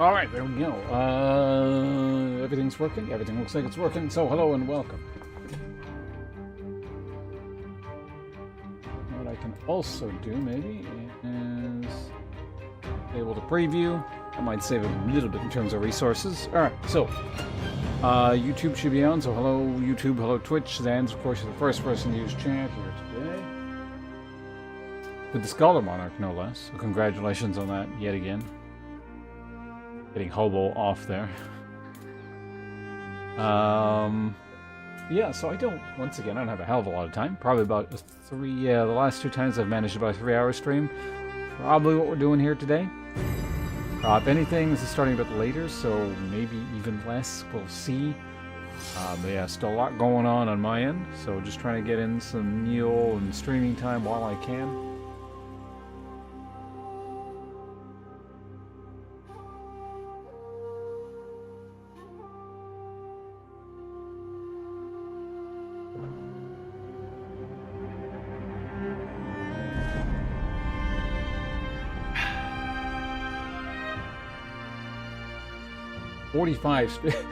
All right, there we go. Everything's working. Everything looks like it's working. So, hello and welcome. What I can also do, maybe, is be able to preview. I might save a little bit in terms of resources. All right, so YouTube should be on. So, hello YouTube, hello Twitch. Zan's, of course, is the first person to use chat here today. With the Scholar Monarch, no less. So, congratulations on that yet again. Getting hobo off there. Yeah, so I don't, once again, I don't have a hell of a lot of time. Probably about three, the last two times I've managed about a 3-hour stream. Probably what we're doing here today. If anything, this is starting a bit later, so maybe even less. We'll see. But yeah, still a lot going on my end. So just trying to get in some Nioh and streaming time while I can.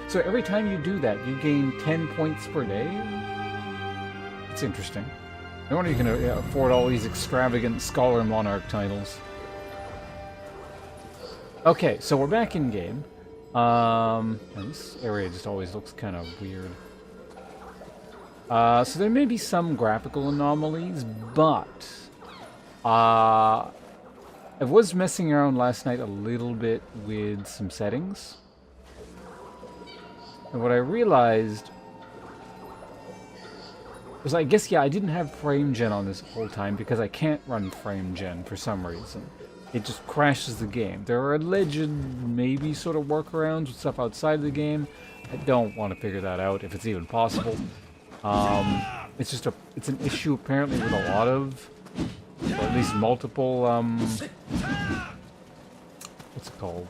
So every time you do that, you gain 10 points per day? It's interesting. No wonder you can afford all these extravagant Scholar Monarch titles. Okay, so we're back in game. And this area just always looks kind of weird. So there may be some graphical anomalies, but I was messing around last night a little bit with some settings. And what I realized was, I guess, yeah, I didn't have frame gen on this whole time because I can't run frame gen for some reason. It just crashes the game. There are alleged maybe sort of workarounds with stuff outside of the game. I don't want to figure that out if it's even possible. It's just it's an issue apparently with a lot of, or at least multiple, what's it called?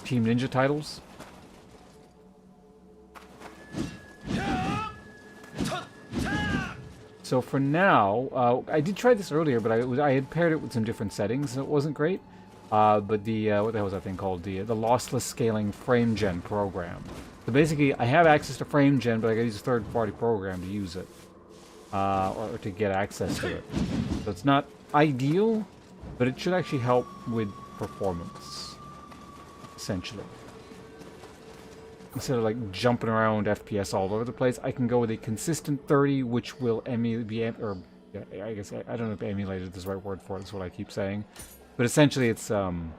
Team Ninja titles. So for now, I did try this earlier, but I had paired it with some different settings, and it wasn't great. But the what the hell was that thing called? The lossless scaling frame gen program. So basically, I have access to frame gen, but I got to use a third-party program to use it, or to get access to it. So it's not ideal, but it should actually help with performance, essentially. Instead of like jumping around FPS all over the place, I can go with a consistent 30, which will emulate, or yeah, I guess I don't know if emulated is the right word for it. That's what I keep saying, but essentially it's kind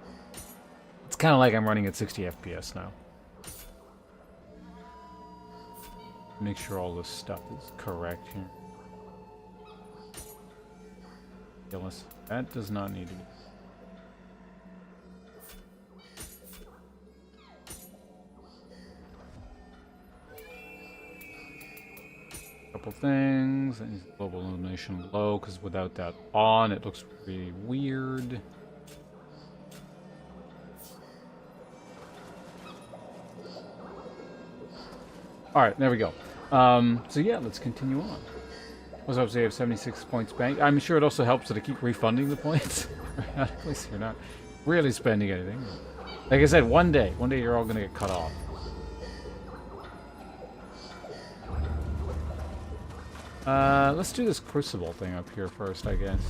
of like I'm running at 60 FPS now. Make sure all this stuff is correct here. Gillis, that does not need to be. Couple things. Global illumination low, because without that on, it looks really weird. Alright, there we go. So yeah, let's continue on. What's up, say you have 76 points banked. I'm sure it also helps that I keep refunding the points. At least you're not really spending anything. Like I said, one day you're all going to get cut off. Let's do this crucible thing up here first, I guess.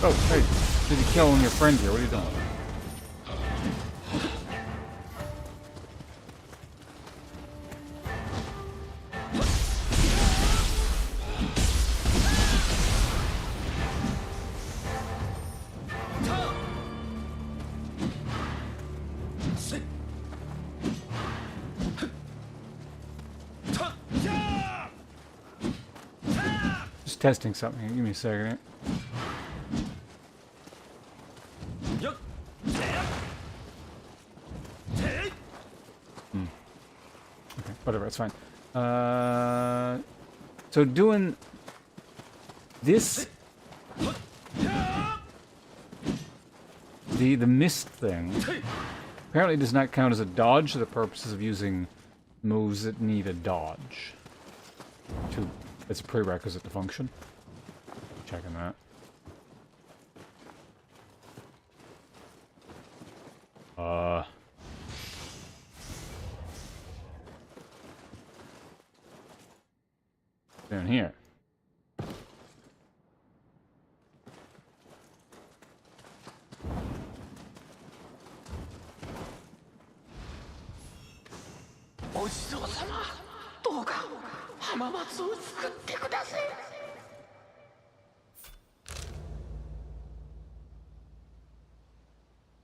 Oh, hey, did you kill your friend here? What are you doing? Testing something. Give me a second. Okay, whatever, it's fine. So doing this The mist thing apparently does not count as a dodge for the purposes of using moves that need a dodge. It's a prerequisite to function. Checking that. Down here.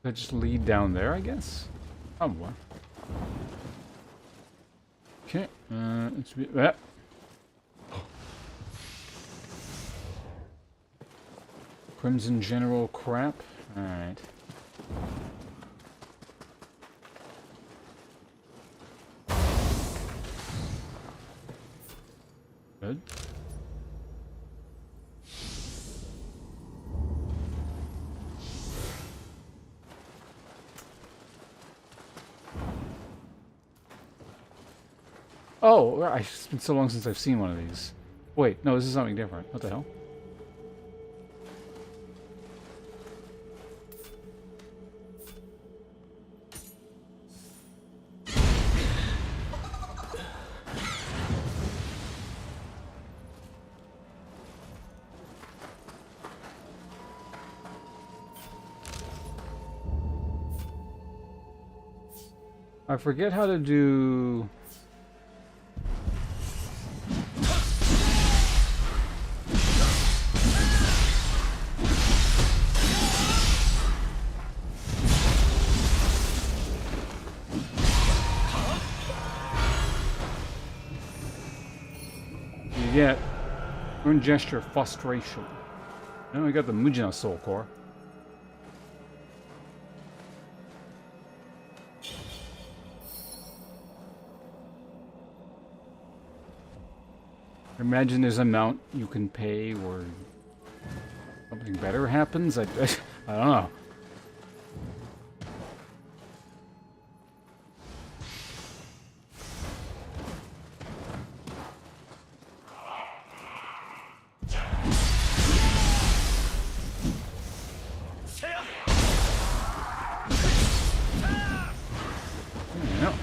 Could I just lead down there, I guess? Probably. Okay, let's be that. Crimson General crap. Alright. Good. Oh, it's been so long since I've seen one of these. Wait, no, this is something different. What the hell? I forget how to do... You get Rune Gesture Frustration. Now we got the Mujina Soul Core. Imagine there's an amount you can pay where something better happens. I don't know. Yeah.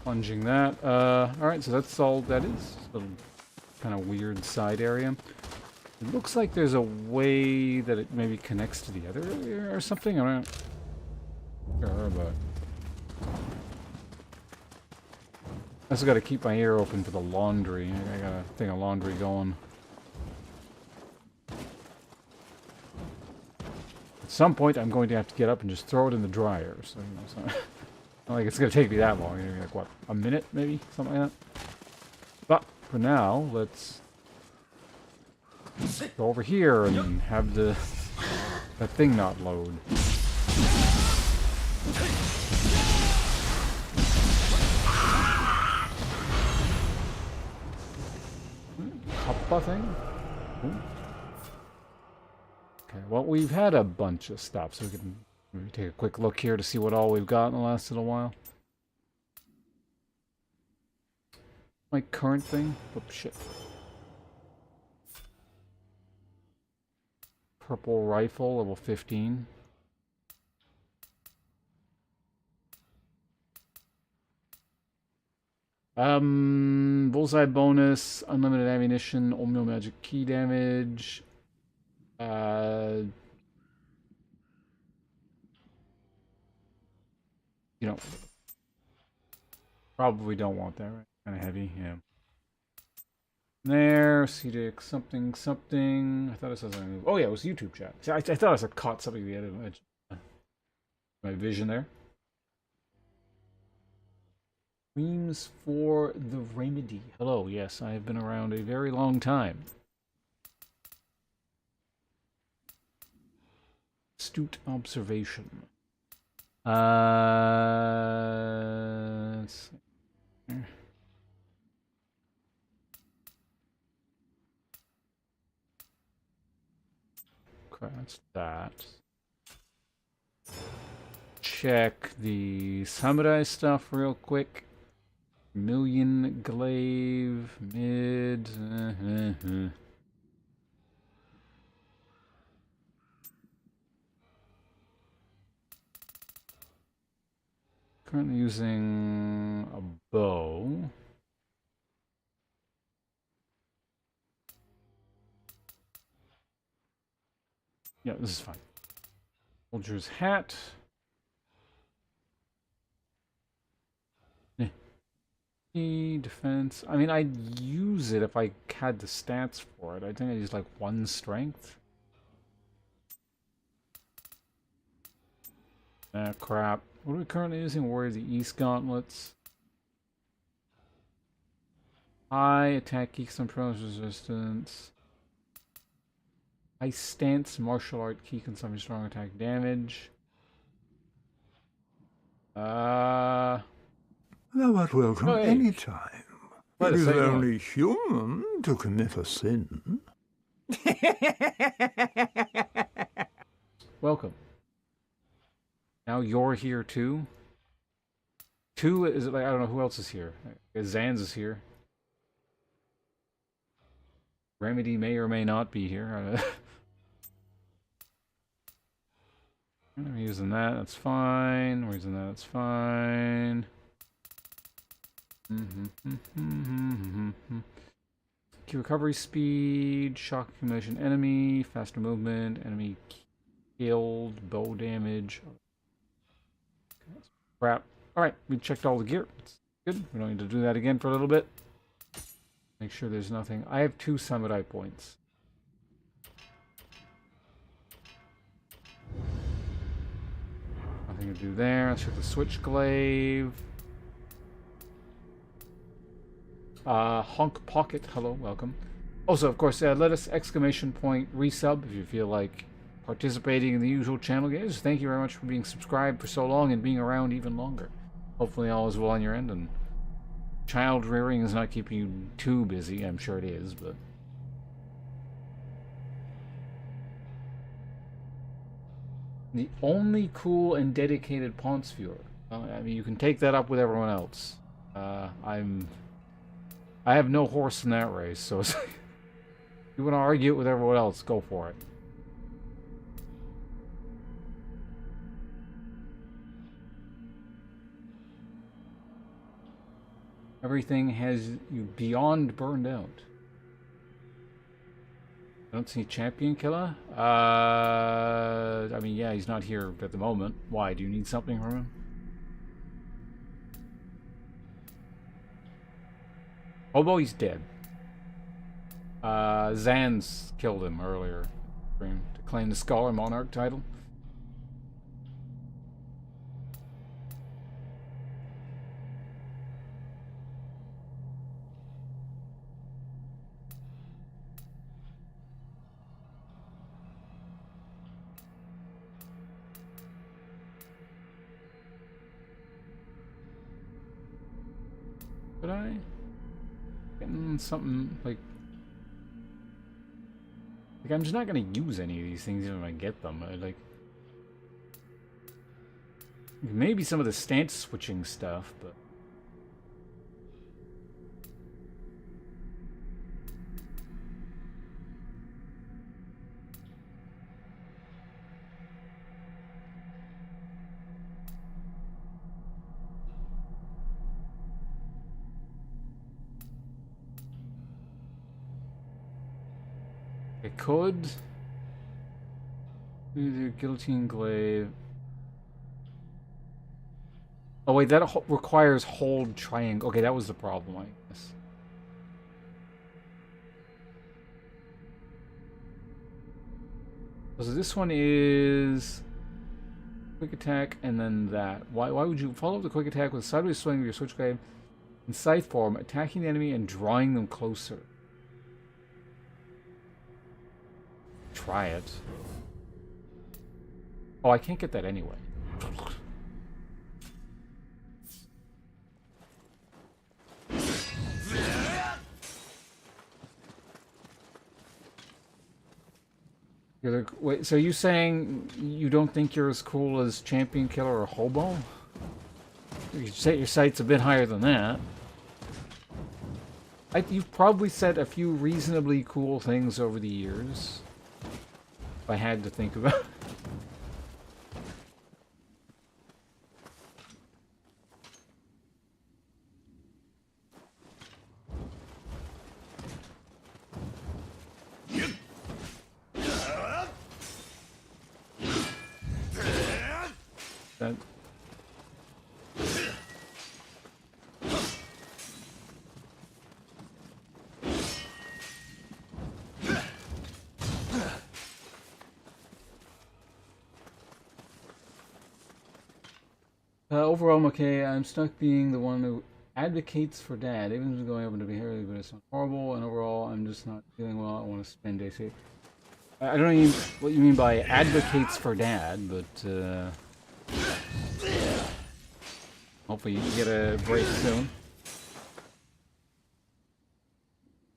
Plunging that. Alright, so that's all that is. Little kind of weird side area. It looks like there's a way that it maybe connects to the other area or something. I'm not sure, but I also got to keep my ear open for the laundry. I got a thing of laundry going. At some point, I'm going to have to get up and just throw it in the dryer. So, you know, it's not like it's going to take me that long. Maybe like, what, a minute, maybe? Something like that. But for now, let's go over here and have that thing not load. Kappa thing? Ooh. Okay, well, we've had a bunch of stuff, so we can maybe take a quick look here to see what all we've got in the last little while. My current thing? Oh, shit. Purple rifle, level 15. Bullseye bonus, unlimited ammunition, Omeo magic key damage. You know, probably don't want that, right? Kind of heavy, yeah. There, CDX something something. I thought it said something. Oh yeah, it was YouTube chat. See, I thought I caught something at the end of my vision there. Dreams for the Remedy. Hello, yes, I have been around a very long time. Astute observation. Let's see. Okay, that's that. check the samurai stuff real quick. Million glaive, mid. Currently using a bow. Yeah, this is fine. Soldier's hat. Defense. I mean, I'd use it if I had the stats for it. I think I use like 1 strength. Ah, crap. What are we currently using? Warrior of the East gauntlets. High attack, key consumption resistance. High stance, martial art, key consumption, strong attack damage. Thou art welcome any time. It is only human to commit a sin. Welcome. Now you're here too. Two is it like I don't know who else is here. Zan's is here. Remedy may or may not be here. I'm using that, that's fine. We're using that, that's fine. Key recovery speed, shock accumulation enemy, faster movement, enemy killed, bow damage. Crap. Alright, we checked all the gear. It's good. We don't need to do that again for a little bit. Make sure there's nothing. I have 2 samurai points. Nothing to do there. Let's check the switch glaive. Honk Pocket, hello, welcome. Also, of course, let us exclamation point resub if you feel like participating in the usual channel games. Thank you very much for being subscribed for so long and being around even longer. Hopefully all is well on your end and child rearing is not keeping you too busy. I'm sure it is, but... The only cool and dedicated Ponce viewer. I mean, you can take that up with everyone else. I have no horse in that race, so if you want to argue it with everyone else, go for it. Everything has you beyond burned out. I don't see Champion Killer. I mean, yeah, he's not here at the moment. Why? Do you need something from him? Hobo, he's dead. Zan's killed him earlier to claim the Scholar Monarch title. Could I? Getting something like I'm just not gonna use any of these things even if I get them. Maybe some of the stance switching stuff, but I could do the guillotine glaive. Oh wait, that requires hold triangle. Okay, that was the problem, I guess. So this one is quick attack and then that. Why would you follow up the quick attack with a sideways swing of your switch glaive in scythe form, attacking the enemy and drawing them closer? Try it. Oh, I can't get that anyway. Wait, so you saying you don't think you're as cool as Champion Killer or Hobo? You set your sights a bit higher than that. You've probably said a few reasonably cool things over the years. If I had to think about it. That overall, I'm okay. I'm stuck being the one who advocates for Dad, even if it's going up into behavior, but it's not horrible. And overall, I'm just not feeling well. I want to spend days here. I don't know what you mean by advocates for Dad, but hopefully you can get a break soon.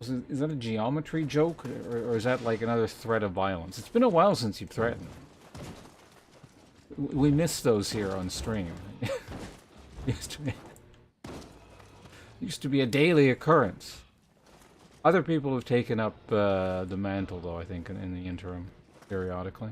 Is that a geometry joke, or is that like another threat of violence? It's been a while since you've threatened. We miss those here on stream. used to be a daily occurrence. Other people have taken up the mantle, though, I think, in the interim, periodically.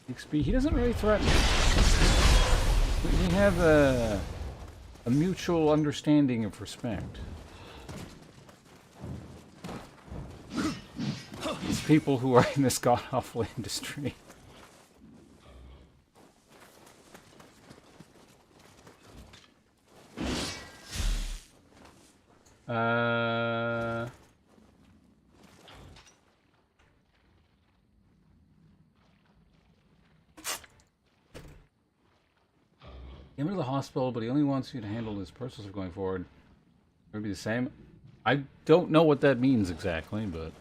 XP, he doesn't really threaten. We have a mutual understanding of respect. These people who are in this god-awful industry. Him to the hospital, but he only wants you to handle his personal stuff going forward. Would it be the same? I don't know what that means exactly, but...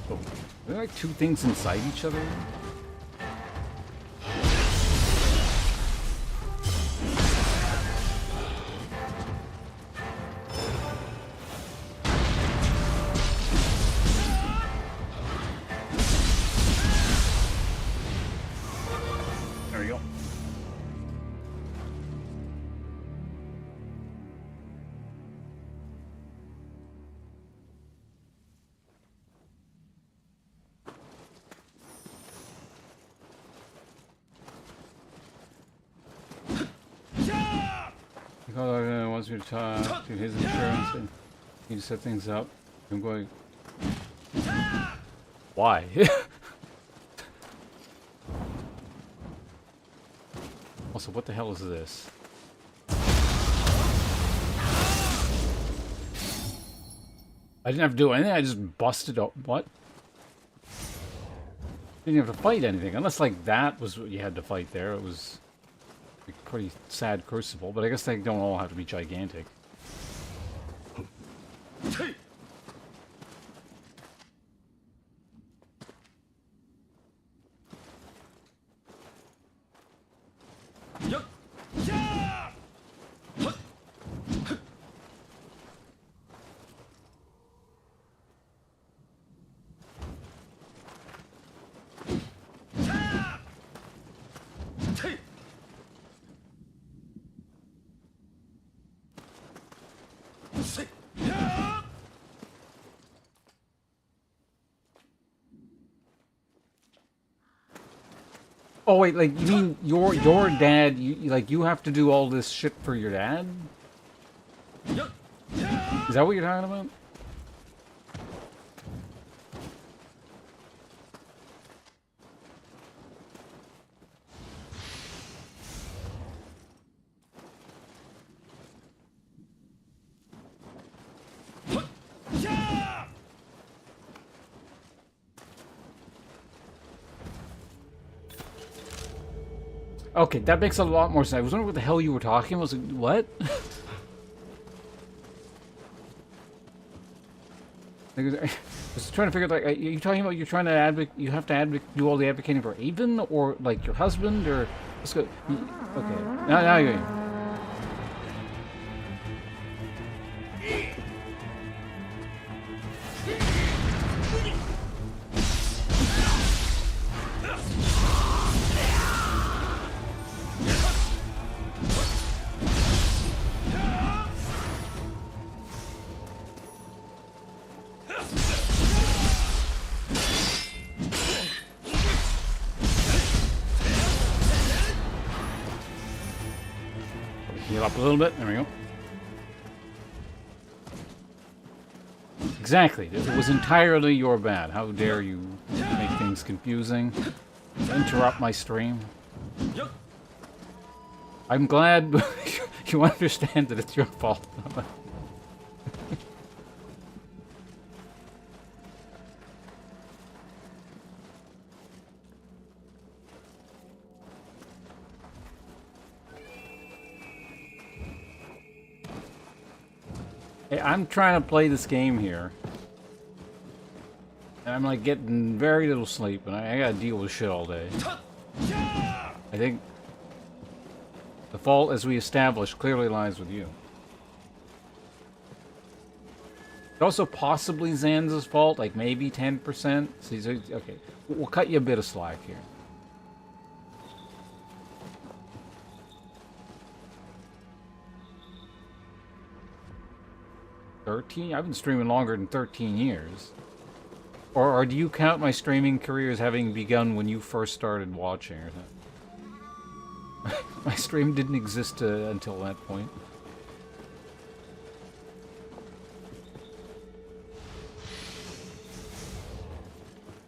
Oh, are there like two things inside each other? Wants me to talk to his insurance and need to set things up. I'm going. Why? Also, what the hell is this? I didn't have to do anything. I just busted up. What? Didn't have to fight anything, unless like that was what you had to fight there. It was a pretty sad crucible, but I guess they don't all have to be gigantic. Oh wait, like you mean your dad? You have to do all this shit for your dad? Is that what you're talking about? Okay, that makes a lot more sense. I was wondering what the hell you were talking. I was like, what? I was trying to figure out, like, are you talking about you're trying to advocate, you have to do all the advocating for Avon, or, like, your husband, or... Let's go. Okay, now you're... Heal up a little bit. There we go. Exactly. It was entirely your bad. How dare you make things confusing. Interrupt my stream. I'm glad you understand that it's your fault. Hey, I'm trying to play this game here. And I'm like getting very little sleep, and I gotta deal with shit all day. I think the fault, as we established, clearly lies with you. It's also possibly Zanza's fault, like maybe 10%. So okay, we'll cut you a bit of slack here. $13? I've been streaming longer than 13 years. Or do you count my streaming career as having begun when you first started watching or something? My stream didn't exist until that point.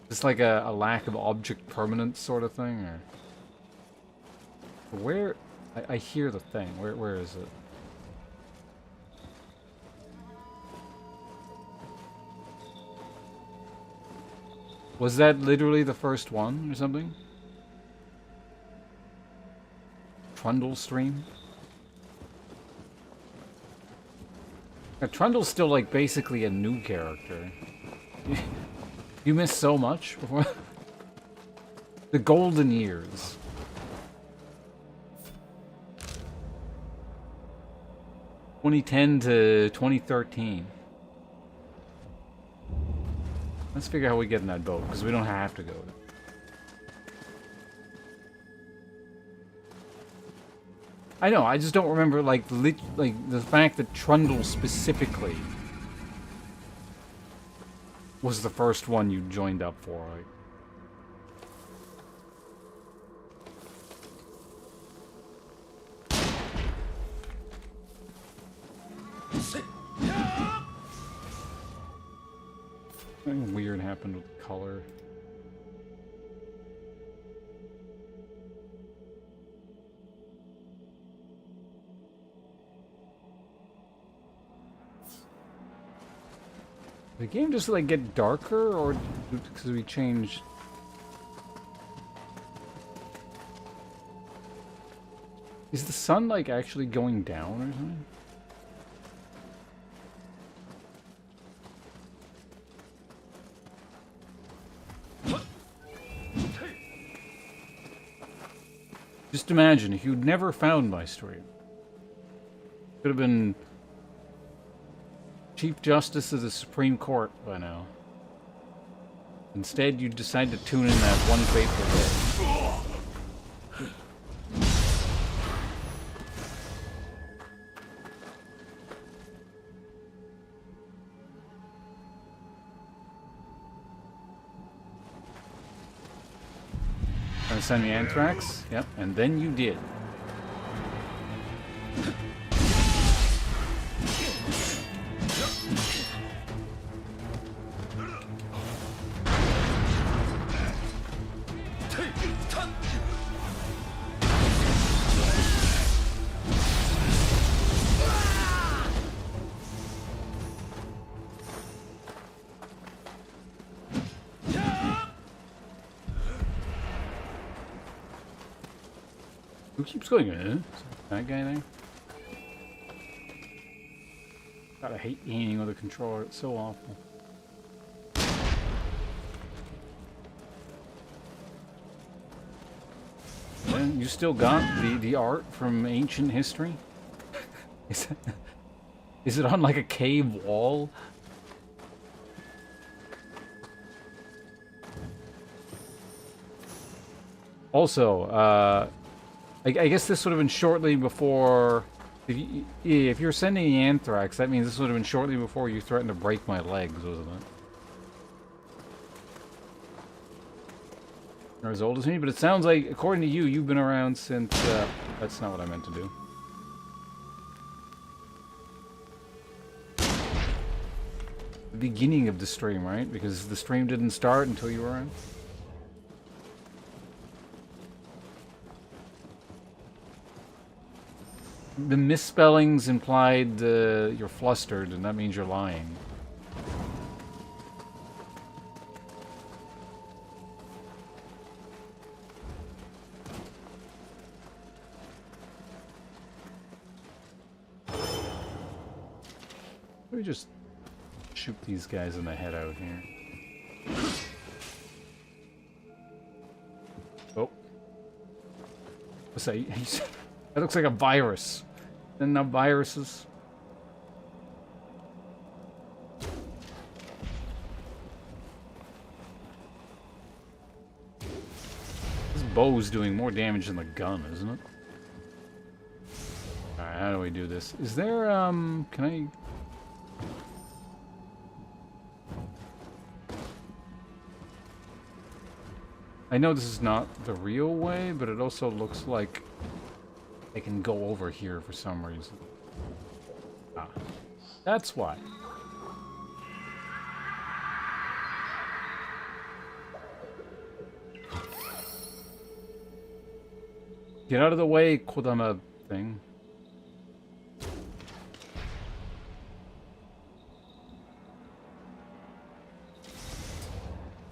It's like a lack of object permanence sort of thing, or... Where... I hear the thing. Where is it? Was that literally the first one or something? Trundle stream? Trundle's still like basically a new character. You missed so much before. The golden years. (2010 to 2013). Let's figure out how we get in that boat, because we don't have to go there. I know, I just don't remember, like the fact that Trundle specifically was the first one you joined up for, like. Something weird happened with color. Did the game just like get darker, or because we changed? Is the sun like actually going down or something? Just imagine if you'd never found my stream. Could have been Chief Justice of the Supreme Court by now. Instead, you decide to tune in that one fateful day. Gonna send me Anthrax? Yep, and then you did. Who keeps going, That guy there? God, I hate aiming with a controller. It's so awful. And you still got the art from ancient history? Is it on like a cave wall? Also, I guess this would have been shortly before... If you're sending the anthrax, that means this would have been shortly before you threatened to break my legs, wasn't it? You're as old as me, but it sounds like, according to you, you've been around since... that's not what I meant to do. The beginning of the stream, right? Because the stream didn't start until you were around. The misspellings implied you're flustered, and that means you're lying. Let me just shoot these guys in the head out here. Oh. What's that? That looks like a virus. And not viruses. This bow's doing more damage than the gun, isn't it? Alright, how do we do this? Is there, can I... I know this is not the real way, but it also looks like I can go over here for some reason. Ah, that's why. Get out of the way, Kodama thing.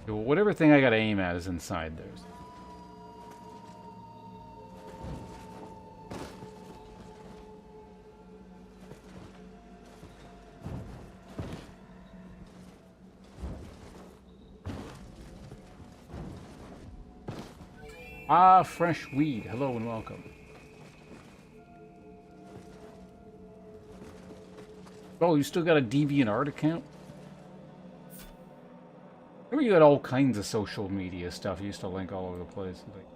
Whatever thing I gotta aim at is inside there. Ah, fresh weed. Hello and welcome. Oh, you still got a DeviantArt account? Remember you had all kinds of social media stuff you used to link all over the place. Like,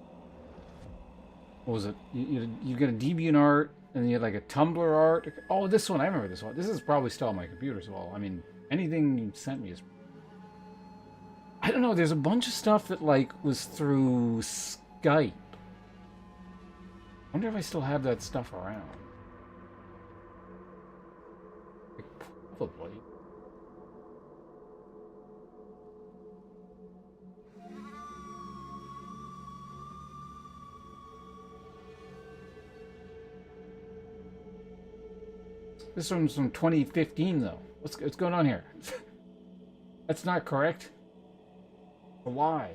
what was it? You got a DeviantArt, and then you had like a Tumblr art. Oh, this one. I remember this one. This is probably still on my computer as well. I mean, anything you sent me is... I don't know. There's a bunch of stuff that like was through Skype. I wonder if I still have that stuff around. Like, probably. This one's from 2015, though. What's going on here? That's not correct. Why?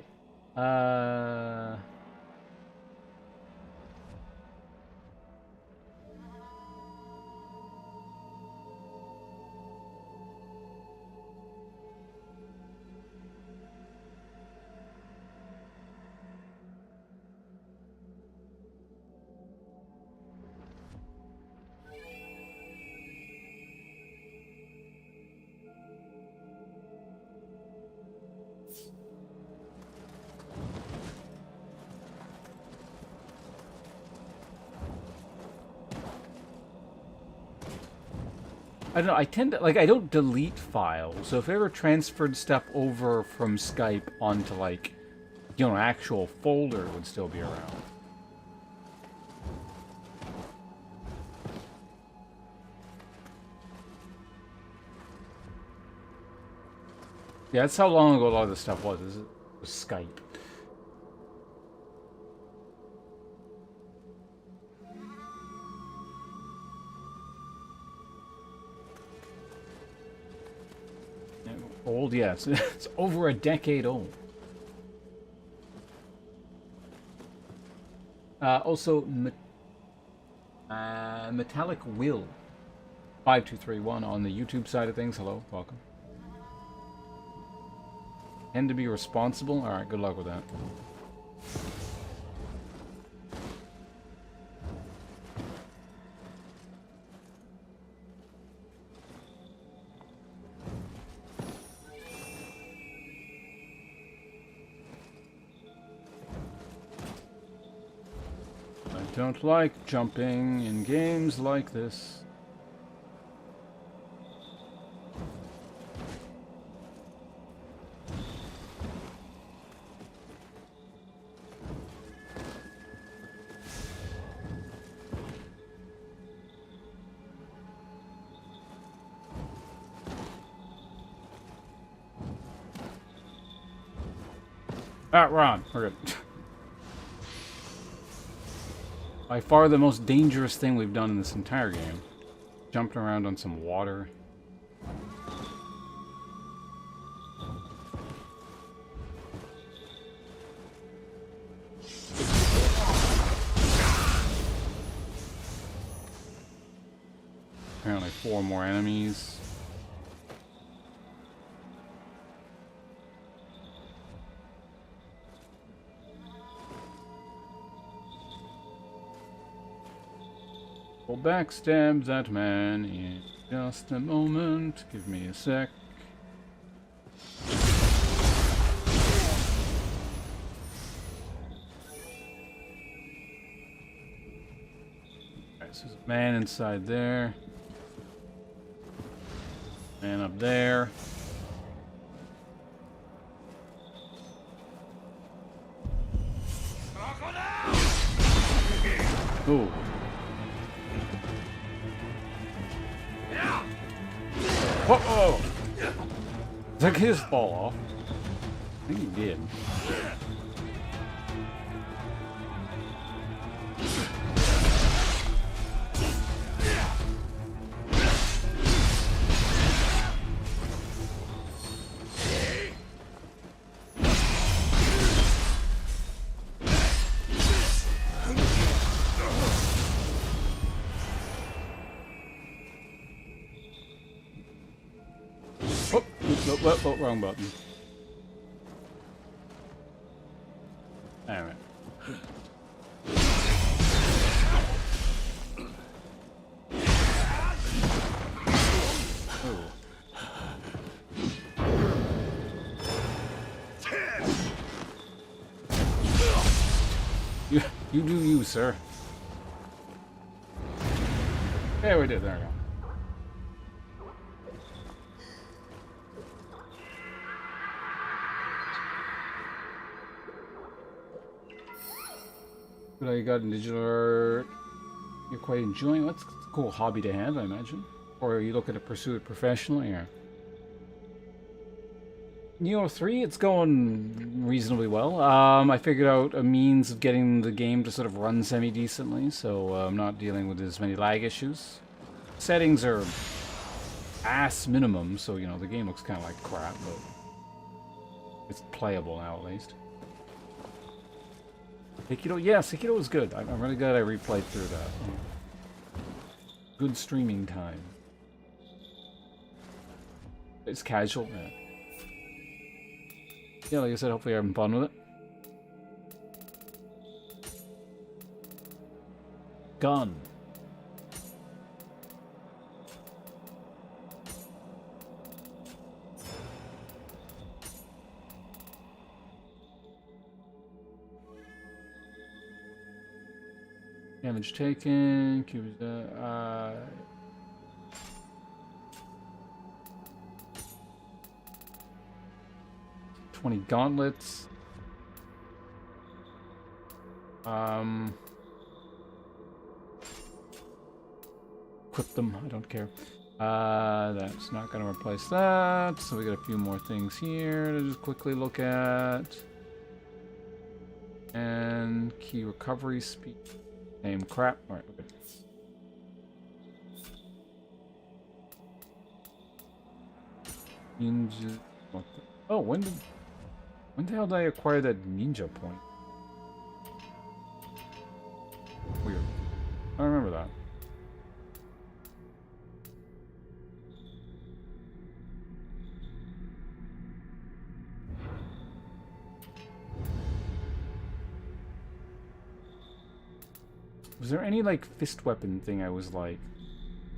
I don't know, I tend to, like, I don't delete files, so if I ever transferred stuff over from Skype onto, like, you know, an actual folder, it would still be around. Yeah, that's how long ago a lot of this stuff was, is it was Skype. Old, yeah, it's over a decade old. Also, Metallic Will 5231 on the YouTube side of things. Hello, welcome. Tend to be responsible. All right, good luck with that. I don't like jumping in games like this. Ah, Ron, we're good. By far the most dangerous thing we've done in this entire game. Jumping around on some water. Apparently 4 more enemies. We'll backstab that man in just a moment. Give me a sec. Alright, so there's a man inside there. Man up there. Ooh. Whoa! Did that kid just fall off? I think he did. Oh, wrong button. Alright. You do you, sir. Yeah, we did. There we go. But you got in digital art. You're quite enjoying. That's a cool hobby to have, I imagine. Or are you looking to pursue it professionally? Or Nioh 3, it's going reasonably well. I figured out a means of getting the game to sort of run semi-decently, so I'm not dealing with as many lag issues. Settings are ass minimum, so, you know, the game looks kind of like crap, but it's playable now, at least. Sekiro? Yeah, Sekiro was good. I'm really glad I replayed through that. Good streaming time. It's casual, man. Yeah, like I said, hopefully you're having fun with it. Gun. Damage taken. 20 gauntlets. Equip them. I don't care. That's not going to replace that. So we got a few more things here to just quickly look at. And key recovery speed. Same crap. All right. Okay. Ninja. What the, oh, when the hell did I acquire that ninja point? Was there any, like, fist weapon thing I was, like,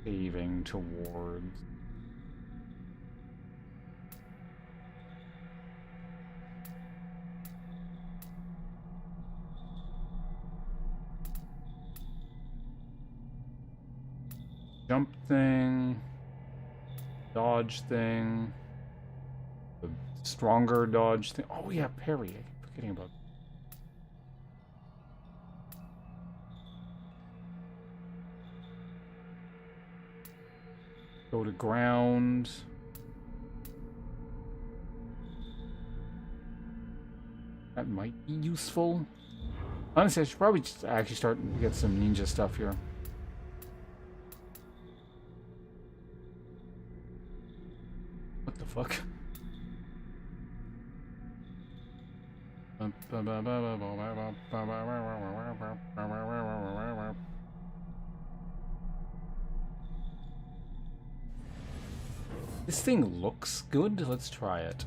saving towards? Jump thing. Dodge thing. The stronger dodge thing. Oh, yeah, parry. I keep forgetting about. Go to ground. That might be useful. Honestly, I should probably just actually start to get some ninja stuff here. What the fuck? This thing looks good. Let's try it.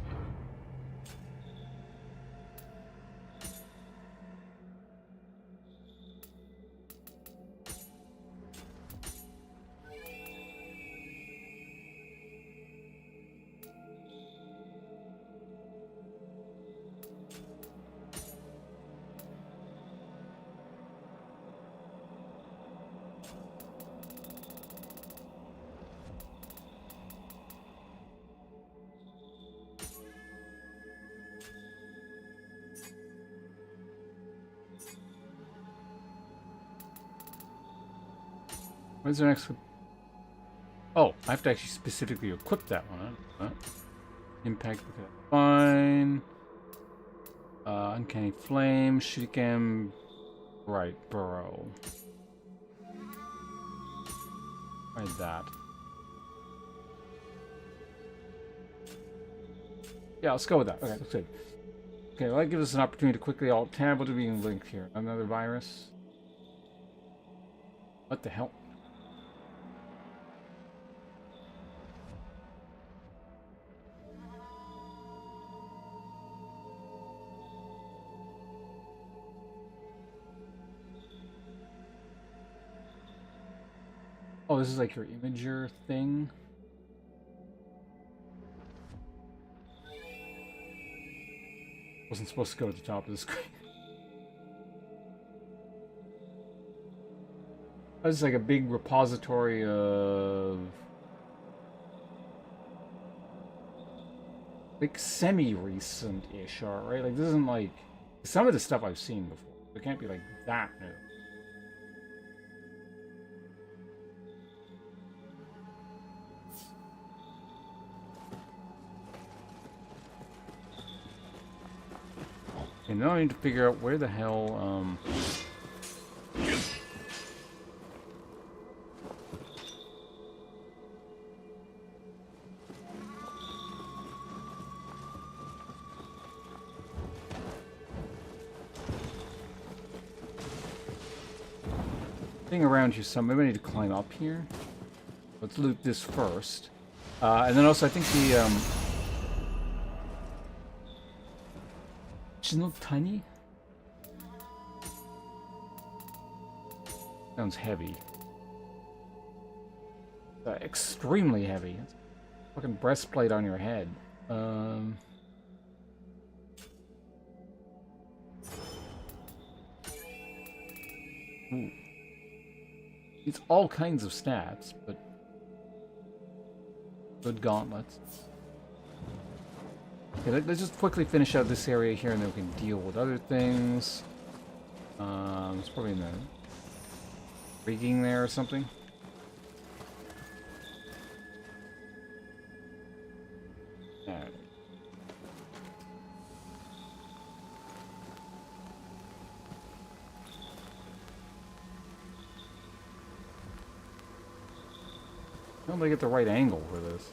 Where's the next? Oh, I have to actually specifically equip that one. Huh? Impact, fine. Uncanny flame, shuriken, right, burrow. Try that. Yeah, let's go with that. Okay, that's good. Okay, well, that gives us an opportunity to quickly alt-tab. What are we being linked here? Another virus? What the hell? Oh, this is like your imager thing? Wasn't supposed to go to the top of the screen. This is like a big repository of... like semi-recent-ish art, right? Like this isn't like... some of the stuff I've seen before. It can't be like that new. And now I need to figure out where the hell, thing around here somewhere. Maybe I need to climb up here. Let's loot this first. And then also I think the, She's not tiny. Sounds heavy. Extremely heavy. It's a fucking breastplate on your head. Ooh. It's all kinds of stats, but good gauntlets. Okay, let's just quickly finish out this area here, and then we can deal with other things. It's probably in the rigging there or something. Alright. How do I get the right angle for this?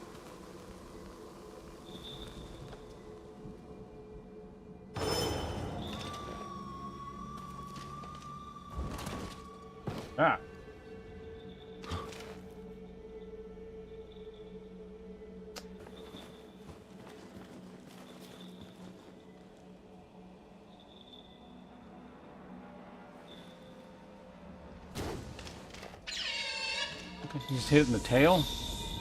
Ah. You just hit it in the tail?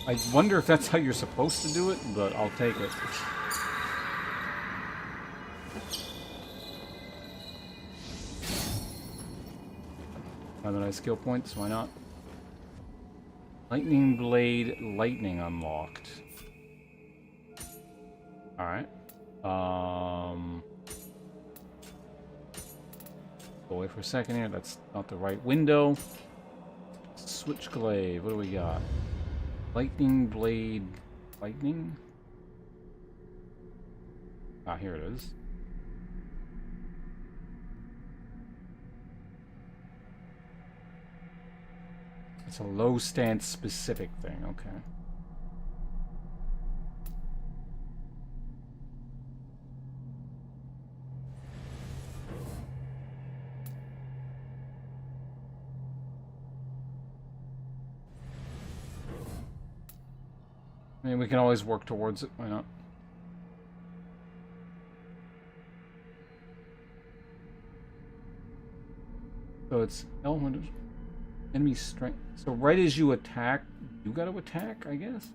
I wonder if that's how you're supposed to do it, but I'll take it. Have a nice skill points, why not? Lightning Blade, lightning unlocked. Alright. Go away for a second here, that's not the right window. Switch glaive, what do we got? Lightning Blade, lightning? Ah, here it is. It's a low stance specific thing, okay. I mean, we can always work towards it, why not? So it's element of enemy strength. So right as you attack, you gotta attack, I guess?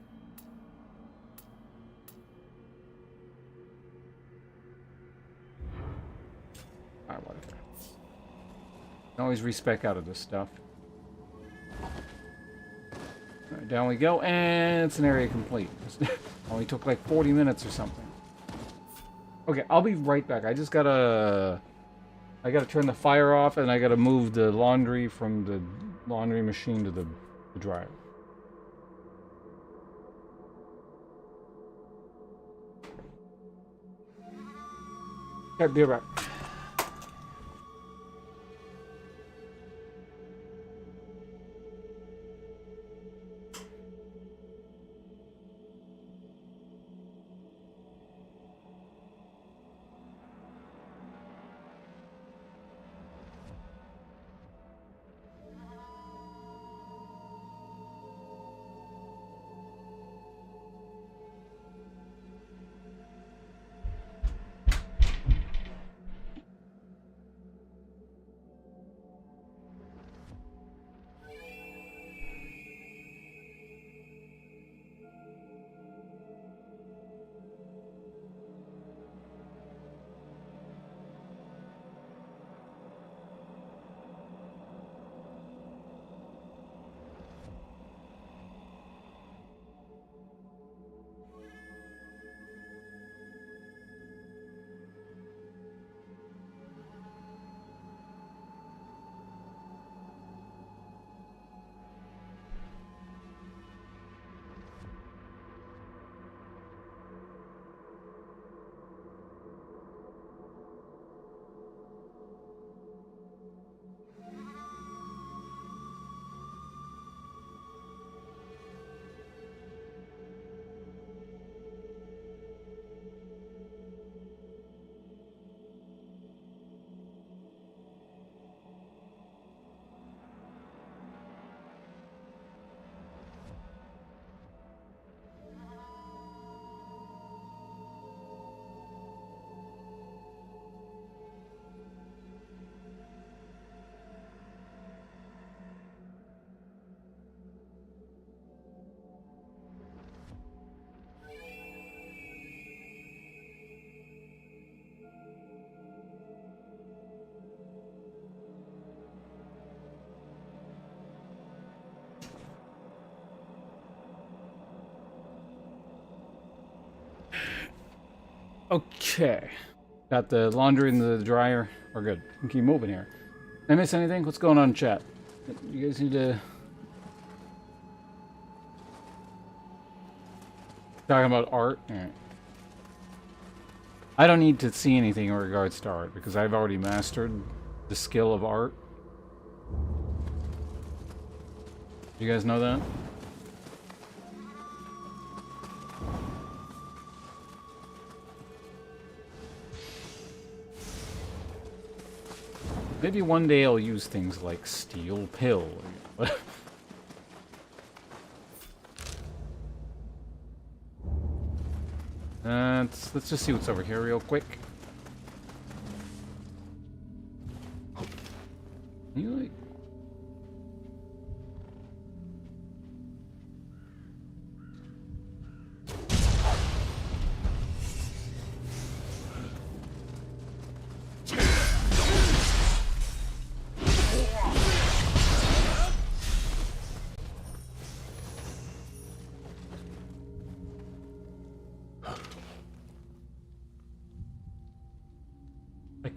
Alright, whatever. Can always respec out of this stuff. Alright, down we go, and it's an area complete. Only took like 40 minutes or something. Okay, I'll be right back. I just gotta... I gotta turn the fire off, and I gotta move the laundry from the laundry machine to the dryer. Okay, be right back. Okay. Got the laundry in the dryer. We're good. We can keep moving here. Did I miss anything? What's going on in chat? You guys need to... Talking about art? Alright. I don't need to see anything in regards to art, because I've already mastered the skill of art. You guys know that? Maybe one day I'll use things like steel pill. Let's just see what's over here real quick. You like...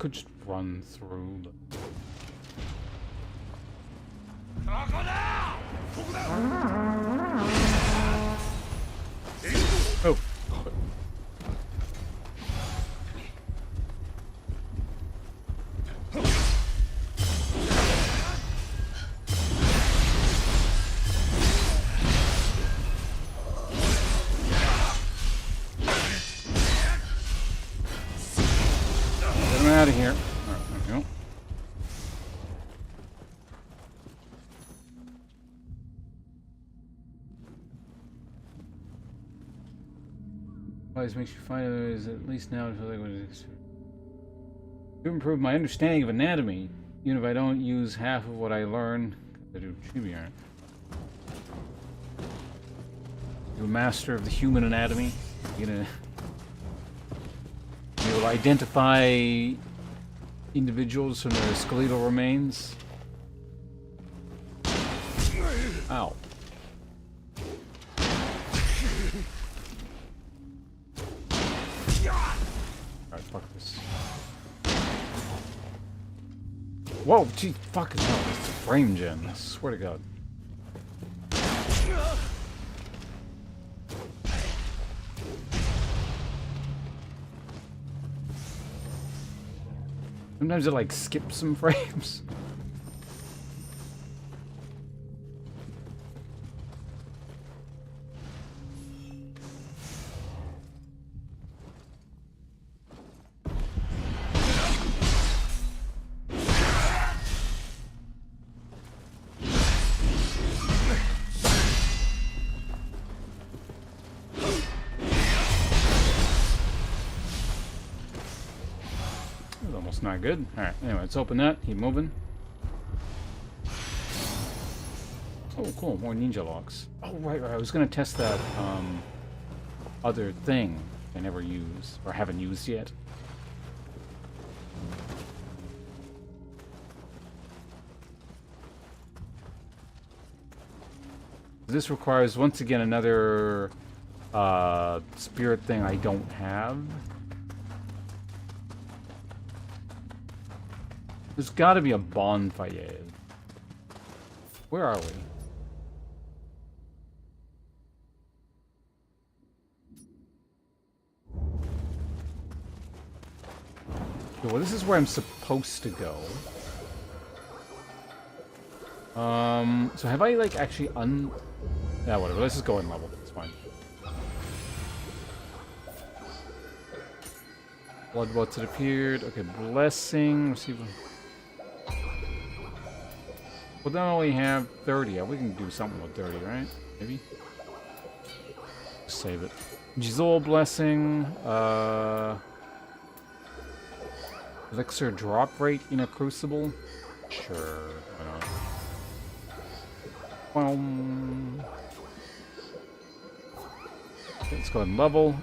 could just run through, but... Oh. Get him out of here. All right, there we go. Always makes you find it is at least now I feel like to improve my understanding of anatomy, even if I don't use half of what I learn. I do chibi art. You're a master of the human anatomy. You're gonna be able to identify individuals from their skeletal remains. Ow. Alright, fuck this. Whoa, gee, fucking hell, it's a frame gen, I swear to God. Sometimes it like skips some frames. Not good. Alright, anyway, let's open that. Keep moving. Oh, cool. More ninja locks. Oh, right. I was going to test that other thing I never used, or haven't used yet. This requires, once again, another spirit thing I don't have. There's got to be a bonfire. Where are we? Okay, well, this is where I'm supposed to go. So have I, like, actually Yeah, whatever. Let's just go in level. It's fine. Blood bots had appeared. Okay, blessing. Receive. Well, then we have 30. Yeah, we can do something with 30, right? Maybe? Save it. Jizol blessing. Elixir drop rate in a crucible? Sure, why not? Well, okay, let's go ahead and level.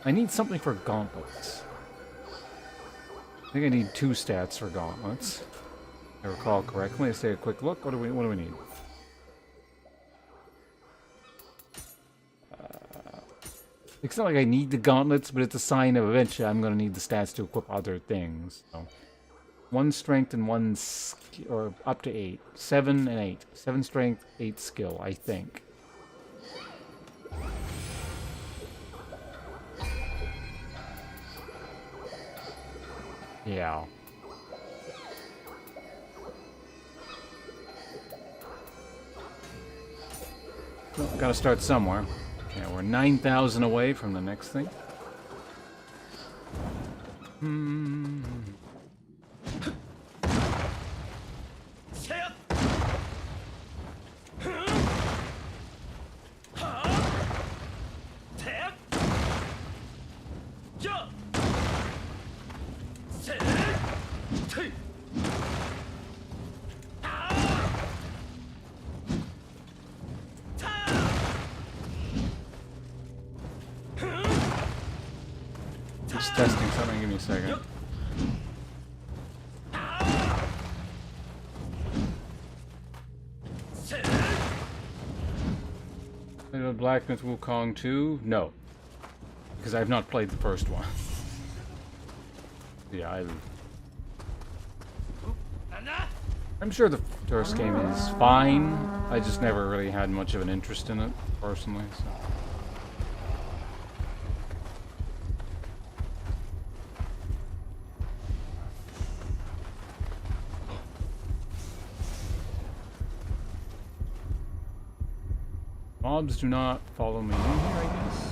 I need something for gauntlets. I think I need 2 stats for gauntlets. If I recall correctly. Let's take a quick look. What do we need? It's not like I need the gauntlets, but it's a sign of eventually I'm going to need the stats to equip other things. So, 1 strength and 1 or up to 8. 7 and 8. 7 strength, 8 skill, I think. Yeah. Well, gotta start somewhere. Yeah, we're 9,000 away from the next thing. Just testing something, give me a second. Played with Black Myth Wukong 2? No. Because I have not played the first one. Yeah, I'm sure the first game is fine. I just never really had much of an interest in it, personally, so. Mobs do not follow me in here, I guess.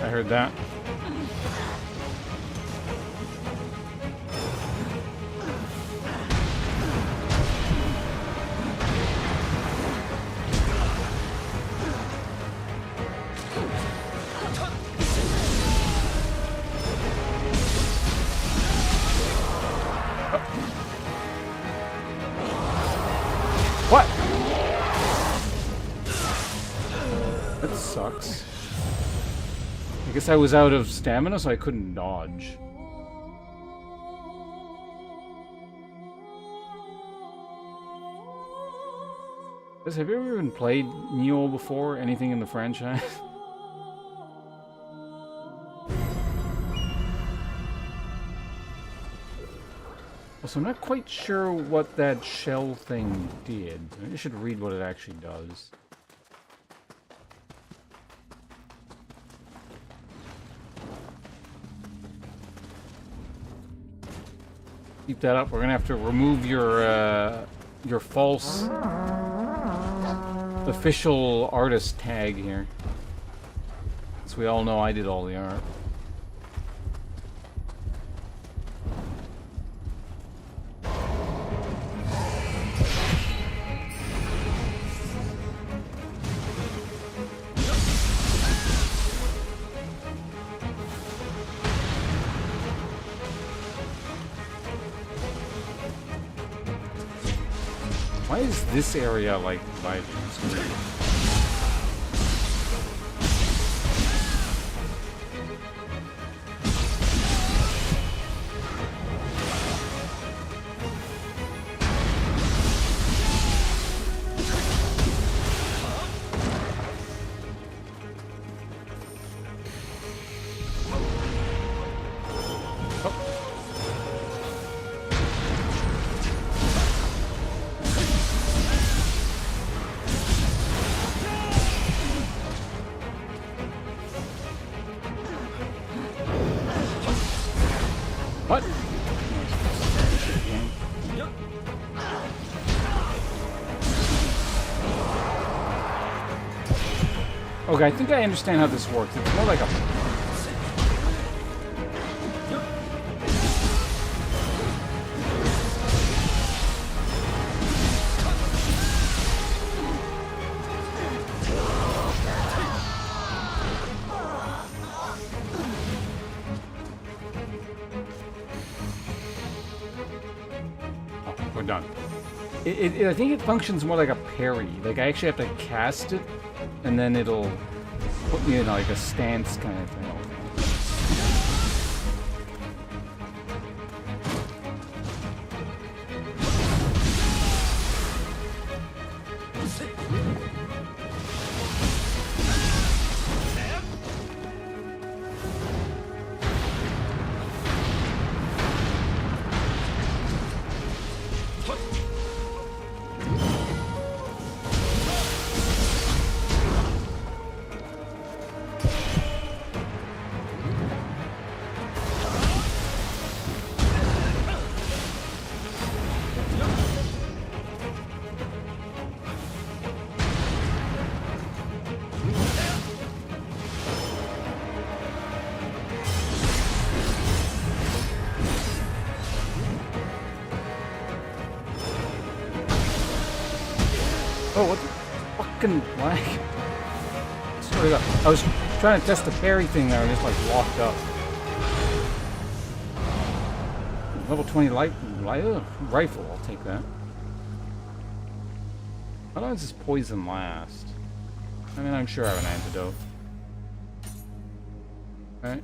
I heard that. What? That sucks. I guess I was out of stamina, so I couldn't dodge. Guys, have you ever even played Nioh before? Anything in the franchise? So I'm not quite sure what that shell thing did. I should read what it actually does. Keep that up. We're gonna have to remove your false official artist tag here. So we all know I did all the art. Why is this area like divided? It's weird. What? Okay, I think I understand how this works. It's more like a... We're done. I think it functions more like a parry. Like, I actually have to cast it, and then it'll put me in, like, a stance kind of thing. Oh, what the fucking lag? Straight up. I was trying to test the parry thing there and just like locked up. Level 20 rifle, I'll take that. How long does this poison last? I mean, I'm sure I have an antidote. Alright.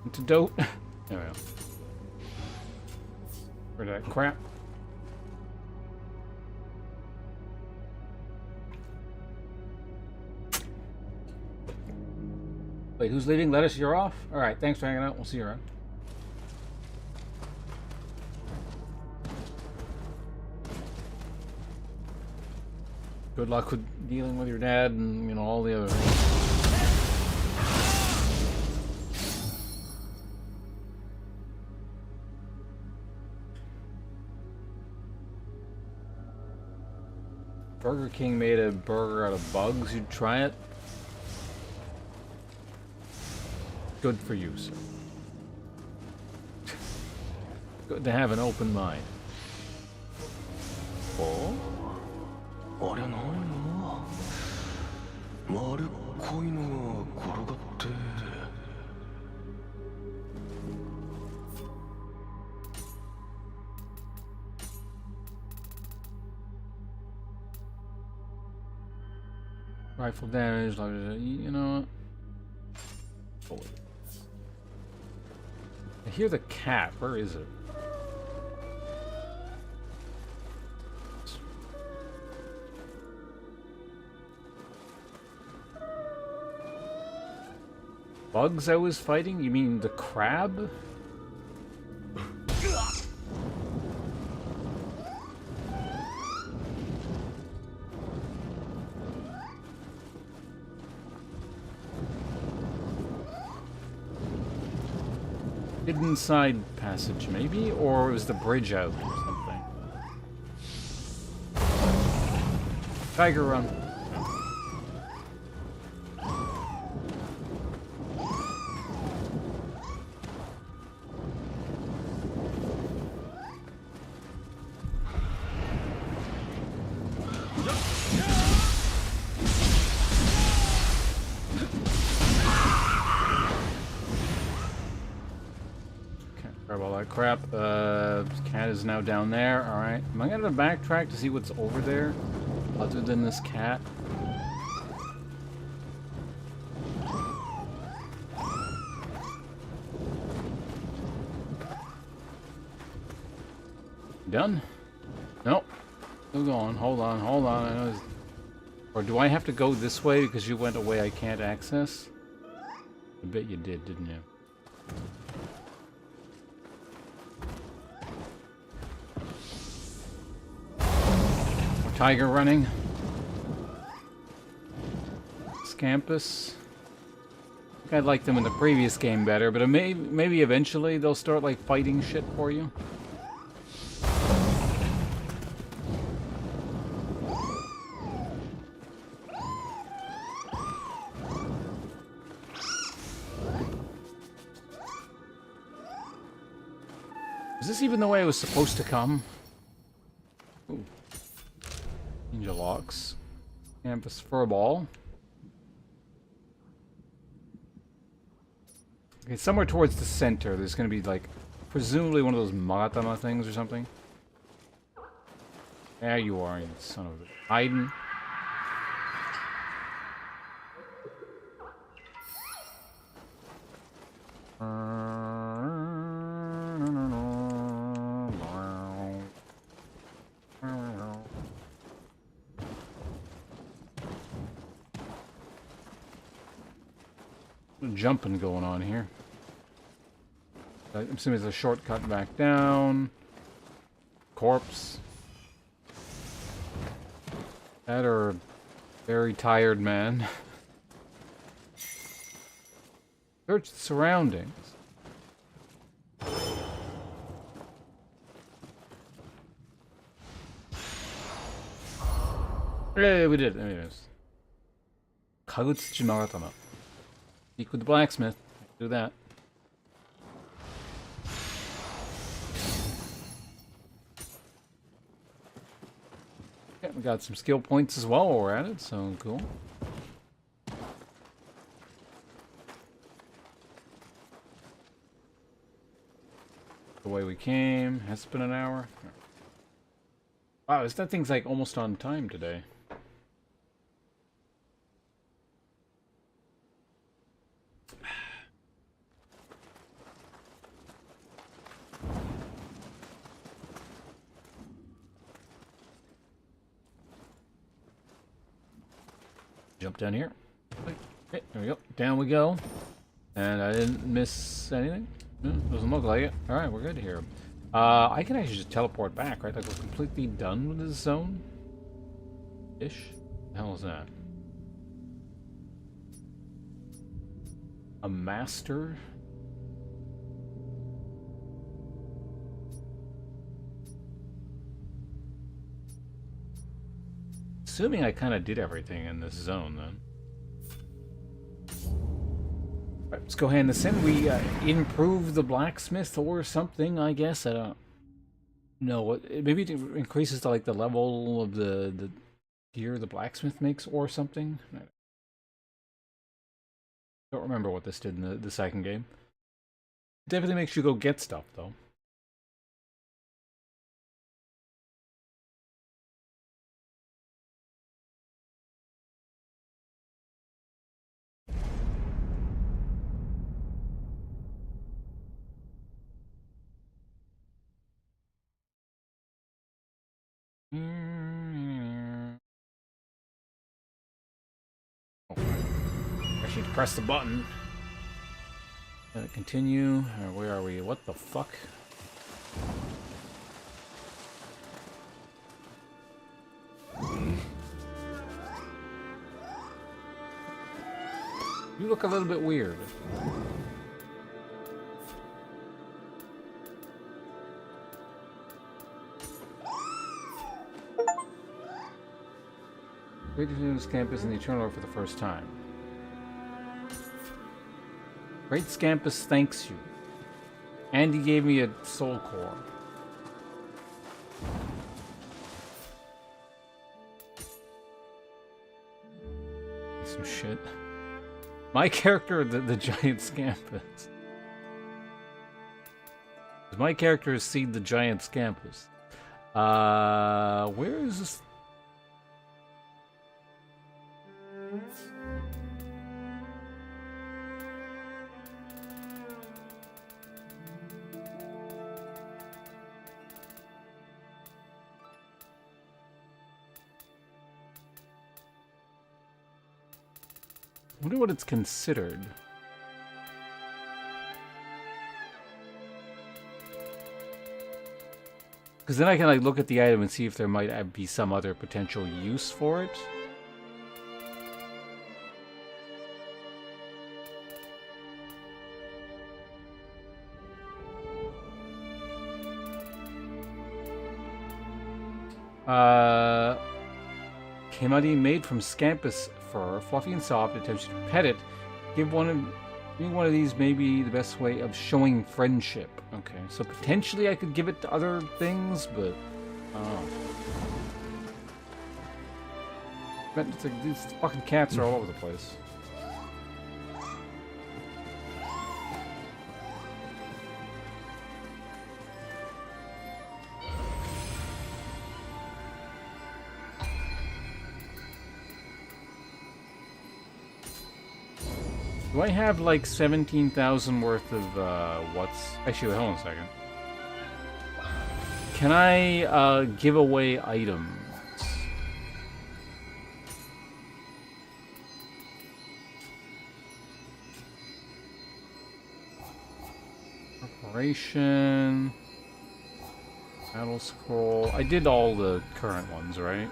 Antidote? There we go. Where did that crap? Wait, who's leaving? Lettuce, you're off? Alright, thanks for hanging out. We'll see you around. Good luck with dealing with your dad and, you know, all the other things. Burger King made a burger out of bugs. You'd try it? Good for you, sir. Good to have an open mind. Oh? あれないの丸っこいのが転がって Rifle damage, you know what? Oh, I hear the cat. Where is it? Bugs I was fighting? You mean the crab? Hidden side passage, maybe? Or it was the bridge out or something. Tiger run. Crap, cat is now down there. Alright. Am I gonna backtrack to see what's over there? Other than this cat? Done? Nope. Still going. Hold on, hold on. I know or do I have to go this way because you went away I can't access? I bet you did, didn't you? Tiger running. Scampus. I think I liked them in the previous game better, but maybe eventually they'll start like fighting shit for you. Is this even the way it was supposed to come? Ooh. Ninja locks. Canvas for a ball. Okay, somewhere towards the center, there's gonna be like, presumably one of those Magatama things or something. There you are, you son of a... Hiding. Jumping going on here. I'm assuming there's a shortcut back down. Corpse. That or a very tired man. Search the surroundings. Yeah, we did. Anyways. Kagutsuchi Magatama. Speak with the blacksmith. Do that. Yeah, we got some skill points as well while we're at it, so cool. The way we came. Has it been an hour? Wow, that thing's like almost on time today. Jump down here. Okay, there we go. Down we go. And I didn't miss anything. No, doesn't look like it. Alright, we're good here. I can actually just teleport back, right? Like we're completely done with this zone? Ish? The hell is that? A master? Assuming I kind of did everything in this zone, then. Alright, let's go hand this in. We improve the blacksmith or something, I guess. I don't know. Maybe it increases to, like, the level of the gear the blacksmith makes or something. I don't remember what this did in the second game. Definitely makes you go get stuff, though. I need to press the button. Continue. Where are we? What the fuck? You look a little bit weird. Great to see this campus in the Eternal for the first time. Great Scampus thanks you. And he gave me a soul core. Some shit. My character, the giant Scampus. My character is Seed the Giant Scampus. Where is this? I wonder what it's considered. Because then I can like look at the item and see if there might be some other potential use for it. Kemari made from Scampus fur, fluffy and soft, attempts to pet it. Giving one of these may be the best way of showing friendship. Okay, so potentially I could give it to other things, but it's like these fucking cats are all over the place. Do I have like 17,000 worth of what's... Actually, hold on a second. Can I give away items? Preparation. Battle scroll. I did all the current ones, right?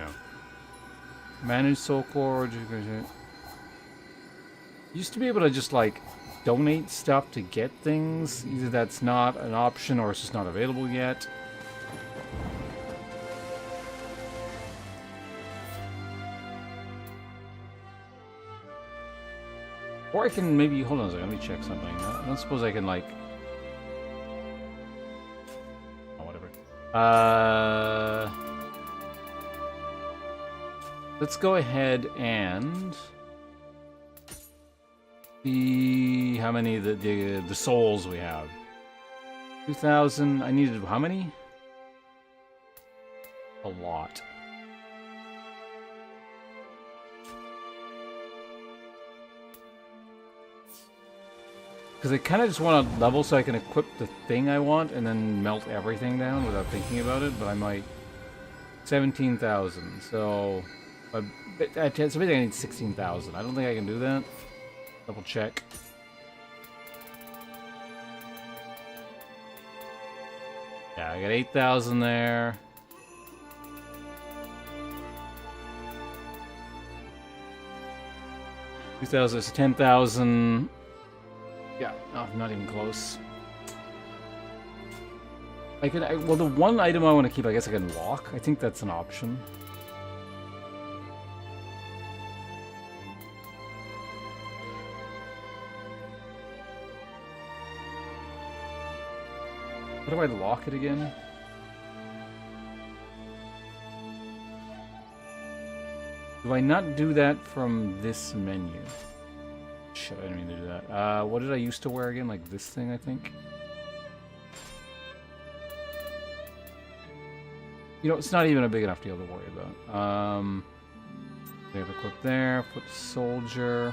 Yeah. Manage soul core. Used to be able to just like donate stuff to get things. Either that's not an option or it's just not available yet. Or I can maybe, hold on a second, let me check something. I don't suppose I can like... Oh, whatever. Let's go ahead and see how many of the souls we have. 2,000. I needed how many? A lot. Because I kind of just want to level so I can equip the thing I want and then melt everything down without thinking about it, but I might... 17,000, so... So basically I need 16,000. I don't think I can do that. Double check. Yeah, I got 8,000 there. $2,000 is 10,000. Yeah, no, not even close. Well, the one item I want to keep, I guess I can lock. I think that's an option. How do I lock it again? Do I not do that from this menu? Shit, I didn't mean to do that. What did I used to wear again? Like this thing, I think? You know, it's not even a big enough deal to worry about. We have equip there, foot soldier.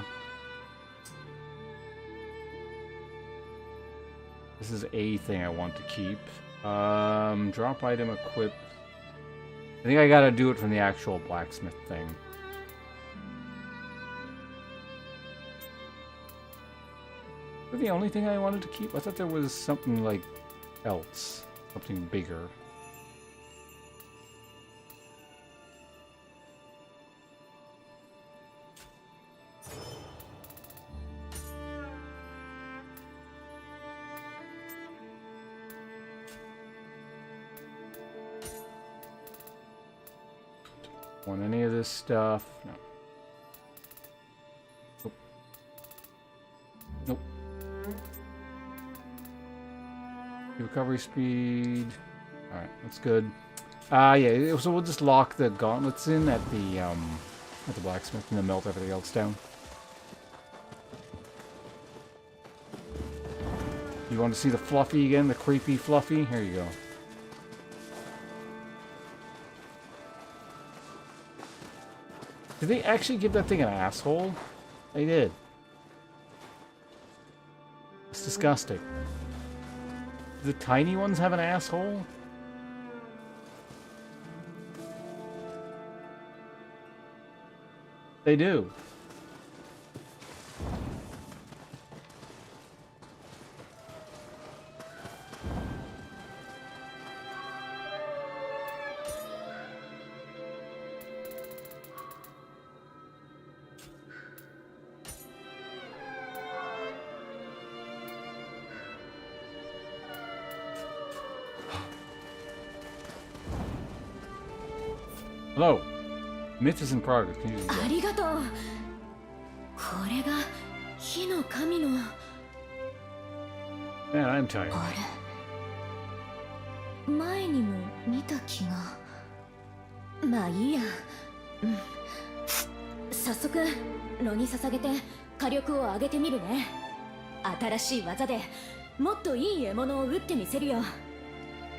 This is a thing I want to keep. Drop item equip. I think I gotta do it from the actual blacksmith thing. Is that the only thing I wanted to keep? I thought there was something like else. Something bigger. Want any of this stuff? No. Nope. Nope. Recovery speed. Alright, that's good. Yeah, so we'll just lock the gauntlets in at the blacksmith and then melt everything else down. You want to see the Fluffy again? The creepy Fluffy? Here you go. Did they actually give that thing an asshole? They did. It's disgusting. Do the tiny ones have an asshole? They do. Hello. Myth is in progress. Can you just go? ありがとう。これが火の神の。 Man, I'm tired. あれ。前にも見た気が。まあいいや。うん。早速炉に捧げて火力を上げてみるね。新しい技でもっといい獲物を撃ってみせるよ。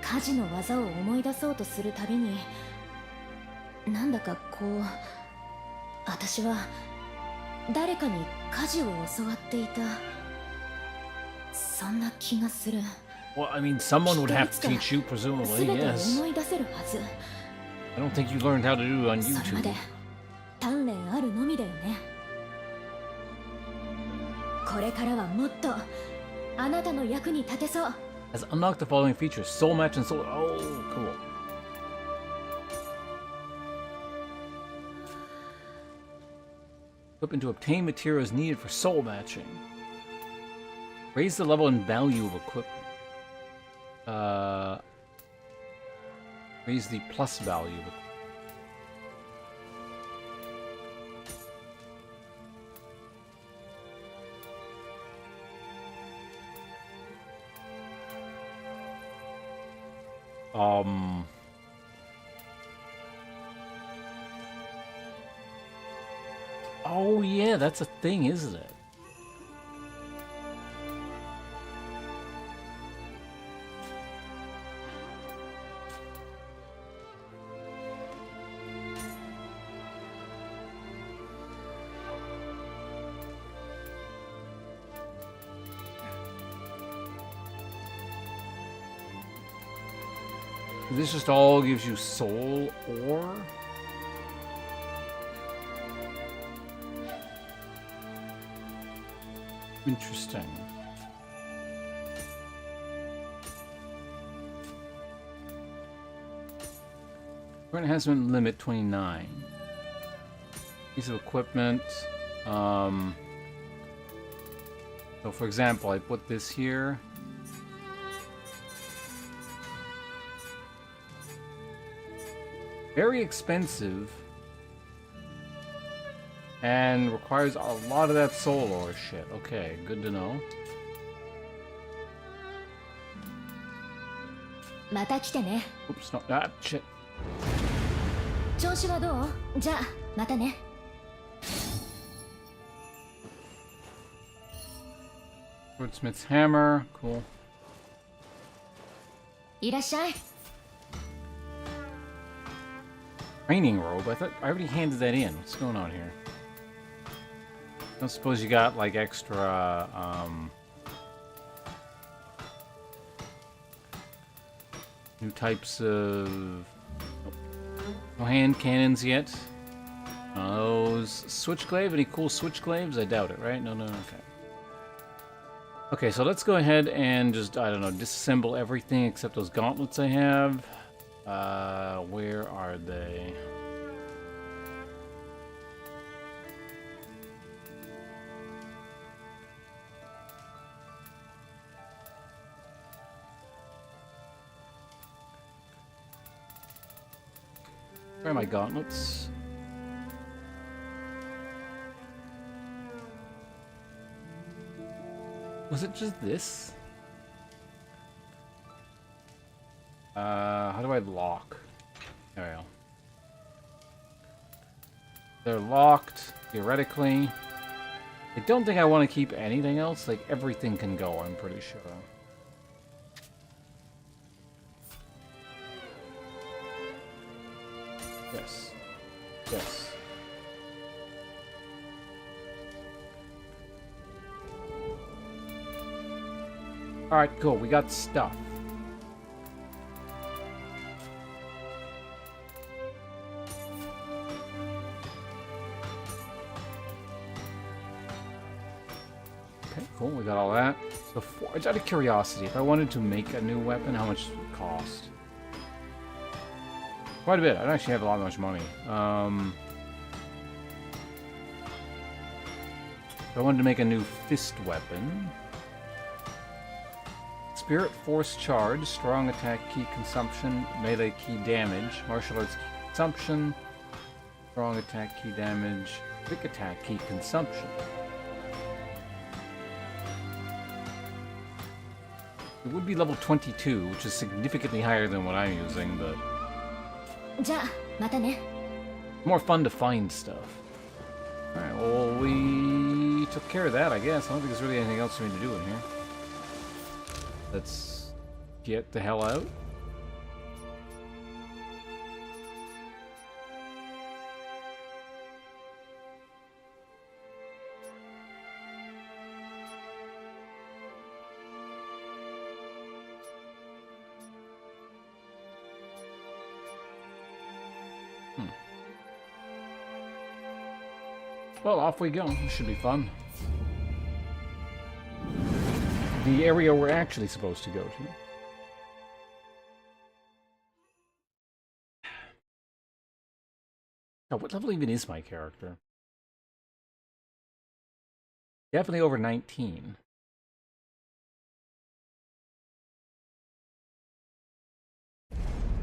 火事の技を思い出そうとするたびに。なんだかこう私は誰かに火事を教わっていたそんな気がする Well, I mean, someone would have to teach you, presumably, 全て yes. 思い出せるはず I don't think you learned how to do it on それま YouTube. で鍛錬あるのみだよねこれからはもっとあなたの役に立てそう Has unlocked the following features. Soul match and soul... Oh, cool. Equip to obtain materials needed for soul matching. Raise the level and value of equipment. Raise the plus value of equipment. Oh yeah, that's a thing, isn't it? This just all gives you soul ore? Interesting. Current enhancement limit 29. Piece of equipment. So for example, I put this here. Very expensive. And requires a lot of that soul ore shit. Okay, good to know. また来てね。 Oops, no, ah, shit. 調子はどう？じゃあまたね。 Swordsmith's hammer, cool. いらっしゃい。 Training robe? I thought I already handed that in. What's going on here? I don't suppose you got like extra new types of no hand cannons yet. Those switchglaive? Any cool switchglaives? I doubt it, right? No, okay. Okay, so let's go ahead and just, I don't know, disassemble everything except those gauntlets I have. Where are they? Where are my gauntlets? Was it just this? How do I lock? There we go. They're locked, theoretically. I don't think I want to keep anything else. Like, everything can go, I'm pretty sure. Yes. Yes. Alright, cool. We got stuff. Okay, cool. We got all that. So, out of curiosity, if I wanted to make a new weapon, how much would it cost? Quite a bit. I don't actually have a lot much money. If I wanted to make a new fist weapon. Spirit Force Charge, Strong Attack Key Consumption, Melee Key Damage, Martial Arts Key Consumption, Strong Attack Key Damage, Quick Attack Key Consumption. It would be level 22, which is significantly higher than what I'm using, but... じゃあまたね。 more fun to find stuff. Alright, well, we took care of that, I guess. I don't think there's really anything else for me to do in here. Let's get the hell out. Well, off we go. This should be fun. The area we're actually supposed to go to. Oh, what level even is my character? Definitely over 19. I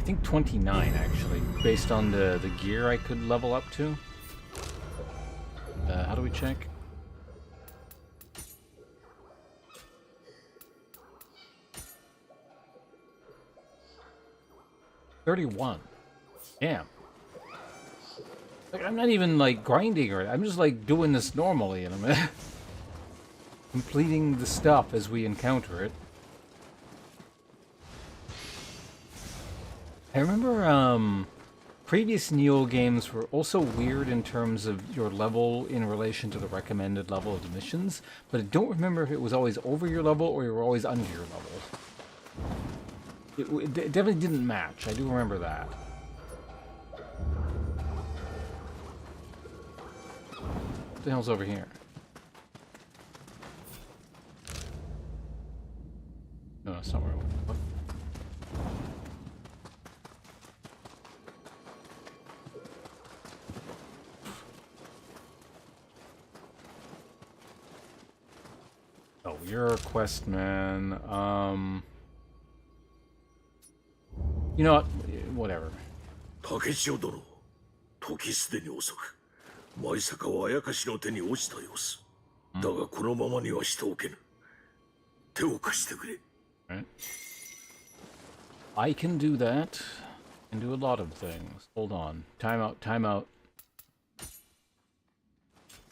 think 29, actually, based on the gear I could level up to. How do we check? $31. Damn. Like, I'm not even, like, grinding or I'm just, like, doing this normally, and I'm completing the stuff as we encounter it. I remember, previous Nioh games were also weird in terms of your level in relation to the recommended level of the missions, but I don't remember if it was always over your level or you were always under your level. It definitely didn't match, I do remember that. What the hell's over here? No, that's not where I went. What? Oh, you're a quest man. You know what? Whatever. 竹千代殿、時すでに遅く、舞坂はあやかしの手に落ちた様子。だがこのままにはしておけぬ。手を貸してくれ。Right. I can do that. I can do a lot of things. Hold on. Time out, time out.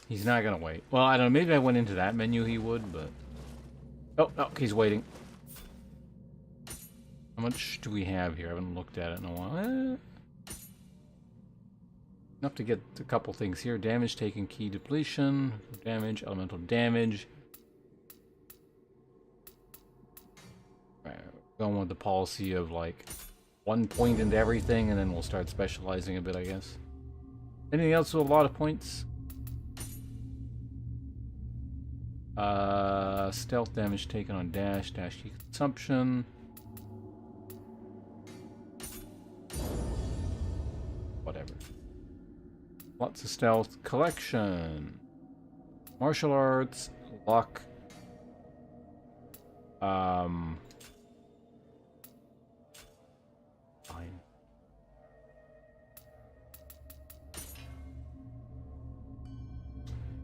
He's not gonna wait. Well, I don't know. Maybe I went into that menu he would, but... Oh, no, he's waiting. How much do we have here? I haven't looked at it in a while. Enough to get a couple things here. Damage taken, key depletion, damage, elemental damage. Right, going with the policy of like 1 point into everything, and then we'll start specializing a bit, I guess. Anything else with a lot of points? Stealth damage taken on dash key consumption. Whatever. Lots of stealth. Collection. Martial arts. Luck. Fine.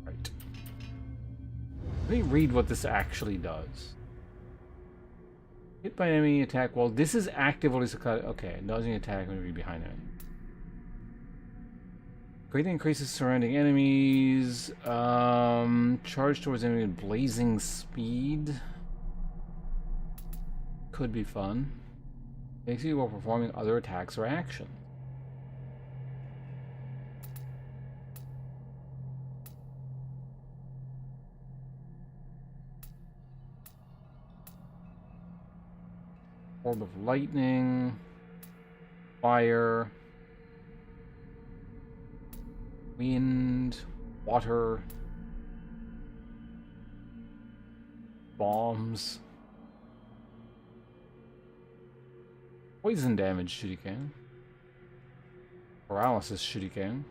Right. Let me read what this actually does. Hit by enemy attack. Well, this is active. Okay, dodging attack when you're behind it. Greatly increases surrounding enemies. Charge towards enemy with blazing speed. Could be fun. Makes you while performing other attacks or actions. Orb of lightning. Fire. Wind, water, bombs, poison damage shuriken, paralysis shuriken,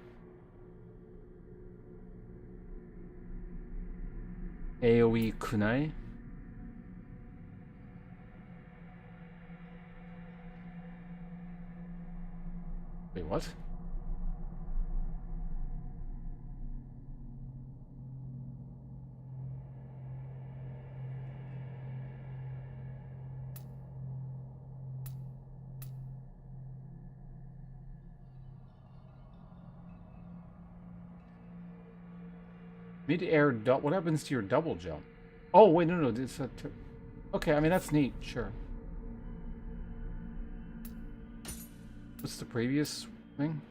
AoE kunai, wait, what? Mid-air what happens to your double jump? Oh, wait, no, it's a... Okay, I mean, that's neat, sure. What's the previous thing?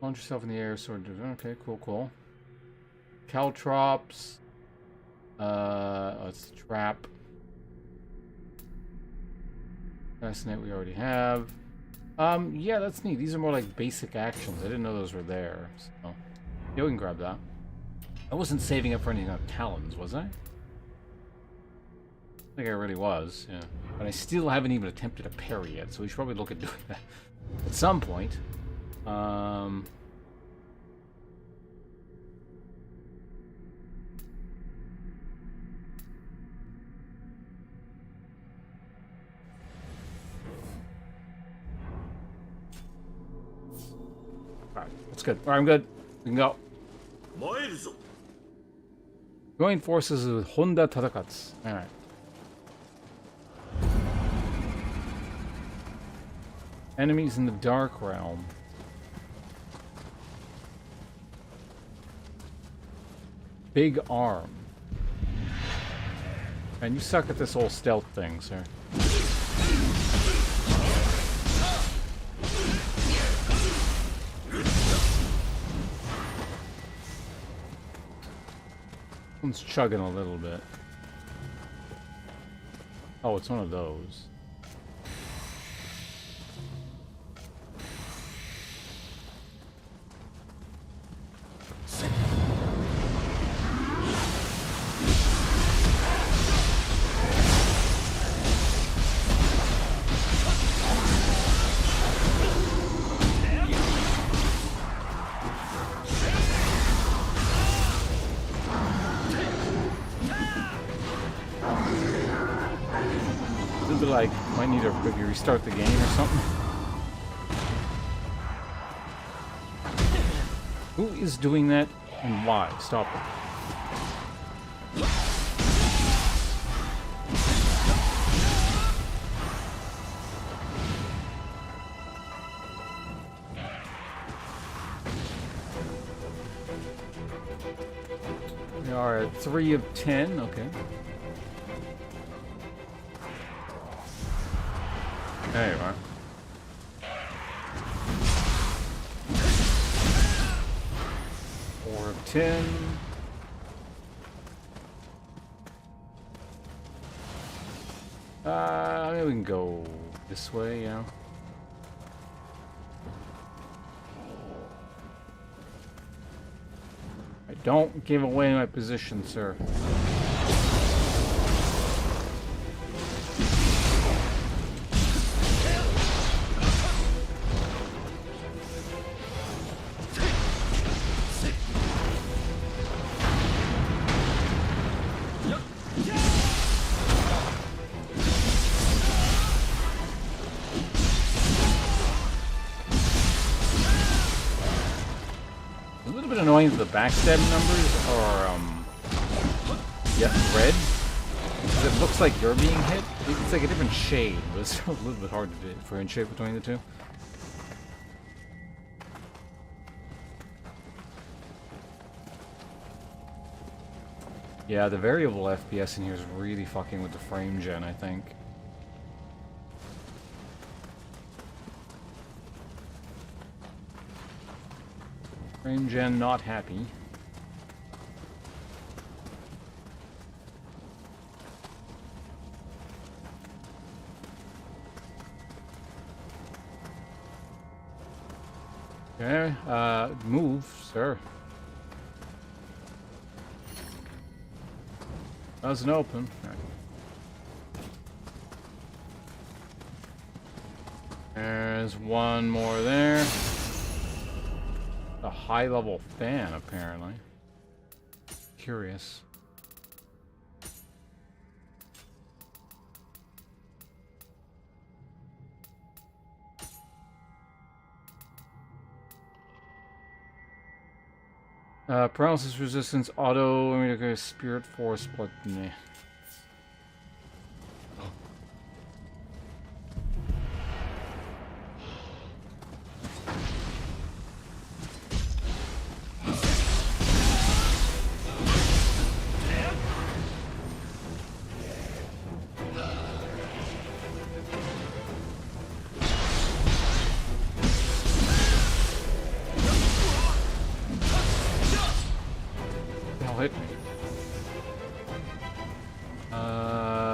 Launch yourself in the air, sword... Okay, cool. Caltrops. Oh, it's the trap. Assassinate we already have. Yeah, that's neat. These are more like basic actions. I didn't know those were there. So, yeah, we can grab that. I wasn't saving up for anything on talons, was I? I think I really was, yeah. But I still haven't even attempted a parry yet, so we should probably look at doing that at some point. Alright, that's good. Alright, I'm good. We can go. Join forces with Honda Tadakatsu. Alright. Enemies in the Dark Realm. big arm. And you suck at this whole stealth thing, sir. One's chugging a little bit. Oh, it's one of those. Like, might need to maybe restart the game or something. Who is doing that and why? Stop it. We are at 3 of 10, okay. There you are. Four of 10. Maybe we can go this way, yeah. Don't give away my position, sir. Annoying that the backstab numbers are red. It looks like you're being hit. It's like a different shade, but it's a little bit hard to differentiate between the two. Yeah, the variable FPS in here is really fucking with the frame gen, I think. Frame gen not happy. Okay, move, sir. Doesn't open. Right. There's one more there. A high-level fan, apparently. Curious. Paralysis resistance, auto, I mean, spirit force, but nah.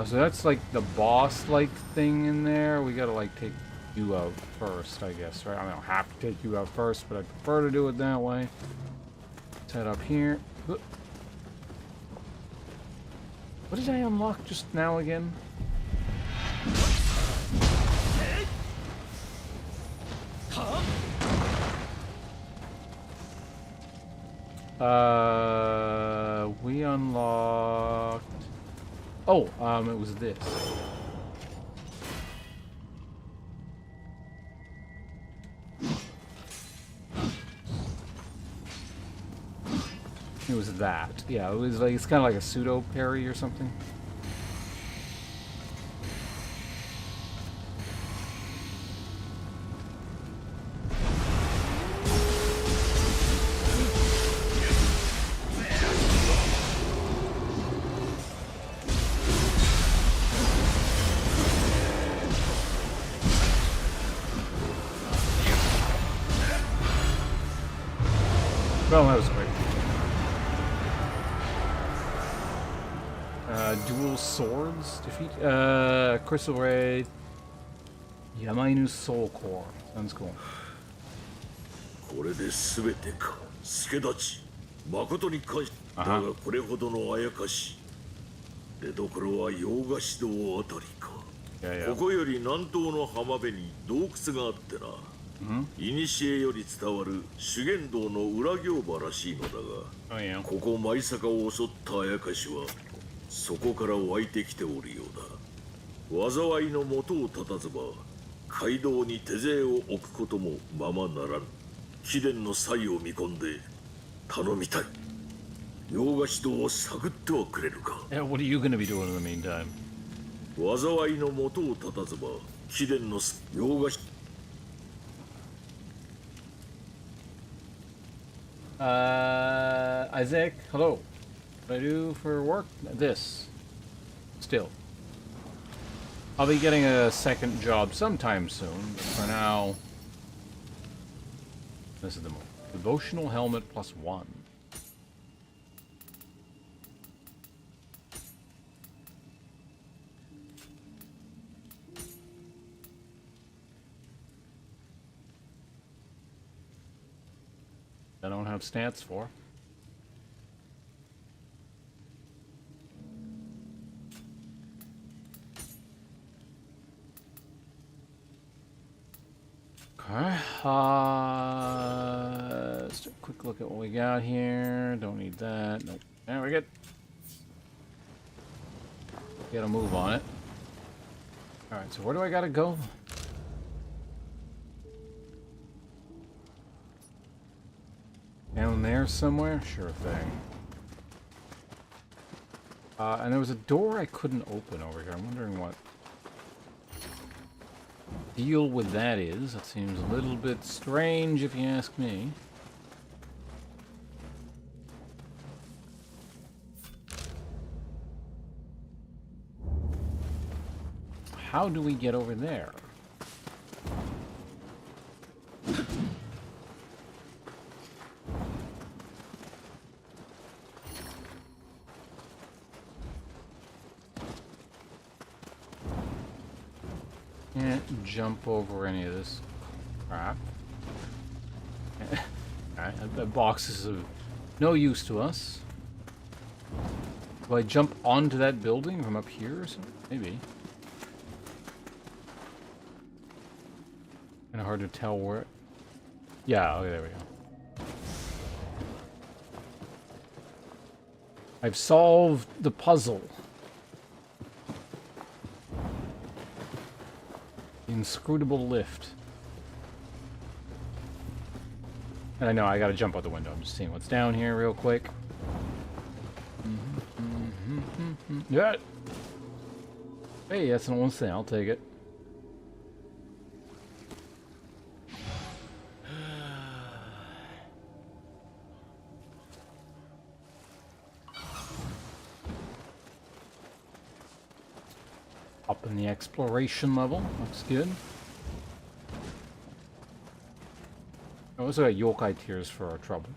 So that's like the boss-like thing in there. We gotta like take you out first, I guess, right? I don't have to take you out first, but I prefer to do it that way. Let's head up here. What did I unlock just now again? We unlocked... Oh, it was this. It was that. Yeah, it was like, it's kind of like a pseudo parry or something. Oh, that was quick. Dual swords defeat. Crystal Ray. Yamainu's Soul Core. Sounds cool. これで全てか助立ち誠に感謝だあはがこれほどのあやかし出所は洋菓子堂あたりかいやいやここより南東の浜辺に洞窟があってな古より伝わる修験道の裏行場らしいのだが Oh, yeah. ここ舞坂を襲ったあやかしはそこから湧いてきておるようだ災いの元を絶たずば街道に手勢を置くこともままならぬ貴殿の才を見込んで頼みたい洋菓子堂を探ってはくれるか Yeah, what are you gonna be doing in the meantime? 災いの元を絶たずば貴殿の洋菓子 Isaac, hello. What do I do for work? This. Still. I'll be getting a second job sometime soon, but for now... This is the move. Devotional helmet +1. I don't have stats for. Okay. Just a quick look at what we got here. Don't need that. Nope. There we go. Get a move on it. Alright, so where do I gotta go? Down there somewhere? Sure thing. And there was a door I couldn't open over here. I'm wondering what deal with that is. That seems a little bit strange if you ask me. How do we get over there? Can't jump over any of this crap. Alright, that box is of no use to us. Do I jump onto that building from up here or something? Maybe. Kinda hard to tell where... Yeah, okay, there we go. I've solved the puzzle. Inscrutable lift. And I know I gotta jump out the window. I'm just seeing what's down here real quick. Yeah. Hey, that's an old thing. I'll take it. Up in the exploration level. Looks good. I also got yokai tears for our troubles.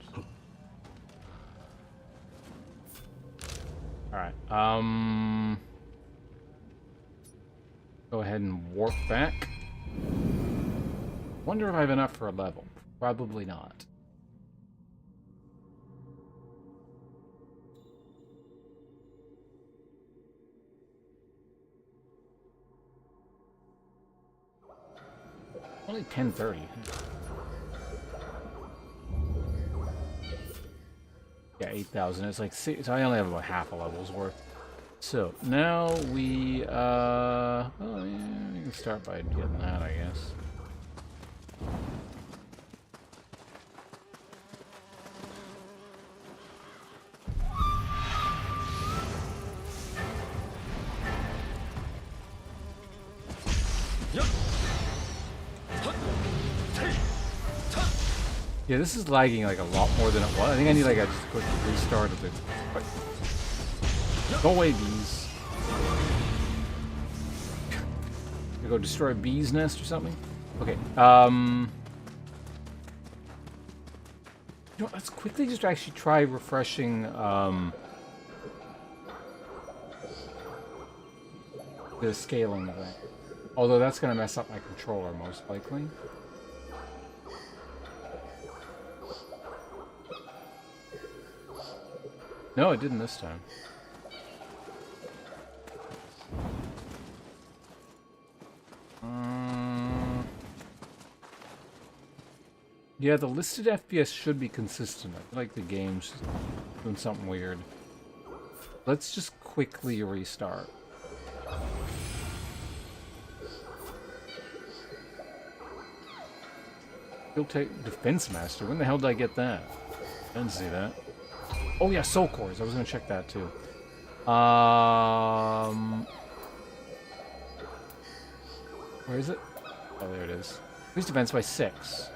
Alright, go ahead and warp back. Wonder if I have enough for a level. Probably not. Only 10:30. Yeah, 8,000. It's like six, so I only have about half a level's worth. So now we, well, yeah, we can start by getting that, I guess. Yeah, this is lagging like a lot more than it was. I think I need like a just quick restart of it. Go away, bees. Gonna go destroy a bee's nest or something? Okay, You know, let's quickly just actually try refreshing the scaling thing. Although that's going to mess up my controller, most likely. No, it didn't this time. Yeah, the listed FPS should be consistent. I feel like the game's doing something weird. Let's just quickly restart. You'll take Defense Master. When the hell did I get that? I didn't see that. Oh yeah, Soul Cores. I was gonna check that too. Where is it? Oh, there it is. Increased defense by 6.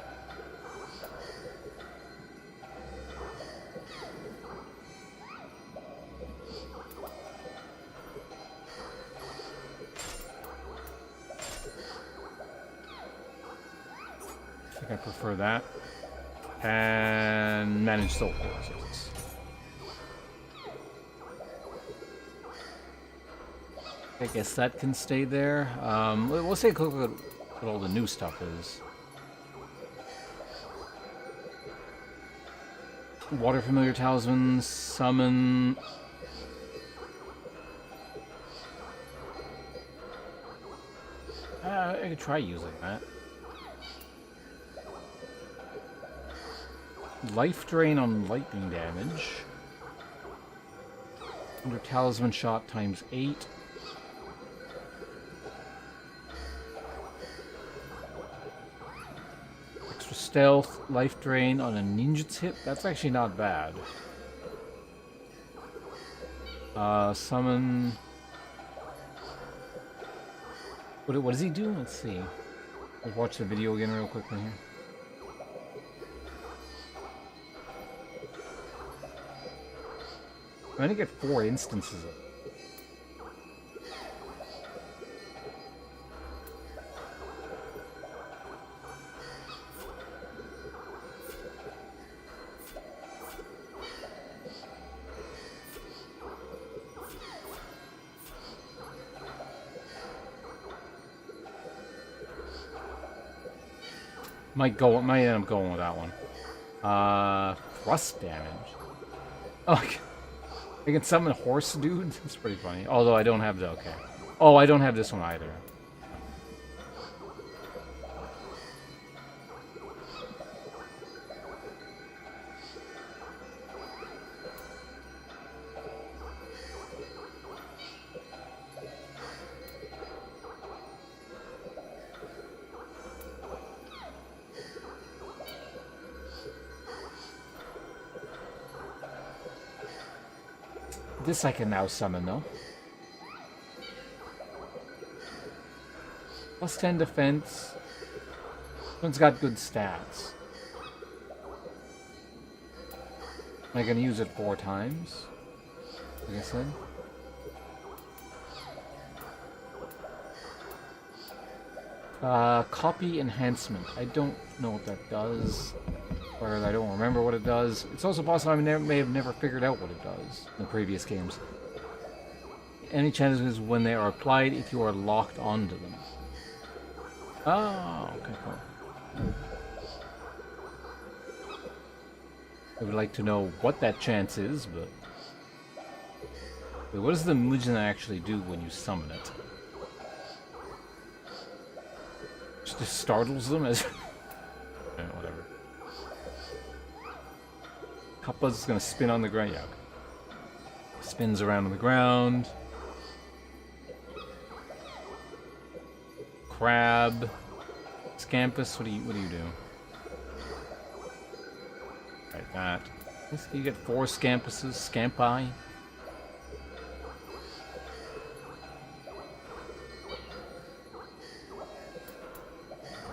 I think I prefer that. And manage Soul Cores. Yes. I guess that can stay there. We'll take a look at what all the new stuff is. Water Familiar Talisman, Summon. I could try using that. Life Drain on lightning damage. Under Talisman Shot times 8. Extra Stealth, Life Drain on a ninja's hit. That's actually not bad. Summon. What does he do? Let's see. Let's watch the video again real quickly here. I'm gonna get 4 instances of it. Might end up going with that one. Thrust damage. Oh, I can summon horse dude? That's pretty funny. Although I don't have the... Okay. Oh, I don't have this one either. This I can now summon, though. Plus 10 defense. This one's got good stats. Am I going to use it 4 times? Like I said. Copy enhancement. I don't know what that does. Or I don't remember what it does. It's also possible I may have never figured out what it does in the previous games. Any chances when they are applied if you are locked onto them. Oh, okay, cool. I would like to know what that chance is, but... Wait, what does the Mujina actually do when you summon it? Just startles them as... yeah, whatever. Kappa's gonna spin on the ground. Yeah. Spins around on the ground. Crab. Scampus, what do you do? Right, that. You get 4 Scampuses. Scampi.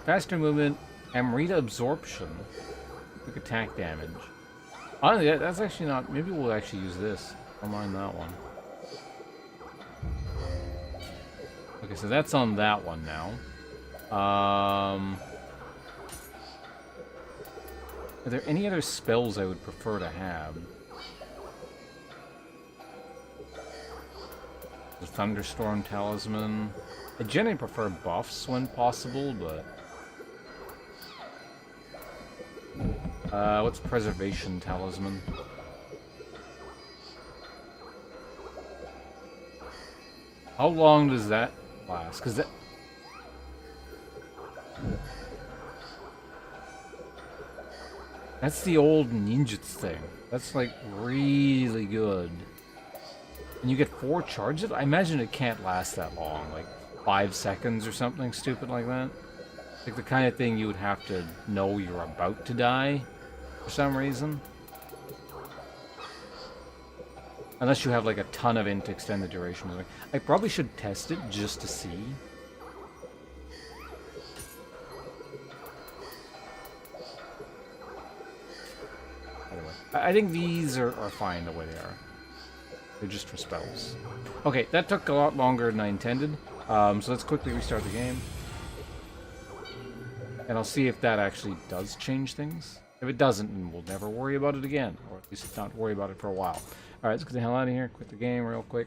Faster movement. Amrita absorption. Quick attack damage. Oh, yeah, that's actually not... Maybe we'll actually use this. Don't mind that one. Okay, so that's on that one now. Are there any other spells I would prefer to have? The Thunderstorm Talisman. I generally prefer buffs when possible, but... what's Preservation Talisman? How long does that last? Because that... That's the old ninjutsu thing. That's like really good. And you get 4 charges? I imagine it can't last that long. Like 5 seconds or something stupid like that. Like the kind of thing you would have to know you're about to die for some reason. Unless you have like a ton of int to extend the duration. I probably should test it just to see. Anyway, I think these are fine the way they are. They're just for spells. Okay, that took a lot longer than I intended. So let's quickly restart the game. And I'll see if that actually does change things. If it doesn't, then we'll never worry about it again. Or at least not worry about it for a while. Alright, let's get the hell out of here. Quit the game real quick.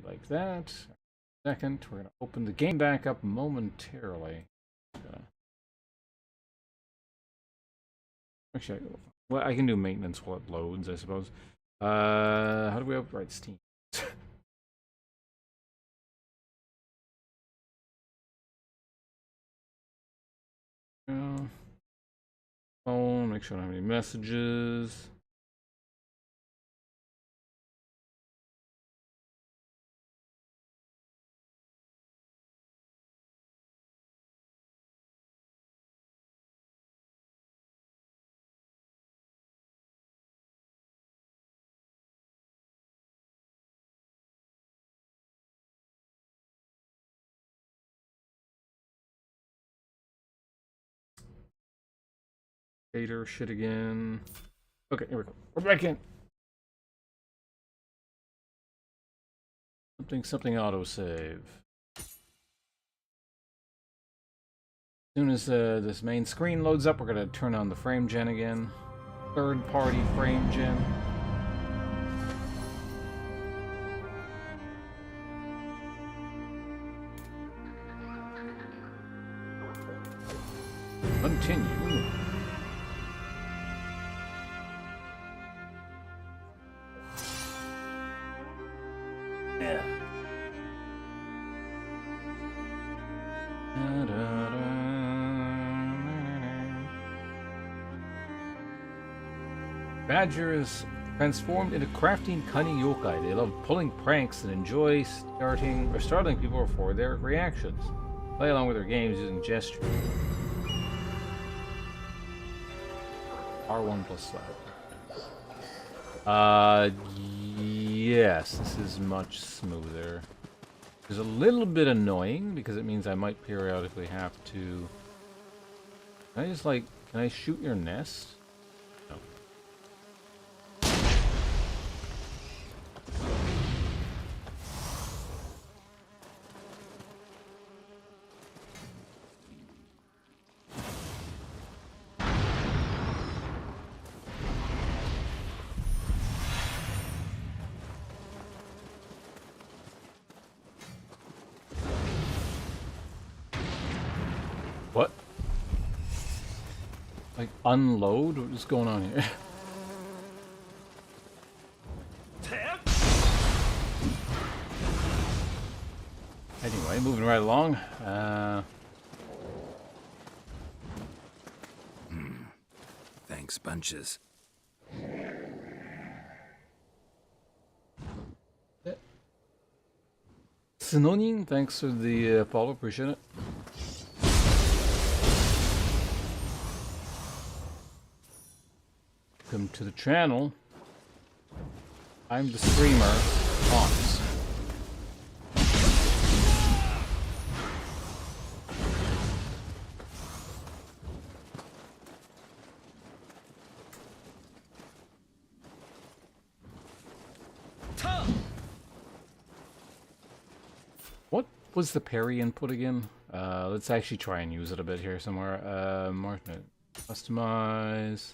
Like that. Second, we're going to open the game back up momentarily. Actually, well, I can do maintenance while it loads, I suppose. How do we override Steam? Phone, make sure I don't have any messages. Hater shit again. Okay, here we go. We're back in. Something autosave. As soon as this main screen loads up, we're gonna turn on the frame gen again. Third party frame gen. Continue. Badger is transformed into crafty and cunning yokai. They love pulling pranks and enjoy startling people for their reactions. Play along with their games using gestures. R1 plus slap. Yes, this is much smoother. It's a little bit annoying because it means I might periodically have to... Can I shoot your nest? No. What? Like, unload? What is going on here? Anyway, moving right along. Thanks, bunches. Sinonin, thanks for the follow, appreciate it. Welcome to the channel. I'm the streamer, Hans. What was the parry input again? Let's actually try and use it a bit here somewhere. Martin, customize.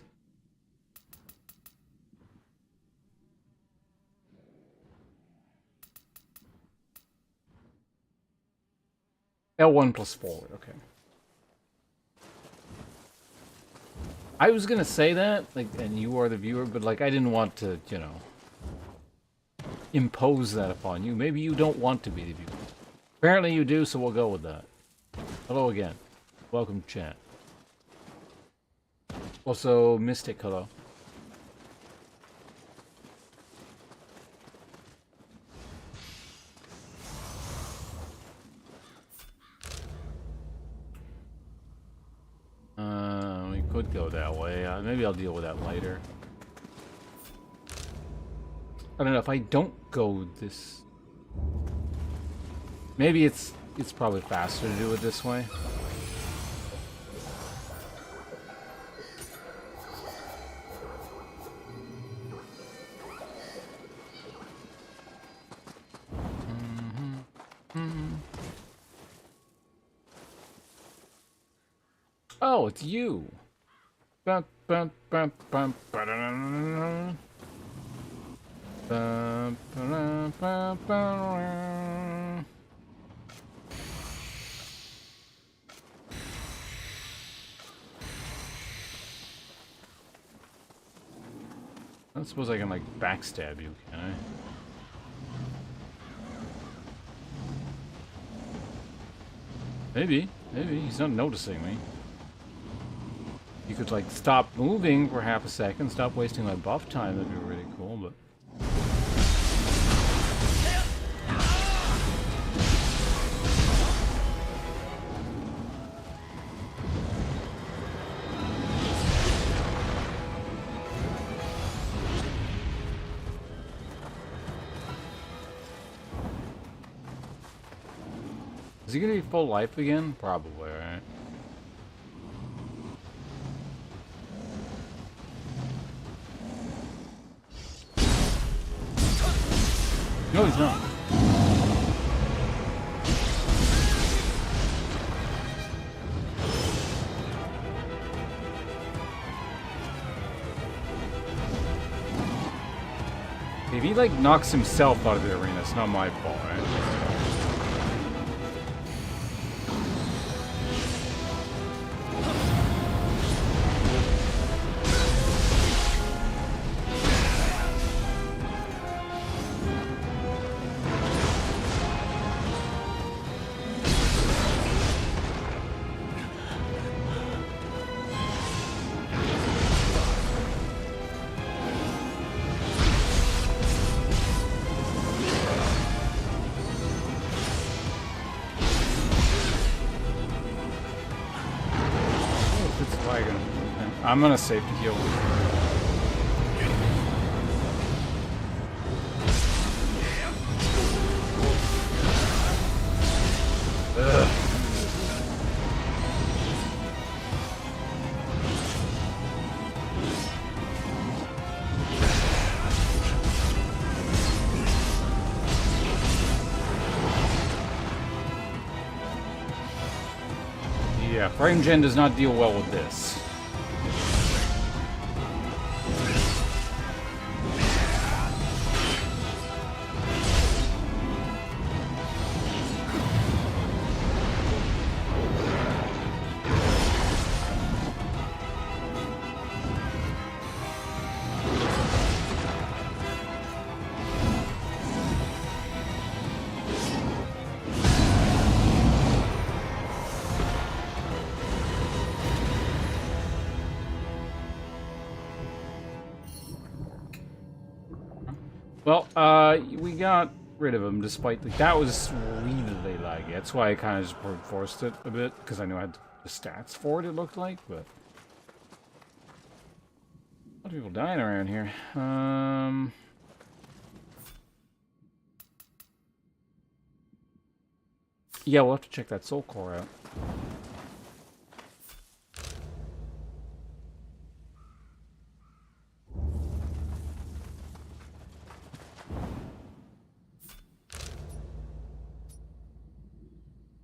L1 plus forward, okay. I was gonna say that, like, and you are the viewer, but like, I didn't want to, you know, impose that upon you. Maybe you don't want to be the viewer. Apparently you do, so we'll go with that. Hello again. Welcome, chat. Also, Mystic, hello. We could go that way. Maybe I'll deal with that later. I don't know, if I don't go this... Maybe it's probably faster to do it this way. Oh, it's you. Bum, bum, bum, bum, ba-da-da-da-da-da. Bum, ba-da, bum, ba-da. I don't suppose I can, like, backstab you, can I? Maybe. Maybe. He's not noticing me. You could, like, stop moving for half a second, stop wasting my buff time, that'd be really cool, but... Is he gonna be full life again? Probably, right? No, he's not. If he, like, knocks himself out of the arena, it's not my fault, right? I'm gonna save to heal. Ugh. Yeah, frame gen does not deal well with this. Well, we got rid of him despite, like, that was really laggy. That's why I kind of just forced it a bit, because I knew I had the stats for it, it looked like, but... A lot of people dying around here. Yeah, we'll have to check that soul core out.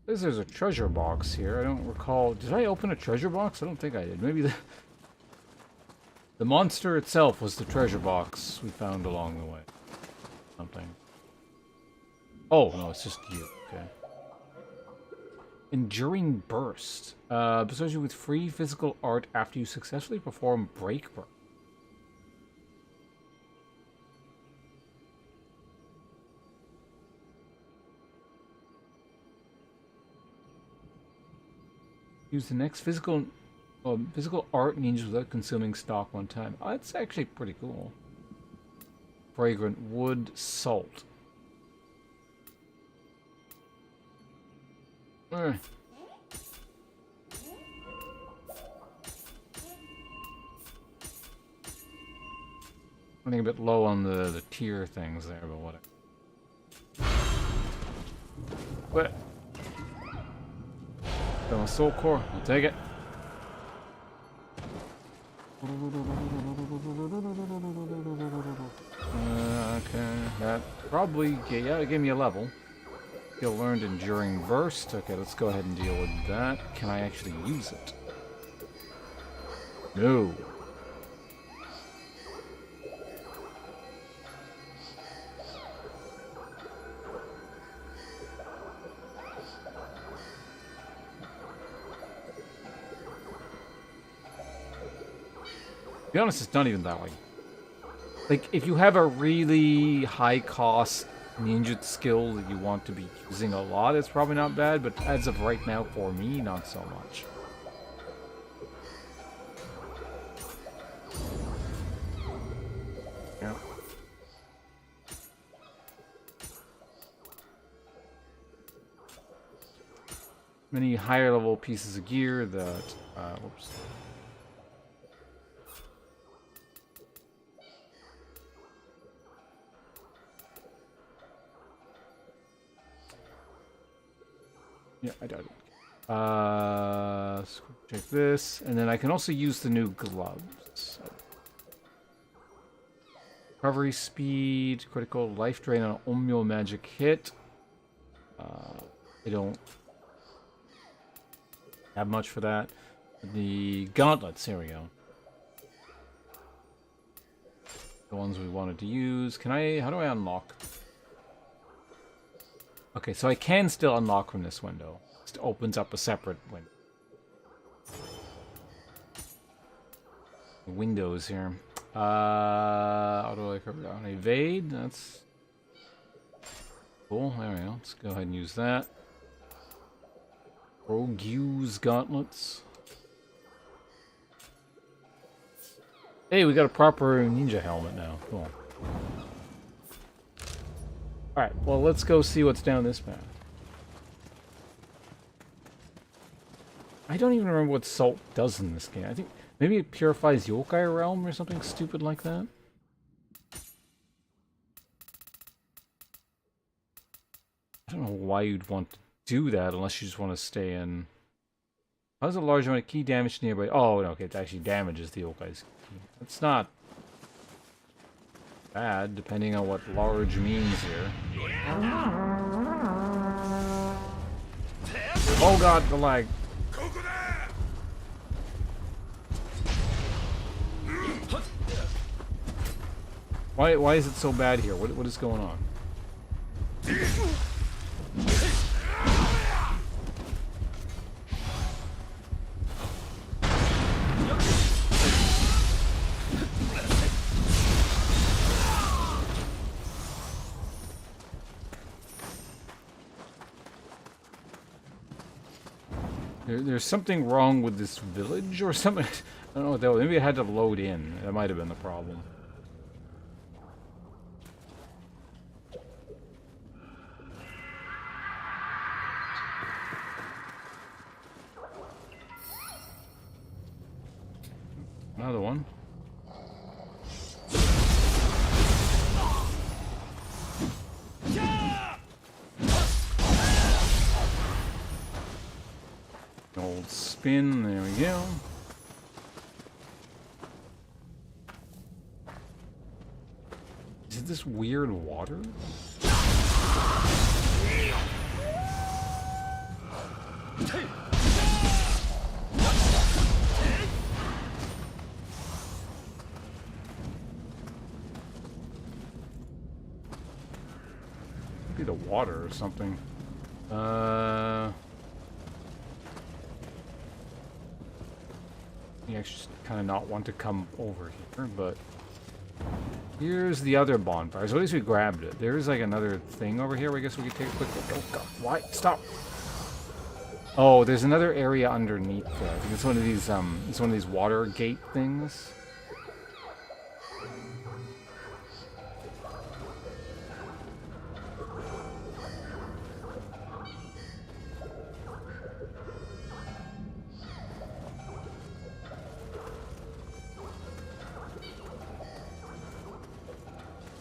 There's a treasure box here. I don't recall. Did I open a treasure box? I don't think I did. Maybe the monster itself was the treasure box we found along the way. Something. Oh, no, it's just you. Okay. Enduring Burst. Bestows you with free physical art after you successfully perform Break Burn. Use the next physical art ninjas without consuming stock one time. Oh, that's actually pretty cool. Fragrant wood salt. Running a bit low on the tier things there, but whatever. What? Got my soul core. I'll take it. Okay, that probably gave me a level. Skill learned Enduring Burst. Okay, let's go ahead and deal with that. Can I actually use it? No. To be honest, it's not even that way. Like, if you have a really high-cost ninja skill that you want to be using a lot, it's probably not bad, but as of right now, for me, not so much. Yeah. Many higher-level pieces of gear that... whoops. Yeah, I doubt it. Check this, and then I can also use the new gloves. Recovery speed, critical life drain on Omyo magic hit. I don't have much for that. The gauntlets, here we go. The ones we wanted to use. Can I, how do I unlock? Okay, so I can still unlock from this window. It opens up a separate window. Windows here. Auto evade. That's cool. There we go. Let's go ahead and use that. Rogue's gauntlets. Hey, we got a proper ninja helmet now. Cool. Alright, well, let's go see what's down this path. I don't even remember what salt does in this game. I think maybe it purifies Yokai Realm or something stupid like that. I don't know why you'd want to do that unless you just want to stay in... How does a large amount of key damage nearby? Oh, no, okay, it actually damages the Yokai's key. It's not bad, depending on what large means here. Oh god, the lag. Why is it so bad here? What is going on? There's something wrong with this village or something. I don't know what that was. Maybe I had to load in. That might have been the problem. Another one. Old spin, there we go. Is it this weird water? Be the water or something. You actually just kind of not want to come over here, but here's the other bonfire. So at least we grabbed it. There's like another thing over here. I guess we could take a quick look. Oh god, why? Stop! Oh, there's another area underneath there. I think it's one of these water gate things.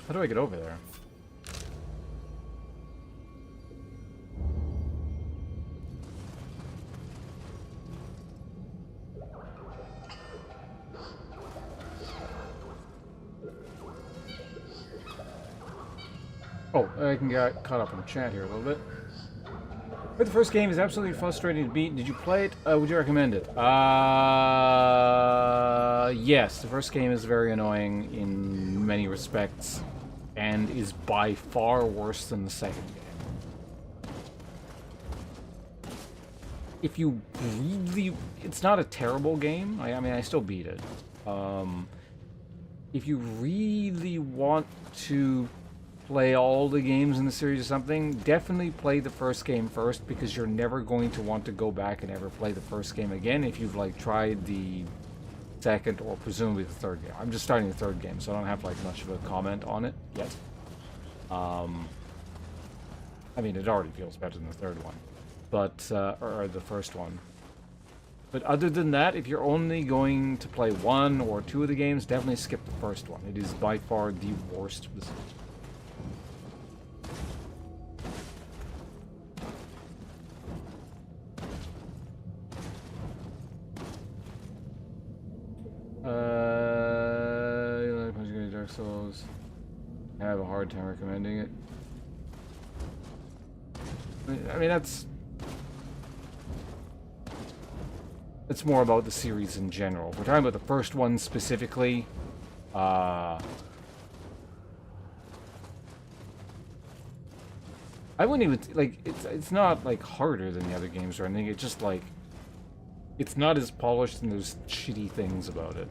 How do I get over there? Oh, I can get caught up in the chat here a little bit. But the first game is absolutely frustrating to beat. Did you play it? Would you recommend it? Yes. The first game is very annoying in many respects, and is by far worse than the second game. If you really... It's not a terrible game. I mean, I still beat it. If you really want to play all the games in the series or something, definitely play the first game first, because you're never going to want to go back and ever play the first game again if you've like tried the second or presumably the third game. I'm just starting the third game, so I don't have like much of a comment on it yet. I mean, it already feels better than the third one, but or the first one. But other than that, if you're only going to play one or two of the games, definitely skip the first one. It is by far the worst of the series. Dark Souls. I have a hard time recommending it. I mean, that's more about the series in general. If we're talking about the first one specifically, I wouldn't even like it's not like harder than the other games or anything. It's just like it's not as polished and there's shitty things about it.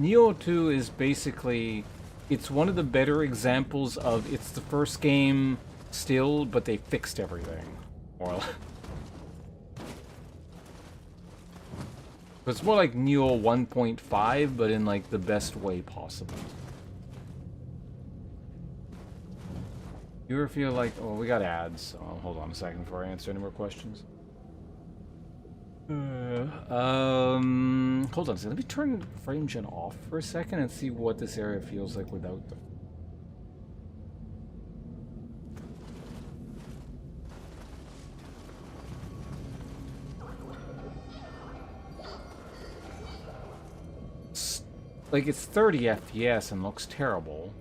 Nioh 2 is basically, it's one of the better examples of it's the first game still, but they fixed everything. Well, it's more like Nioh 1.5, but in like the best way possible. You ever feel like, oh, we got ads. Oh, hold on a second before I answer any more questions. Hold on a second. Let me turn frame gen off for a second and see what this area feels like without them. Like, it's 30 FPS and looks terrible.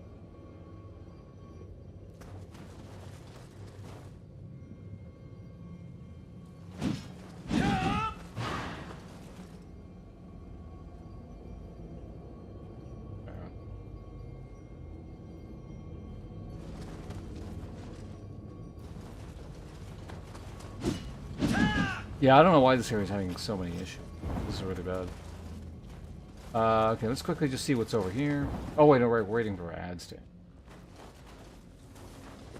Yeah, I don't know why this area is having so many issues. This is really bad. Okay, let's quickly just see what's over here. Oh, wait, no, we're waiting for ads to...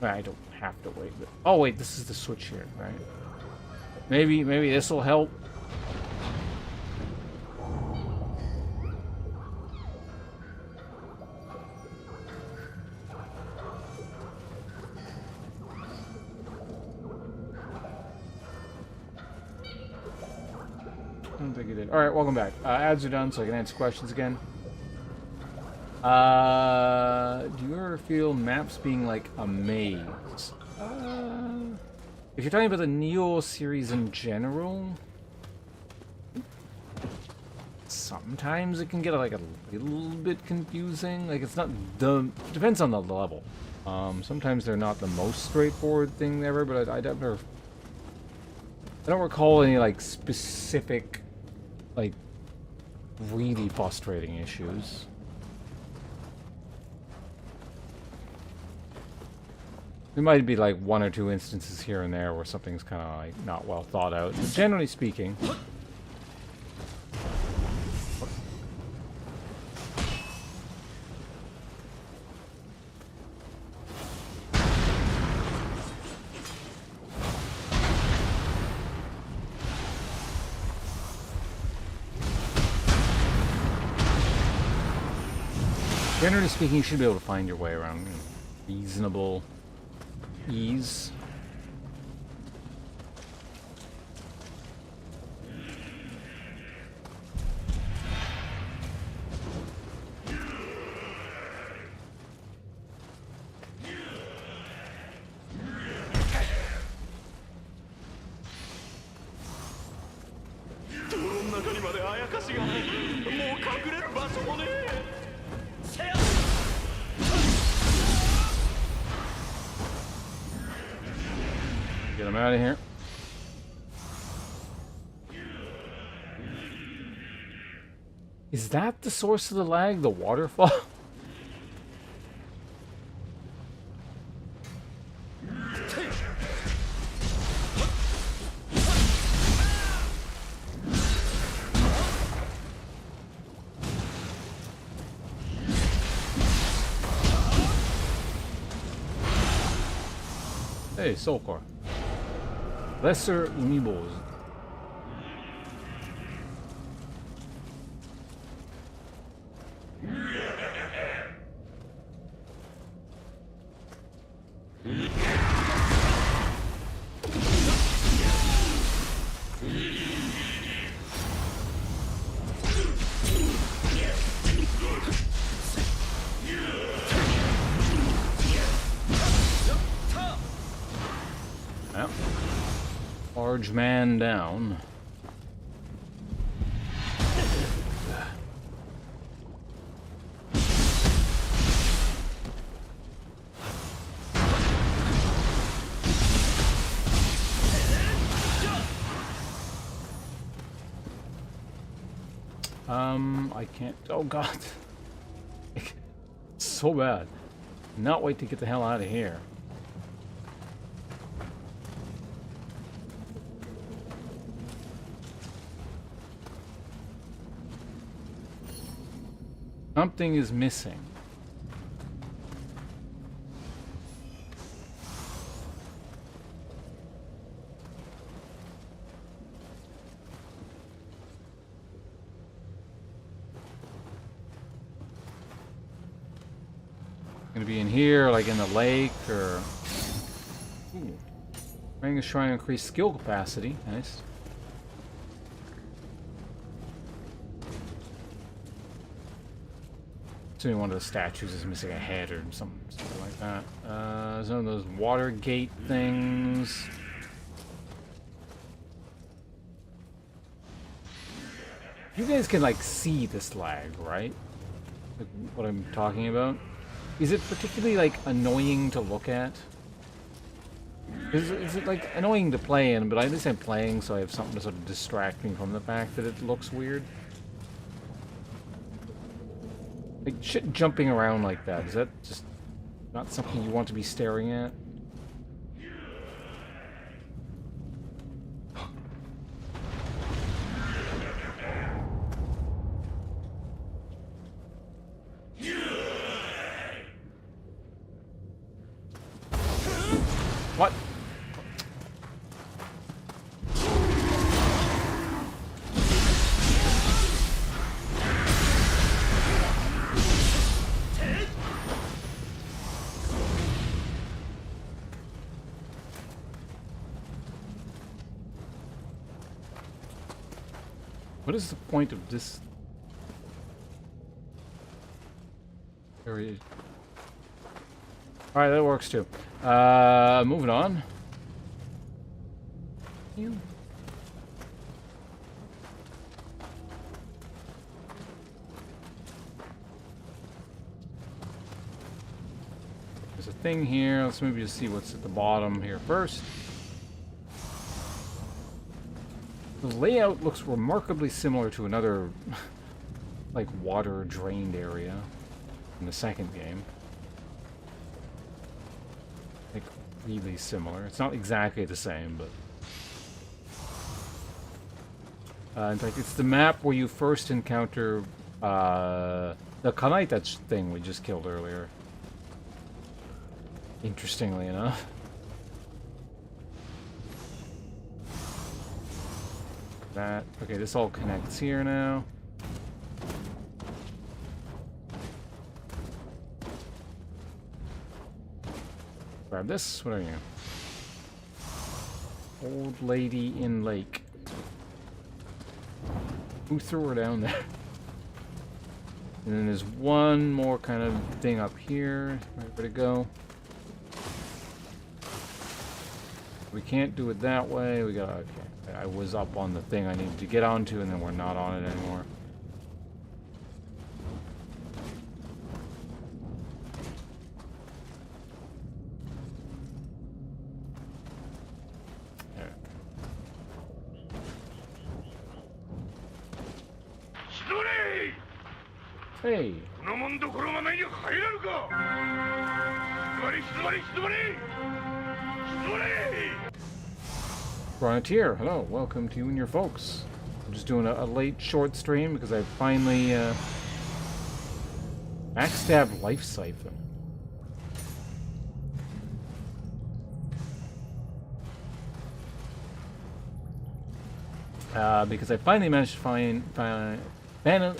I don't have to wait, but... Oh, wait, this is the switch here, right? Maybe this will help. I don't think it did. Alright, welcome back. Ads are done, so I can answer questions again. Do you ever feel maps being like a maze? If you're talking about the Nioh series in general, sometimes it can get like a little bit confusing. Like it's not the depends on the level. Sometimes they're not the most straightforward thing ever, but I don't recall any like specific like really frustrating issues. There might be like one or two instances here and there where something's kind of like not well thought out. But generally speaking, you should be able to find your way around in reasonable ease. Get him out of here. Is that the source of the lag? The waterfall? Hey, Soulcore. Lesser Umibos. Large man down. I can't. Oh god. So bad. Not wait to get the hell out of here. Something is missing. Gonna be in here, like in the lake, or... Ooh. Ring is trying to increase skill capacity. Nice. Assuming one of the statues is missing a head or something like that. Some of those water gate things. You guys can like see this lag, right? Like, what I'm talking about. Is it particularly like annoying to look at? Is it like annoying to play in? But at least I'm playing, so I have something to sort of distract me from the fact that it looks weird. Like, shit jumping around like that, is that just not something you want to be staring at? What? What is the point of this area? Alright, that works too. Moving on. There's a thing here. Let's maybe just see what's at the bottom here first. The layout looks remarkably similar to another, like, water-drained area in the second game. Like, really similar. It's not exactly the same, but... in fact, it's the map where you first encounter the Kanaita thing we just killed earlier. Interestingly enough. That. Okay, this all connects here now. Grab this. What are you? Old lady in lake. Who threw her down there? And then there's one more kind of thing up here. Where to go? We can't do it that way. We got. Okay. I was up on the thing I needed to get onto, and then we're not on it anymore. There. Hey. Frontier, hello, welcome to you and your folks. I'm just doing a late short stream because I finally backstabbed Life Siphon. Because I finally managed to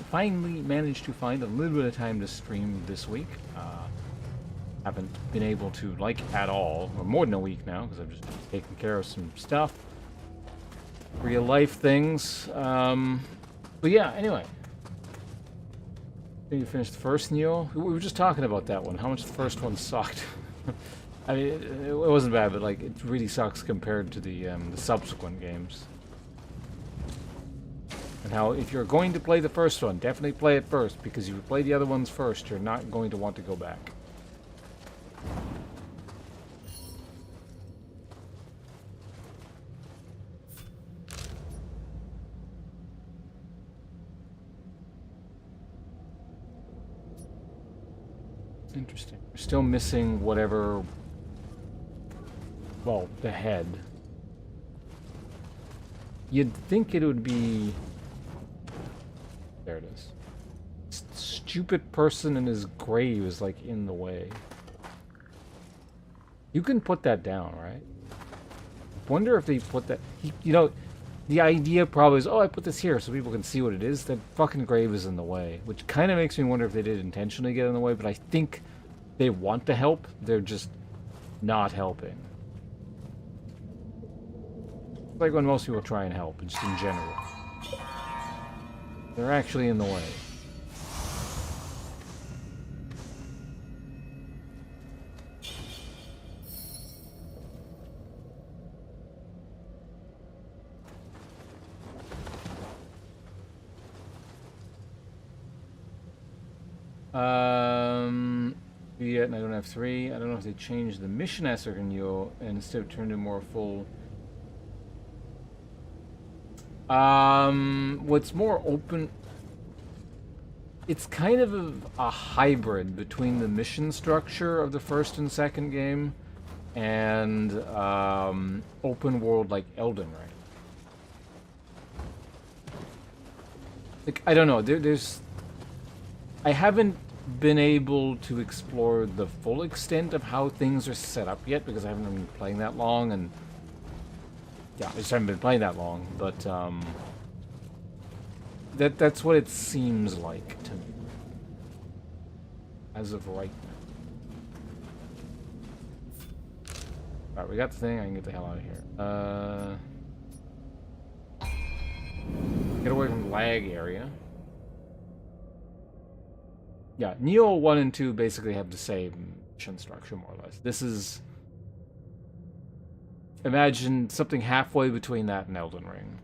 finally managed to find a little bit of time to stream this week. Haven't been able to, like, at all, or more than a week now, because I've just taken care of some stuff. Real life things. But yeah, anyway. Did you finish the first Nioh? We were just talking about that one, how much the first one sucked. I mean, it wasn't bad, but, like, it really sucks compared to the subsequent games. And how, if you're going to play the first one, definitely play it first, because if you play the other ones first, you're not going to want to go back. Interesting. We're still missing whatever... Well, the head. You'd think it would be... There it is. Stupid person in his grave is, like, in the way. You can put that down, right? Wonder if they put that... You know, the idea probably is, oh, I put this here so people can see what it is. That fucking grave is in the way. Which kind of makes me wonder if they did intentionally get in the way, but I think they want to help. They're just not helping. It's like when most people try and help, just in general. They're actually in the way. Yeah, and I don't have 3. I don't know if they changed the mission aspect in Nioh and instead of turned it more full. What's more open... It's kind of a hybrid between the mission structure of the first and second game and open world like Elden Ring. Like, I don't know, there's... I haven't been able to explore the full extent of how things are set up yet because I haven't been playing that long, and yeah, I just haven't been playing that long, but that's what it seems like to me as of right now. Alright, we got the thing. I can get the hell out of here. Get away from the lag area. Yeah, Nioh 1 and 2 basically have the same mission structure, more or less. This is... Imagine something halfway between that and Elden Ring.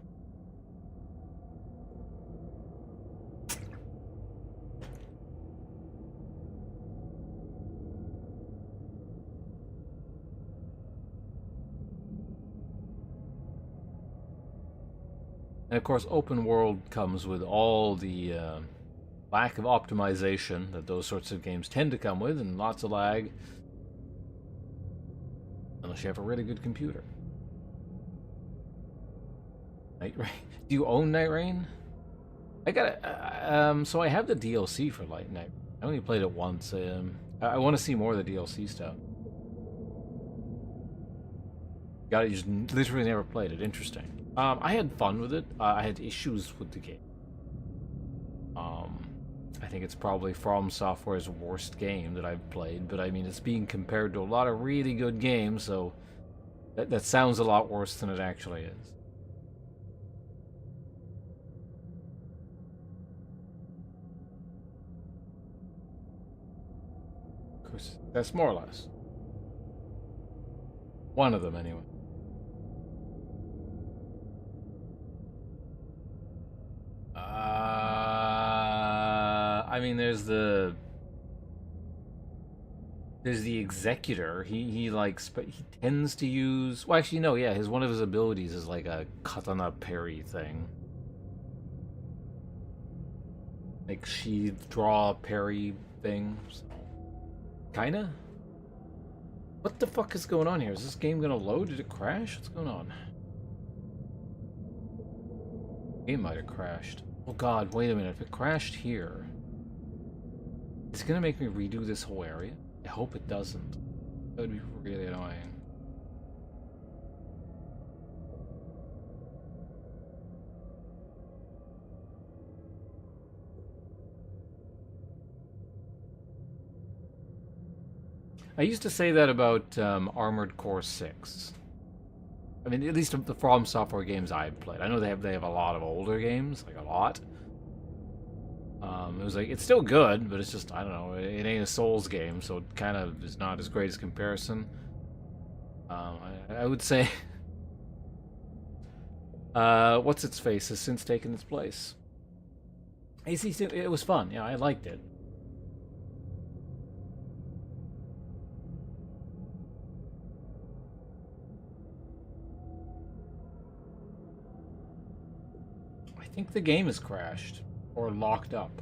And of course, open world comes with all the lack of optimization that those sorts of games tend to come with, and lots of lag. Unless you have a really good computer. Night Rain. Do you own Night Rain? I got it. So I have the DLC for Light Night. I only played it once. I want to see more of the DLC stuff. Got it. You just literally never played it. Interesting. I had fun with it. I had issues with the game. I think it's probably From Software's worst game that I've played, but I mean, it's being compared to a lot of really good games, so that sounds a lot worse than it actually is. Of course, that's more or less. One of them, anyway. I mean, there's the executor. He likes, but he tends to use. Well, actually, no. Yeah, one of his abilities is like a katana parry thing, like sheath draw parry thing. So, kinda. What the fuck is going on here? Is this game gonna load? Did it crash? What's going on? Game might have crashed. Oh god, wait a minute. If it crashed here, it's gonna make me redo this whole area. I hope it doesn't. That would be really annoying. I used to say that about Armored Core 6. I mean, at least the From Software games I've played. I know they have a lot of older games, like a lot. It was like, it's still good, but it's just, I don't know, it ain't a Souls game, so it kind of is not as great as comparison. I would say, what's its face has since taken its place. AC, it was fun, yeah, I liked it. I think the game has crashed or locked up.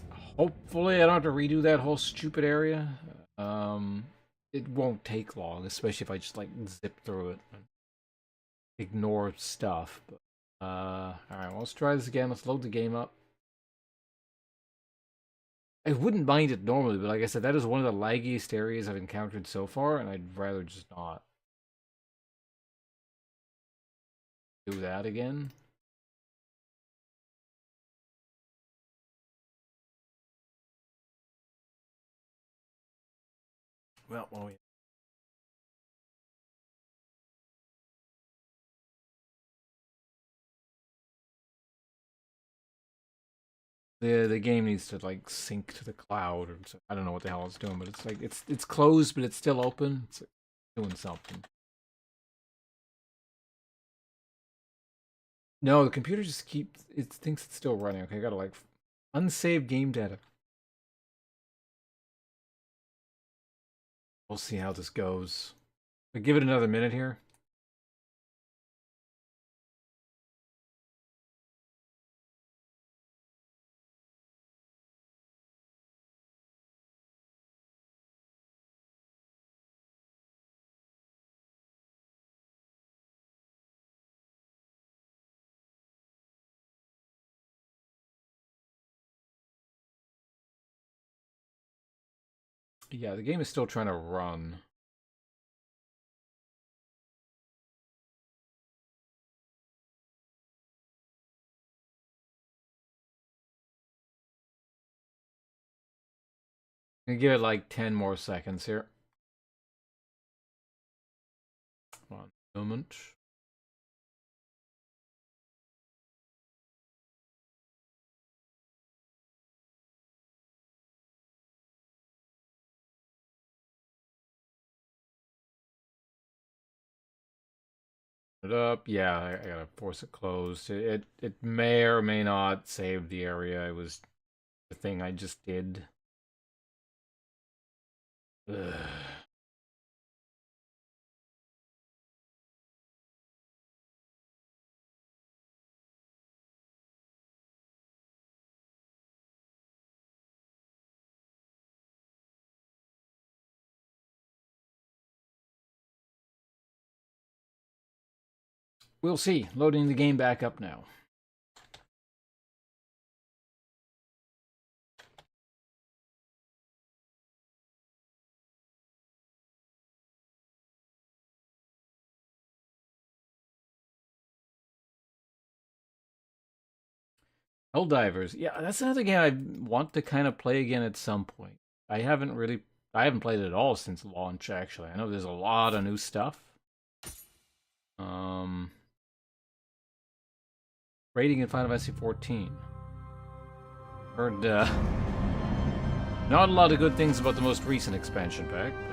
Hopefully I don't have to redo that whole stupid area. It won't take long, especially if I just like zip through it and ignore stuff. But, alright, well, let's try this again. Let's load the game up. I wouldn't mind it normally, but like I said, that is one of the laggiest areas I've encountered so far, and I'd rather just not do that again. Well, the game needs to like sync to the cloud, or I don't know what the hell it's doing, but it's like it's closed, but it's still open. It's like doing something. No, the computer just thinks it's still running. Okay, I gotta like unsave game data. We'll see how this goes. But give it another minute here. Yeah, the game is still trying to run. I'm gonna give it like 10 more seconds here. One moment. It up. Yeah, I gotta force it closed. It may or may not save the area. It was the thing I just did. Ugh. We'll see. Loading the game back up now. Helldivers. Yeah, that's another game I want to kind of play again at some point. I haven't played it at all since launch, actually. I know there's a lot of new stuff. Rating in Final Fantasy 14. Heard, not a lot of good things about the most recent expansion pack, but...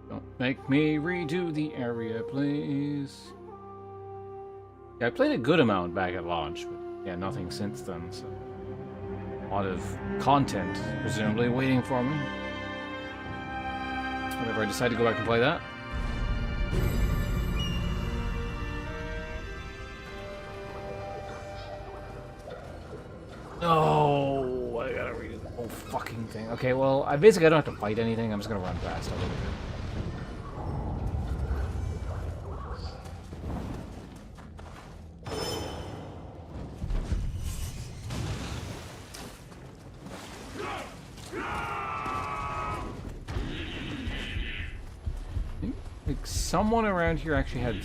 Don't make me redo the area, please. Yeah, I played a good amount back at launch, but yeah, nothing since then, so... A lot of content, presumably, waiting for me. Whenever I decide to go back and play that. No, I gotta redo the whole fucking thing. Okay, well, I don't have to fight anything. I'm just gonna run past a little bit. Like, someone around here actually had...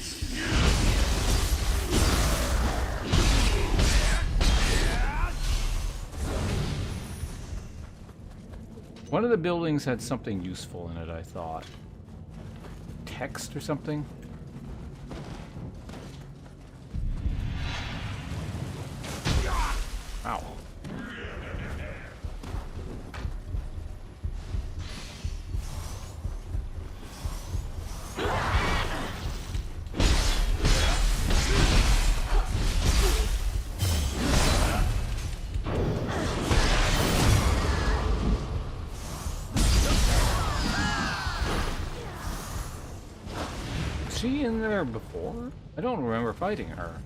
One of the buildings had something useful in it, I thought. Text or something? Ow. Was she in there before? I don't remember fighting her.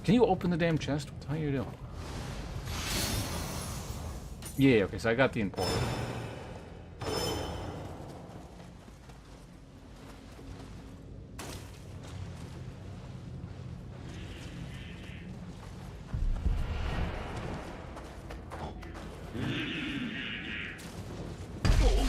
Can you open the damn chest? What the hell are you doing? Yeah, okay, so I got the importer. Well.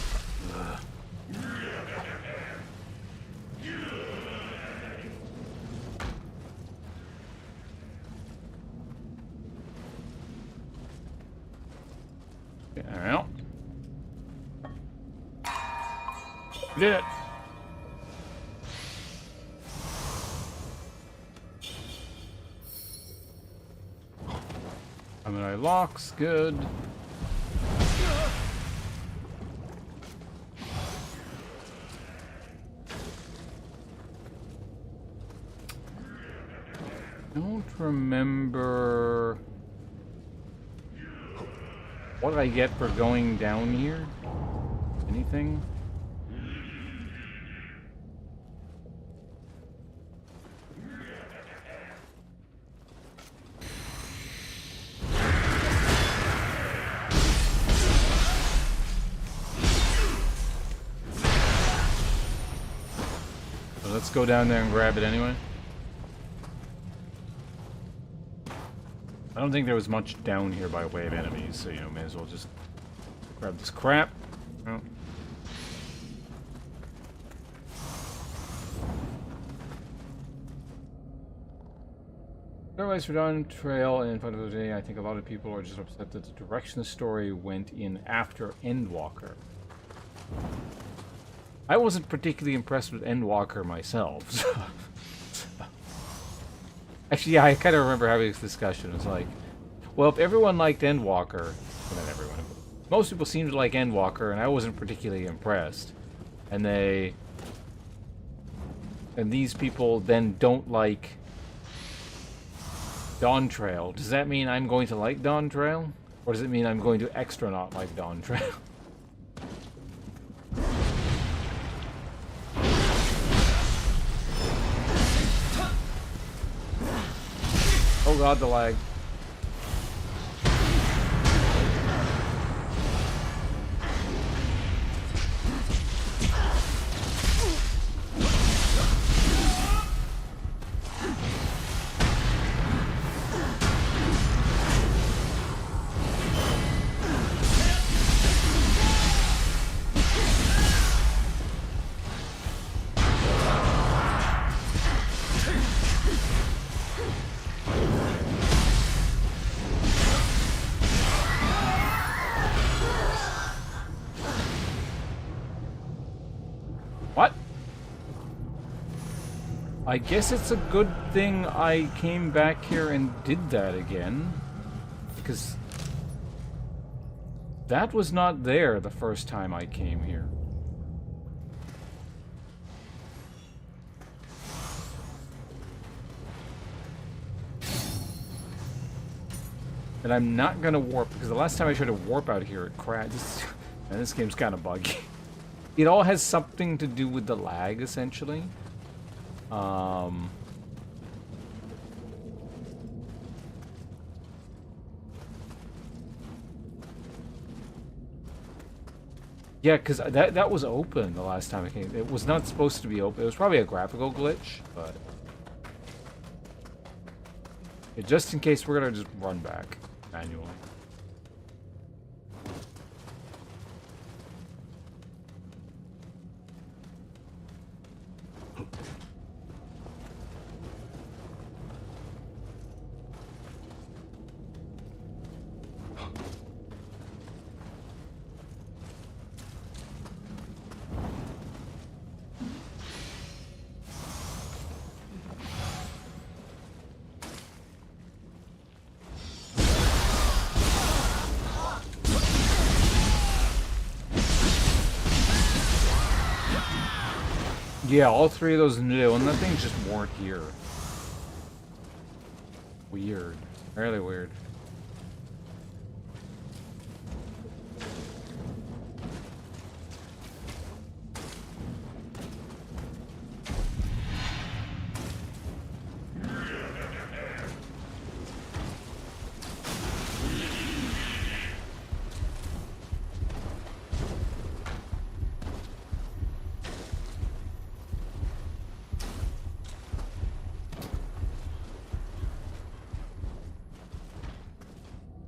Did it. I mean, I locks, good. Don't remember what did I get for going down here? Anything? So let's go down there and grab it anyway. I don't think there was much down here by way of enemies, so, you know, may as well just grab this crap. Oh. Paradise Verdun Trail in front of the day. I think a lot of people are just upset that the direction the story went in after Endwalker. I wasn't particularly impressed with Endwalker myself, so... Actually, yeah, I kind of remember having this discussion. It was like, well, if everyone liked Endwalker, well, not everyone, most people seemed to like Endwalker, and I wasn't particularly impressed. And they and these people then don't like Dawn Trail, does that mean I'm going to like Dawn Trail? Or does it mean I'm going to extra not like Dawn Trail? Oh god, the lag. What? I guess it's a good thing I came back here and did that again. Because that was not there the first time I came here. And I'm not gonna warp, because the last time I tried to warp out here, it crashed. And this game's kind of buggy. It all has something to do with the lag, essentially. Yeah, because that was open the last time I came. It was not supposed to be open. It was probably a graphical glitch, but... Yeah, just in case, we're gonna just run back manually. Yeah, all three of those Nioh, and that thing just weren't here. Weird. Really weird.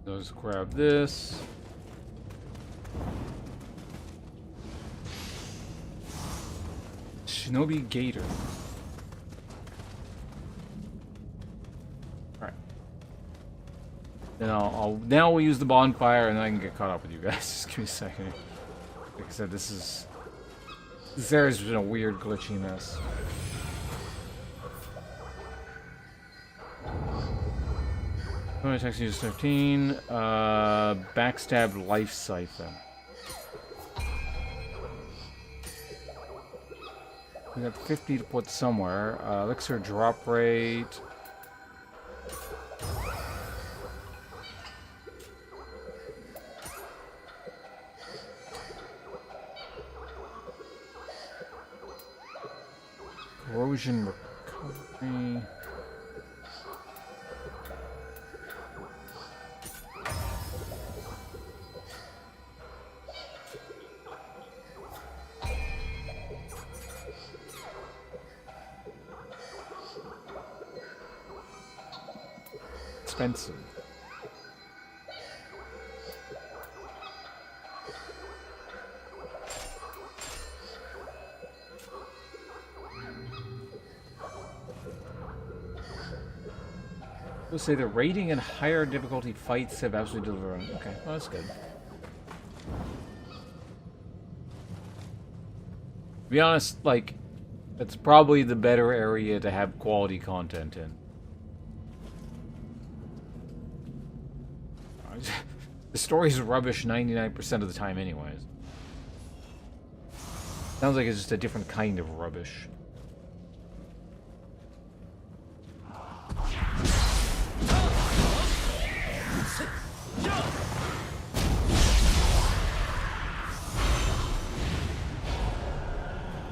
Let's grab this. Shinobi Gator. Alright. Then now we'll use the bonfire and then I can get caught up with you guys. Just give me a second. Like I said, this area's been a weird glitchy mess. Text use 13. Backstabbed life siphon. We got 50 to put somewhere. Elixir drop rate. Corrosion recovery. Expensive. We'll say the rating and higher difficulty fights have absolutely delivered. Okay, well, that's good. To be honest, like, it's probably the better area to have quality content in. The story's rubbish 99% of the time anyways. Sounds like it's just a different kind of rubbish.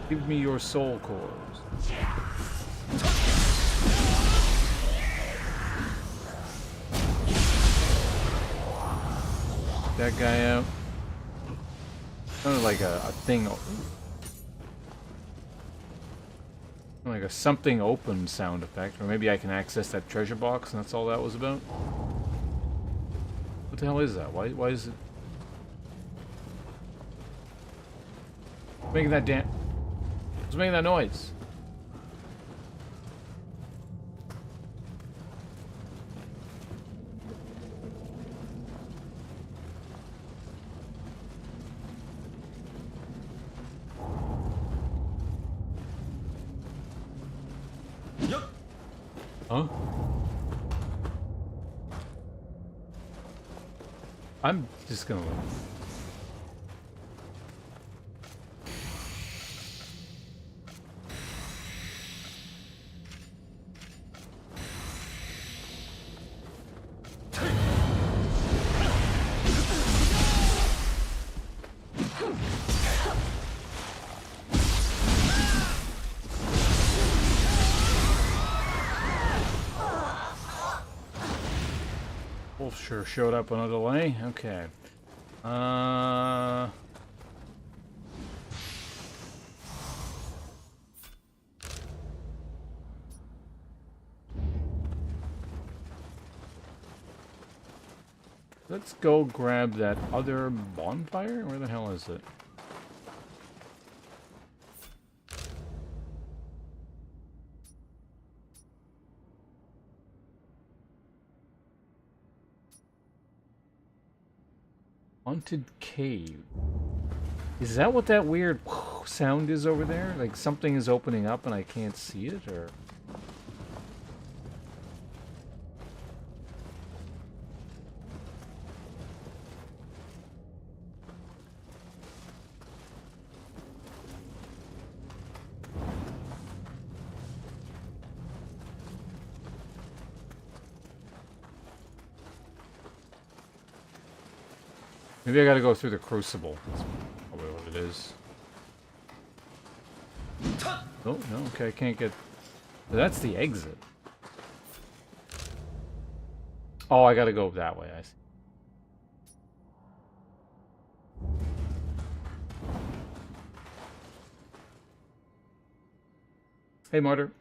Give me your soul cores. That guy out. Sounded like a thing. Like a something open sound effect. Or maybe I can access that treasure box and that's all that was about. What the hell is that? Why is it making that What's making that noise? Huh? I'm just gonna... Wolf sure showed up on a delay. Okay. Let's go grab that other bonfire? Where the hell is it? Haunted cave. Is that what that weird sound is over there? Like something is opening up and I can't see it, or? Maybe I gotta go through the crucible. That's probably what it is. Oh, no, okay, I can't get... That's the exit. Oh, I gotta go that way, I see. Hey, Martyr.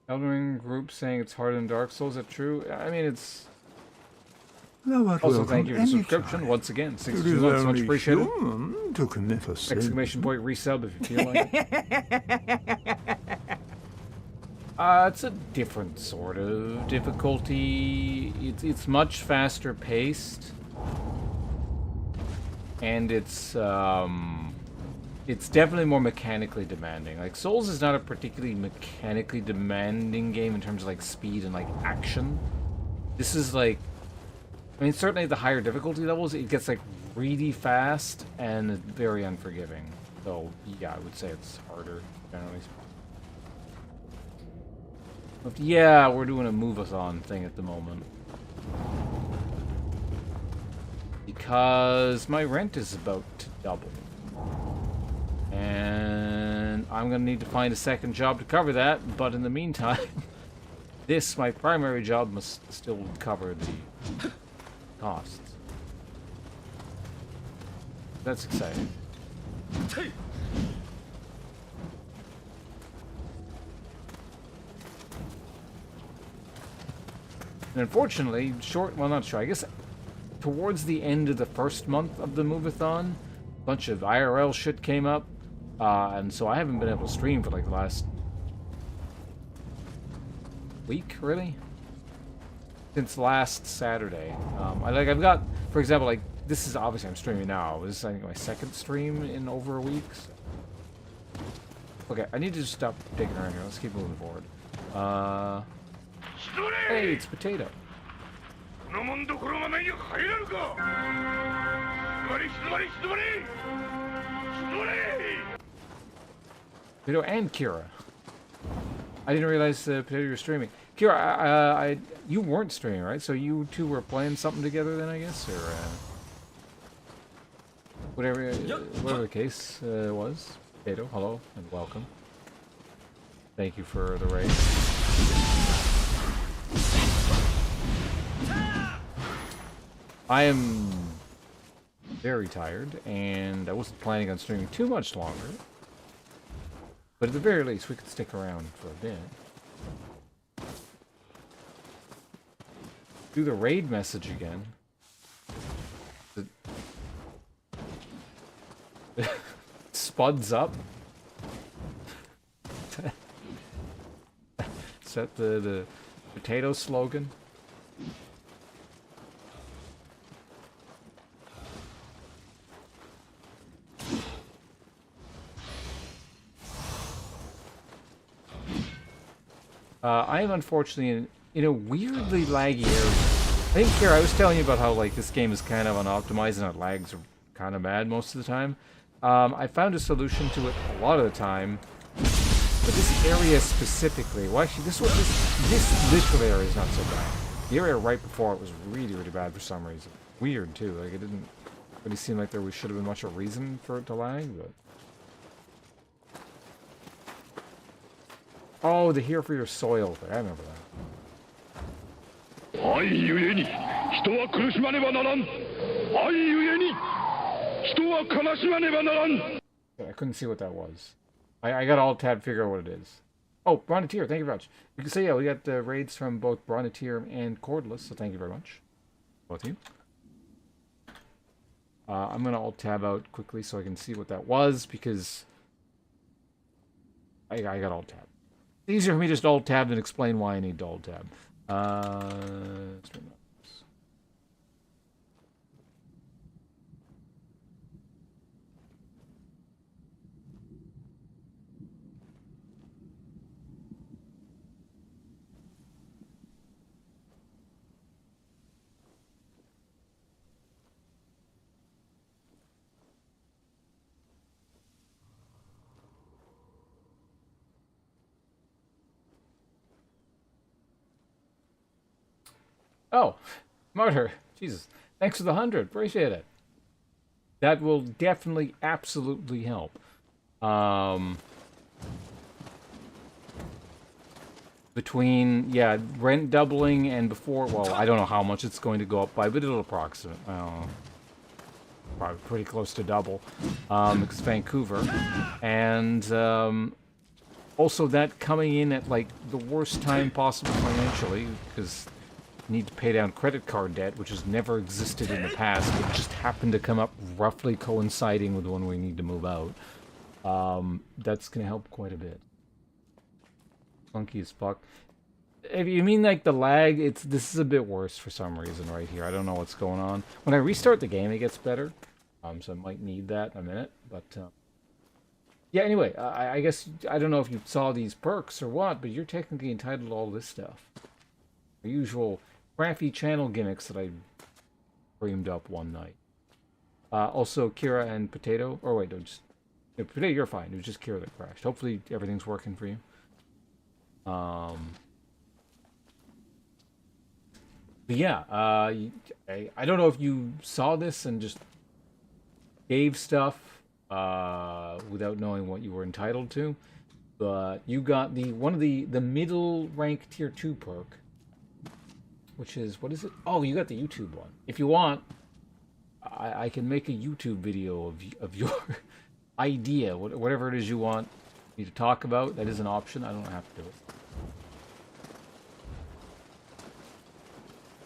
Elden Ring group saying it's harder than Dark Souls. Is that true? I mean, it's... Also, thank you for the subscription once again. 62 months, much appreciated. To commit a sin. Exclamation point resub if you feel like it. It's a different sort of difficulty. It's much faster paced, and it's definitely more mechanically demanding. Like Souls is not a particularly mechanically demanding game in terms of like speed and like action. This is like, I mean, certainly at the higher difficulty levels, it gets like really fast and very unforgiving. So yeah, I would say it's harder generally speaking. But yeah, we're doing a move-a-thon thing at the moment. Because my rent is about to double. And I'm going to need to find a second job to cover that, but in the meantime, this, my primary job, must still cover the costs. That's exciting. And unfortunately, well, not sure, I guess towards the end of the first month of the move-a-thon, a bunch of IRL shit came up, and so I haven't been able to stream for like the last week, really? Since last Saturday. I've got, for example, like, this is obviously I'm streaming now. This is, I think, my second stream in over a week. So. Okay, I need to just stop digging around here. Let's keep moving forward. Hey, it's Potato. Potato and Kira. I didn't realize Potato you were streaming. Kira, you weren't streaming, right? So you two were playing something together then, I guess? Or, whatever the case was. Potato, hello and welcome. Thank you for the raid. I am very tired, and I wasn't planning on streaming too much longer. But at the very least, we could stick around for a bit. Do the raid message again. Spuds up. Is that the potato slogan? I am unfortunately in a weirdly laggy area. I think here I was telling you about how like this game is kind of unoptimized and it lags are kind of bad most of the time. I found a solution to it a lot of the time, but this area specifically, well actually this literal area is not so bad. The area right before it was really bad for some reason. Weird too, like it didn't really seem like there should have been much of a reason for it to lag, but... Oh, the Here for Your Soil thing. I remember that. I couldn't see what that was. I got all tab to figure out what it is. Oh, Bronetier, thank you very much. You can say, yeah, we got the raids from both Bronetier and Cordless, so thank you very much. Both of you. I'm going to alt tab out quickly so I can see what that was, because I got alt tab. It's easier for me just to alt tab than explain why I need to alt tab. Oh, Martyr. Jesus. Thanks for the 100. Appreciate it. That will definitely, absolutely help. Between, yeah, rent doubling and before, well, I don't know how much it's going to go up by, but it'll approximate. Probably pretty close to double. Because Vancouver. And, also that coming in at, like, the worst time possible financially, because... need to pay down credit card debt, which has never existed in the past, but just happened to come up roughly coinciding with when we need to move out. That's going to help quite a bit. Funky as fuck. If you mean like the lag, this is a bit worse for some reason right here. I don't know what's going on. When I restart the game, it gets better. So I might need that in a minute, but... yeah, anyway, I guess, I don't know if you saw these perks or what, but you're technically entitled to all this stuff. The usual crafty channel gimmicks that I dreamed up one night. Also, Kira and Potato. Or wait, no, just... Potato, you're fine. It was just Kira that crashed. Hopefully everything's working for you. But yeah, I don't know if you saw this and just gave stuff without knowing what you were entitled to. But you got one of the middle rank tier 2 perk. Which is, what is it? Oh, you got the YouTube one. If you want, I can make a YouTube video of your idea, whatever it is you want me to talk about. That is an option. I don't have to do it.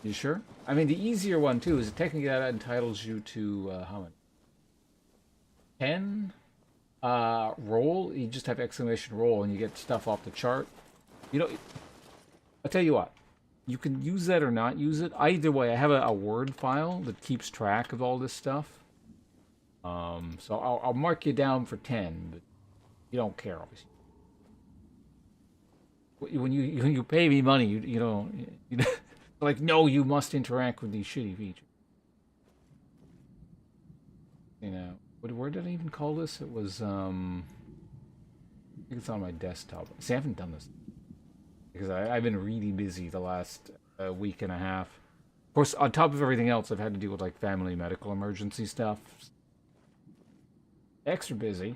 You sure? I mean, the easier one, too, is technically that entitles you to, how many? 10? Roll? You just have exclamation roll and you get stuff off the chart. You know, I'll tell you what. You can use that or not use it. Either way, I have a Word file that keeps track of all this stuff. So I'll mark you down for 10, but you don't care, obviously. When you pay me money, you don't... like, no, you must interact with these shitty features. You know, where did I even call this? It was, I think it's on my desktop. See, I haven't done this. Because I've been really busy the last week and a half. Of course, on top of everything else, I've had to deal with like family medical emergency stuff. extra busy.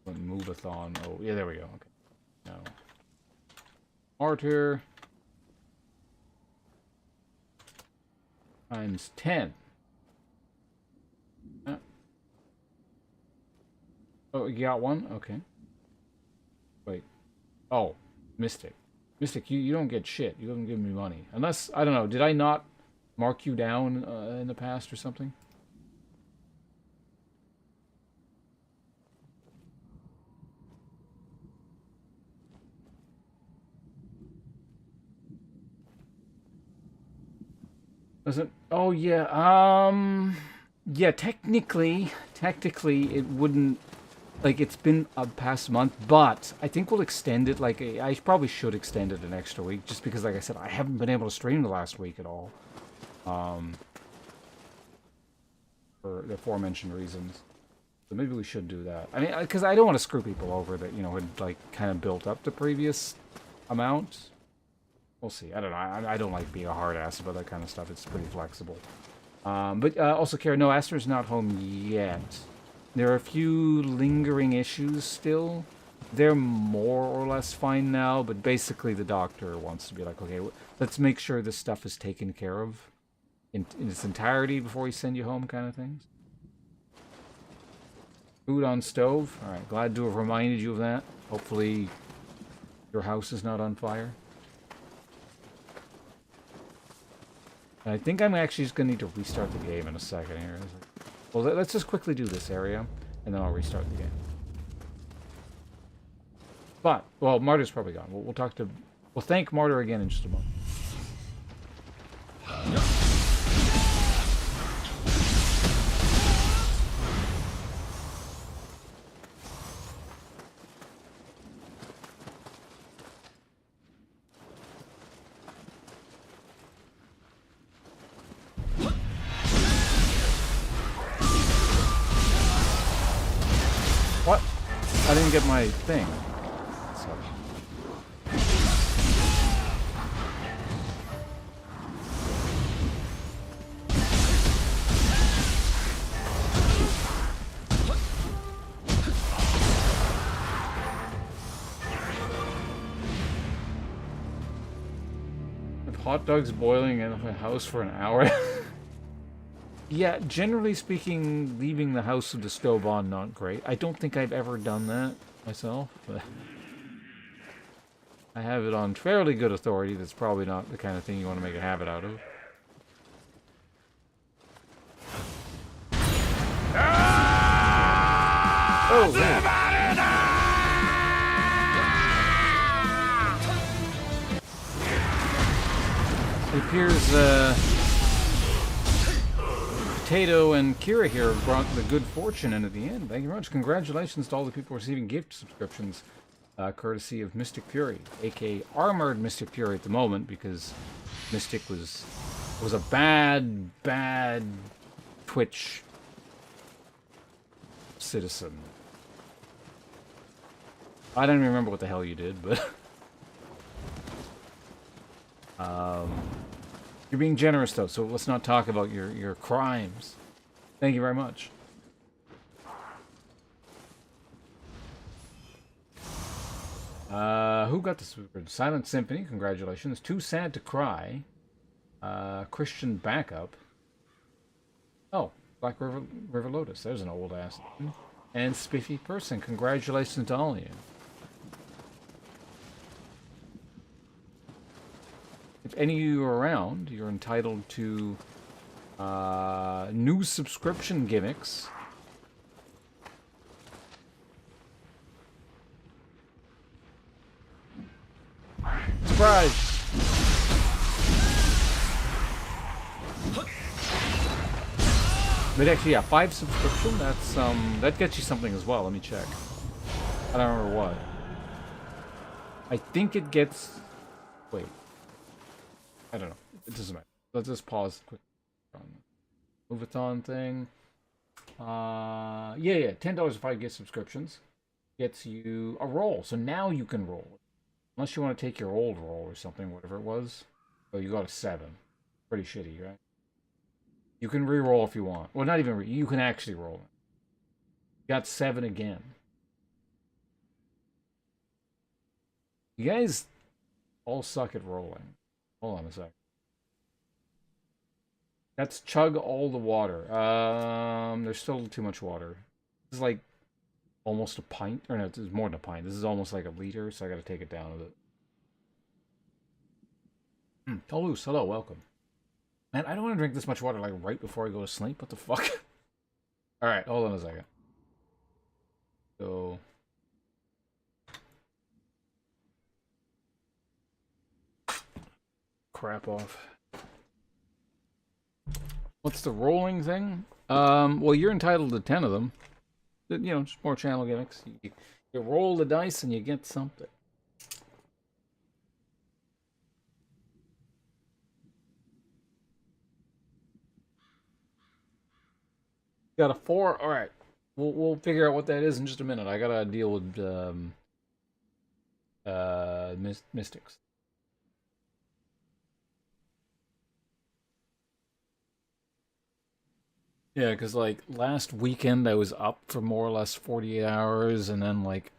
Move-a-thon. Oh, yeah, there we go. Okay. No. Martyr. Times 10. Oh, you got one? Okay. Wait. Oh, Mystic. Mystic, you don't get shit. You haven't given me money. Unless, I don't know, did I not mark you down in the past or something? Doesn't... Oh, yeah, yeah, technically, it wouldn't... Like, it's been a past month, but I think we'll extend it, like, I probably should extend it an extra week, just because, like I said, I haven't been able to stream the last week at all. For the aforementioned reasons. So maybe we should do that. I mean, because I don't want to screw people over that, you know, had, like, kind of built up the previous amount. We'll see. I don't know. I don't like being a hard ass about that kind of stuff. It's pretty flexible. But also, Kara, no, Aster's not home yet. There are a few lingering issues still. They're more or less fine now, but basically the doctor wants to be like, okay, let's make sure this stuff is taken care of in its entirety before we send you home, kind of things. Food on stove. All right, glad to have reminded you of that. Hopefully your house is not on fire. And I think I'm actually just going to need to restart the game in a second here. Well, let's just quickly do this area, and then I'll restart the game. But, well, Martyr's probably gone. We'll talk to... We'll thank Martyr again in just a moment. What? I didn't get my thing. So. With hot dogs boiling in my house for an hour. Yeah, generally speaking, leaving the house with the stove on, not great. I don't think I've ever done that myself, but I have it on fairly good authority. That's probably not the kind of thing you want to make a habit out of. Oh, it appears, Potato and Kira here brought the good fortune in at the end. Thank you very much. Congratulations to all the people receiving gift subscriptions, courtesy of Mystic Fury, aka Armored Mystic Fury at the moment, because Mystic was a bad Twitch citizen. I don't even remember what the hell you did, but you're being generous, though, so let's not talk about your crimes. Thank you very much. Who got this? Silent Symphony, congratulations. Too Sad to Cry. Christian Backup. Oh, Black River Lotus. There's an old ass. And Spiffy Person, congratulations to all of you. If any of you are around, you're entitled to new subscription gimmicks. Surprise! But actually, yeah, 5 subscription. That's that gets you something as well. Let me check. I don't remember what. I think it gets. Wait. I don't know. It doesn't matter. Let's just pause quick. Move-a-thon thing. Yeah. $10 if I get subscriptions. Gets you a roll. So now you can roll. Unless you want to take your old roll or something, whatever it was. Oh, you got a 7. Pretty shitty, right? You can re-roll if you want. Well, not even you can actually roll it. You got 7 again. You guys all suck at rolling. Hold on a sec. That's chug all the water. There's still too much water. This is like almost a pint. Or no, it's more than a pint. This is almost like a liter, so I gotta take it down a bit. Toulouse, hello, welcome. Man, I don't want to drink this much water like right before I go to sleep. What the fuck? Alright, hold on a second. So... crap off. What's the rolling thing? Well, you're entitled to 10 of them. You know, just more channel gimmicks. You roll the dice and you get something. Got a 4? Alright. We'll figure out what that is in just a minute. I gotta deal with mystics. Yeah, because like last weekend I was up for more or less 48 hours, and then like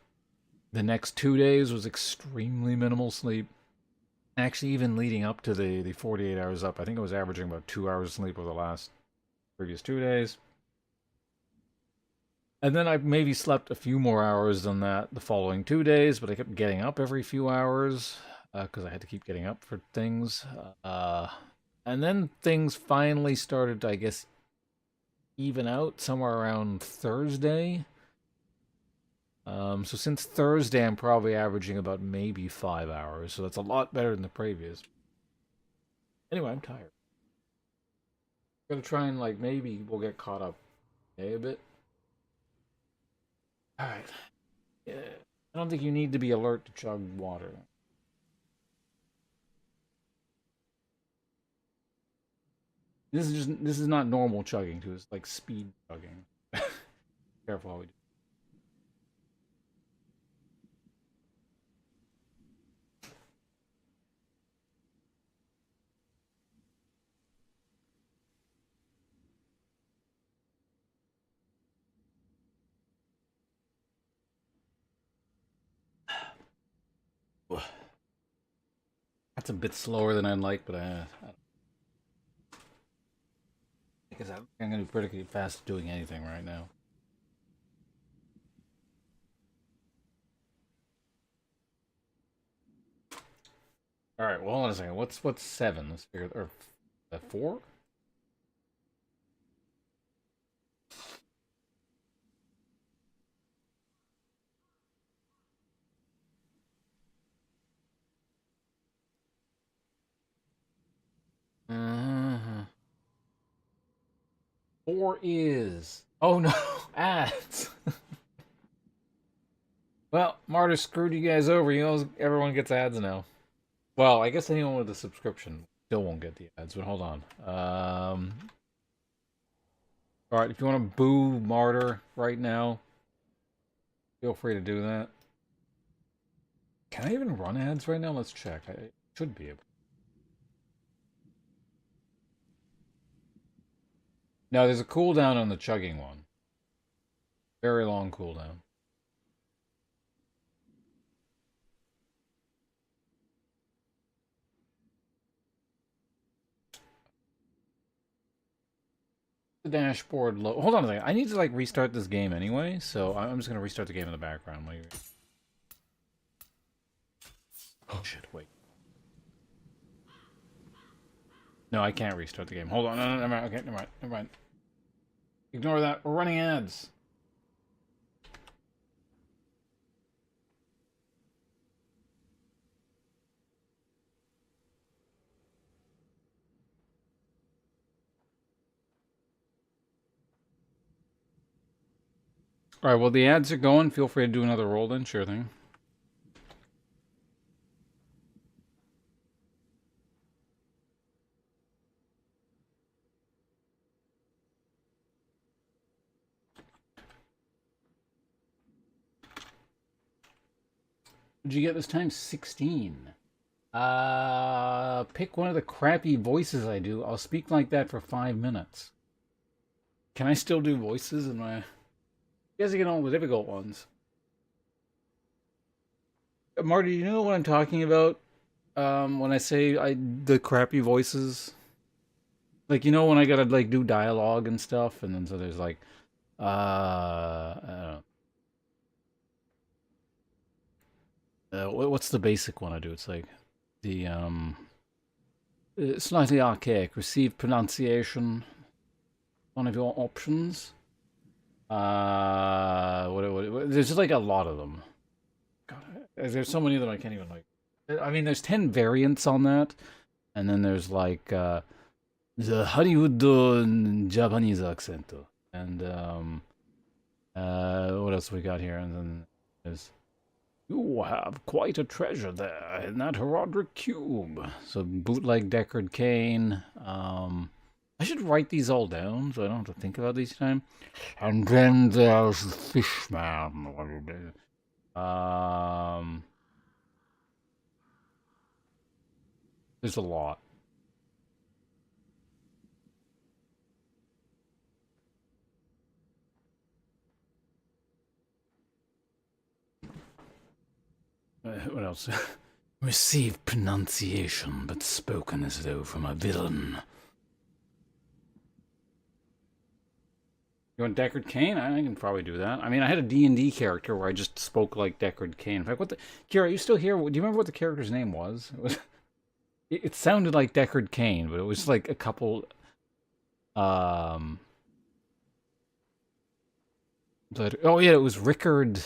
the next 2 days was extremely minimal sleep. Actually, even leading up to the 48 hours up, I think I was averaging about 2 hours of sleep over the previous 2 days. And then I maybe slept a few more hours than that the following 2 days, but I kept getting up every few hours because I had to keep getting up for things. And then things finally started to, I guess, even out somewhere around Thursday. So since Thursday, I'm probably averaging about maybe 5 hours, so that's a lot better than the previous. Anyway, I'm tired. I'm gonna try and, like, maybe we'll get caught up a bit. Alright. Yeah. I don't think you need to be alert to chug water. This is not normal chugging too, it's like speed chugging. Careful how we do. That's a bit slower than I'd like, but because I'm gonna be pretty fast doing anything right now. All right, well, hold on a second. What's 7? Let's figure. Or 4? Uh-huh. 4 is. Oh no, ads. Well, Martyr screwed you guys over. You know, everyone gets ads now. Well, I guess anyone with a subscription still won't get the ads, but hold on. Alright, if you want to boo Martyr right now, feel free to do that. Can I even run ads right now? Let's check. I should be able. No, there's a cooldown on the chugging one. Very long cooldown. The dashboard low. Hold on a second. I need to like restart this game anyway, so I'm just gonna restart the game in the background. Oh shit! Wait. No, I can't restart the game. Hold on. No, never mind. Okay, never mind. Ignore that. We're running ads. All right. Well, the ads are going. Feel free to do another roll then. Sure thing. Did you get this time? 16. Pick one of the crappy voices I do. I'll speak like that for 5 minutes. Can I still do voices in my... You guys are getting all the difficult ones. Marty, you know what I'm talking about? When I say the crappy voices? Like, you know when I gotta, like, do dialogue and stuff? And then so there's, like, I don't know. What's the basic one I do? It's like the slightly archaic received pronunciation. One of your options. There's just like a lot of them. God, there's so many of them I can't even like. I mean, there's 10 variants on that, and then there's like the Hollywood Japanese accent, and what else we got here? And then there's. You have quite a treasure there in that Herodric cube. So bootleg Deckard Cain. I should write these all down so I don't have to think about these time. And then there's the Fishman. There's a lot. What else? Received pronunciation, but spoken as though from a villain. You want Deckard Cain? I can probably do that. I mean, I had a D&D character where I just spoke like Deckard Cain. In fact, Kira, are you still here? Do you remember what the character's name was? It sounded like Deckard Cain, but it was like a couple... oh yeah, it was Rickard...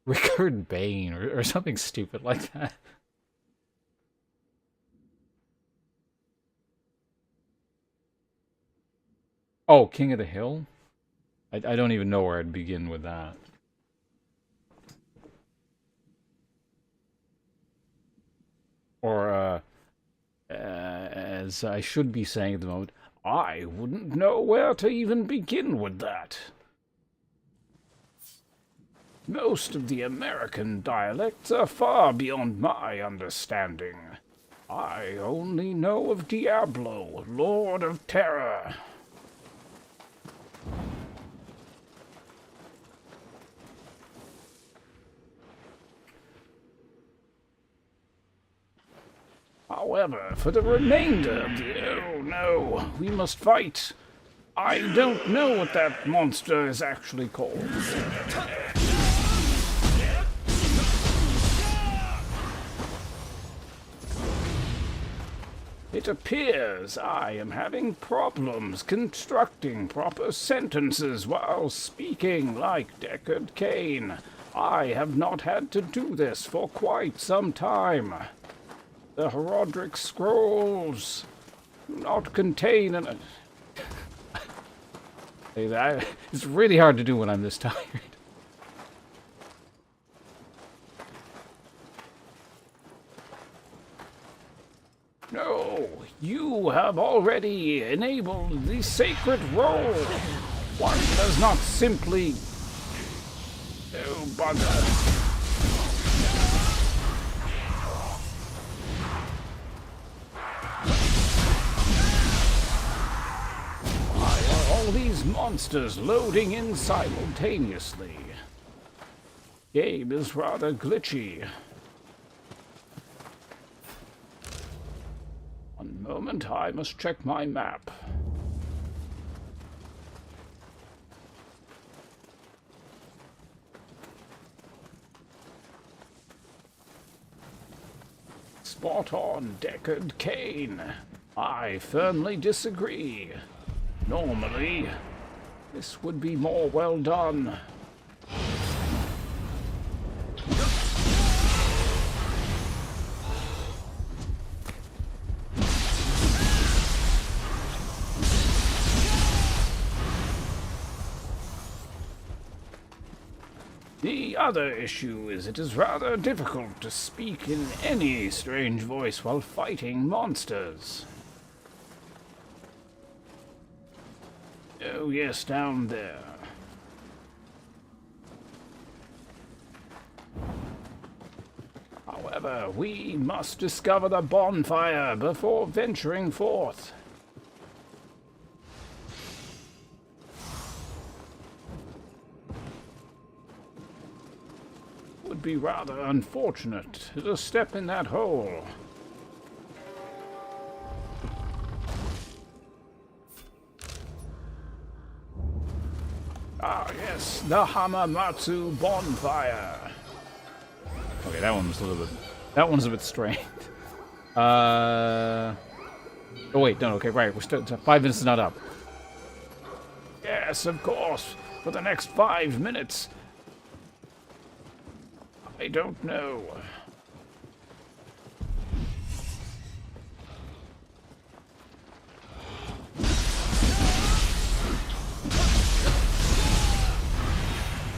Rickard Bane or something stupid like that. Oh, King of the Hill? I don't even know where I'd begin with that. Or, as I should be saying at the moment, I wouldn't know where to even begin with that. Most of the American dialects are far beyond my understanding. I only know of Diablo, Lord of Terror. However, for the remainder of the... Oh no, we must fight. I don't know what that monster is actually called. It appears I am having problems constructing proper sentences while speaking like Deckard Cain. I have not had to do this for quite some time. The Herodric scrolls do not contain an... It's really hard to do when I'm this tired. No, you have already enabled the sacred roll. One does not simply... Oh, bother. Why are all these monsters loading in simultaneously? Game is rather glitchy. One moment, I must check my map. Spot on, Deckard Cain. I firmly disagree. Normally, this would be more well done. The other issue is it is rather difficult to speak in any strange voice while fighting monsters. Oh yes, down there. However, we must discover the bonfire before venturing forth. Would be rather unfortunate to step in that hole. Ah, yes, the Hamamatsu bonfire. Okay, that one was a little bit. That one's a bit strained. Oh wait, no, okay, right. We're still 5 minutes is not up. Yes, of course. For the next 5 minutes. I don't know.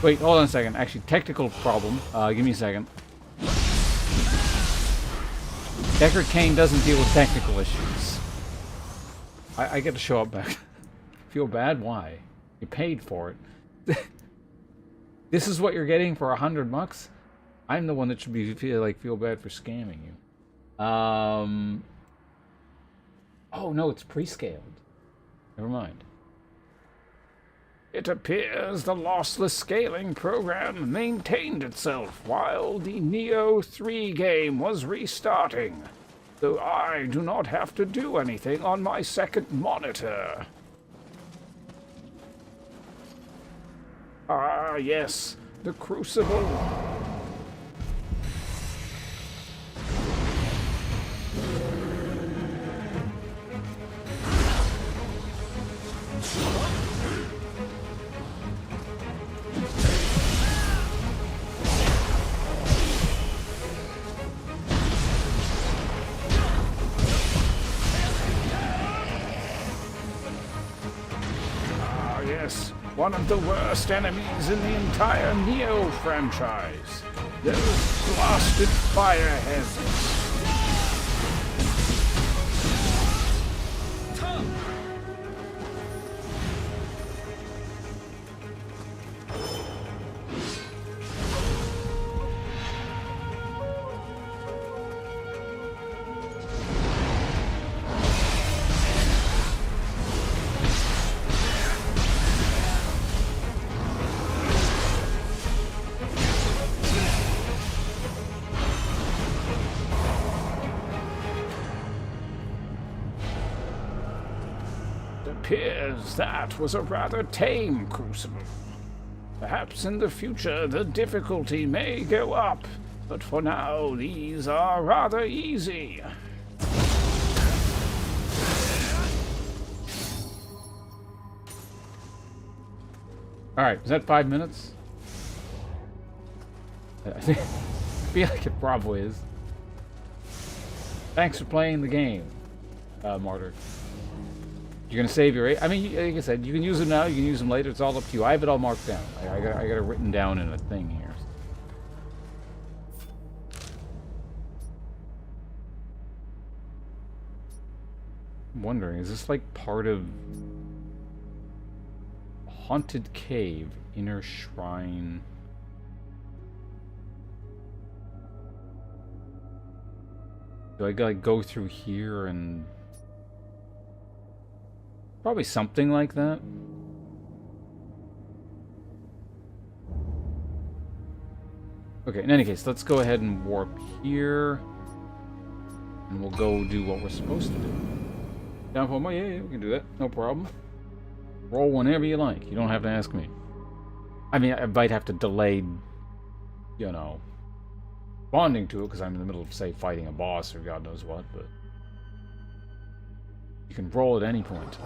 Wait, hold on a second. Actually, technical problem. Give me a second. Deckard Cain doesn't deal with technical issues. I get to show up back. Feel bad? Why? You paid for it. This is what you're getting for $100? I'm the one that should be feel bad for scamming you. Oh no, it's pre-scaled. Never mind. It appears the lossless scaling program maintained itself while the Nioh 3 game was restarting, so I do not have to do anything on my second monitor. Ah, yes, the Crucible. One of the worst enemies in the entire Nioh franchise. Those blasted fireheads. Appears that was a rather tame crucible. Perhaps in the future the difficulty may go up, but for now these are rather easy. Alright, is that 5 minutes? I feel like it probably is. Thanks for playing the game, Martyr. You're gonna save your... I mean, like I said, you can use them now, you can use them later, it's all up to you. I have it all marked down. I got it written down in a thing here. I'm wondering, is this like part of... Haunted Cave, Inner Shrine... Do I gotta go through here and... Probably something like that. Okay, in any case, let's go ahead and warp here. And we'll go do what we're supposed to do. Downfall, oh, yeah, we can do that. No problem. Roll whenever you like. You don't have to ask me. I mean, I might have to delay, you know, responding to it because I'm in the middle of, say, fighting a boss or God knows what, but... You can roll at any point.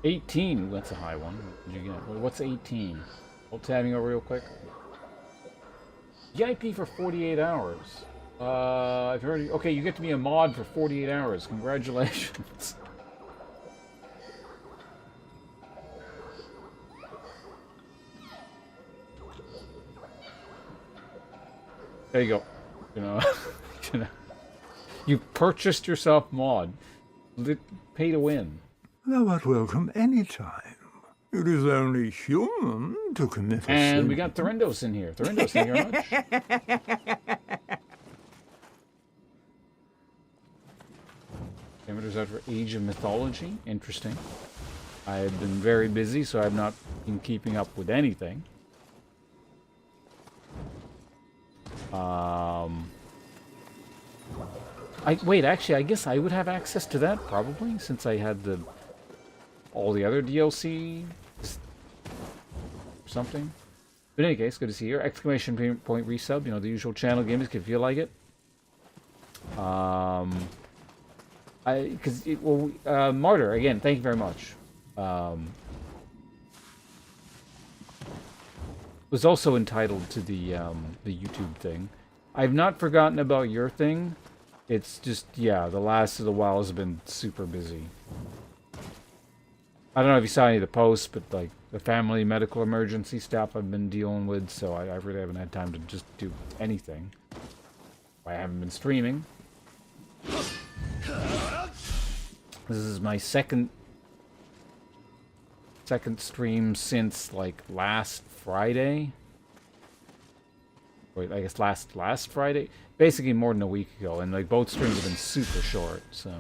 $18. That's a high one. What did you get? What's 18? Hold tabbing over real quick. VIP for 48 hours. I've heard. Okay, you get to be a mod for 48 hours. Congratulations. There you go. You know, you purchased yourself mod. Pay to win. Thou art welcome any time. It is only human to commit a sin. And we got Thorindos in here. Thorindos, thank you very much. Parameters out for Age of Mythology. Interesting. I have been very busy, so I've not been keeping up with anything. Wait, actually, I guess I would have access to that, probably, since I had all the other DLC or something. But in any case, good to see you. Exclamation point resub, you know, the usual channel gamers if you feel like it. Martyr, again, thank you very much. Was also entitled to the YouTube thing. I've not forgotten about your thing. It's just, yeah, the last of the while has been super busy. I don't know if you saw any of the posts, but like the family medical emergency stuff I've been dealing with, so I really haven't had time to just do anything. I haven't been streaming. This is my second stream since like last Friday. Or I guess last Friday. Basically more than a week ago, and like both streams have been super short, so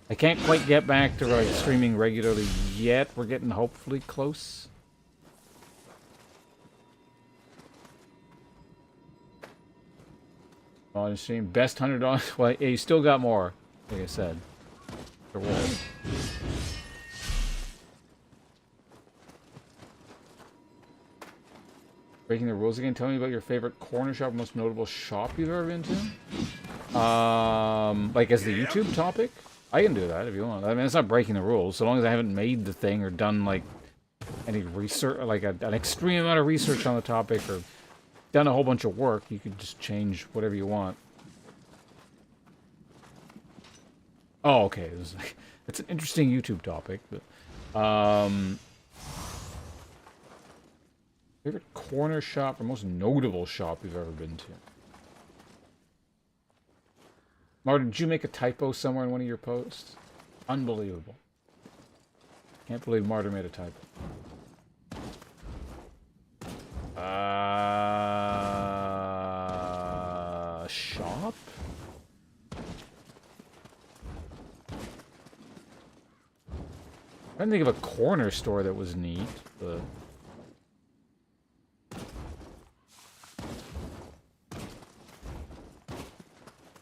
I can't quite get back to like streaming regularly yet. We're getting hopefully close. On stream, best $100. Well, yeah, you still got more, like I said. Reward. Breaking the rules again. Tell me about your favorite corner shop, most notable shop you've ever been to. Like as the YouTube topic, I can do that if you want. I mean, it's not breaking the rules, so long as I haven't made the thing or done like any research, like an extreme amount of research on the topic, or done a whole bunch of work. You could just change whatever you want. Oh, okay. It's an interesting YouTube topic, but favorite corner shop or most notable shop you've ever been to? Martin, did you make a typo somewhere in one of your posts? Unbelievable. Can't believe Martin made a typo. Shop? I didn't think of a corner store that was neat, but...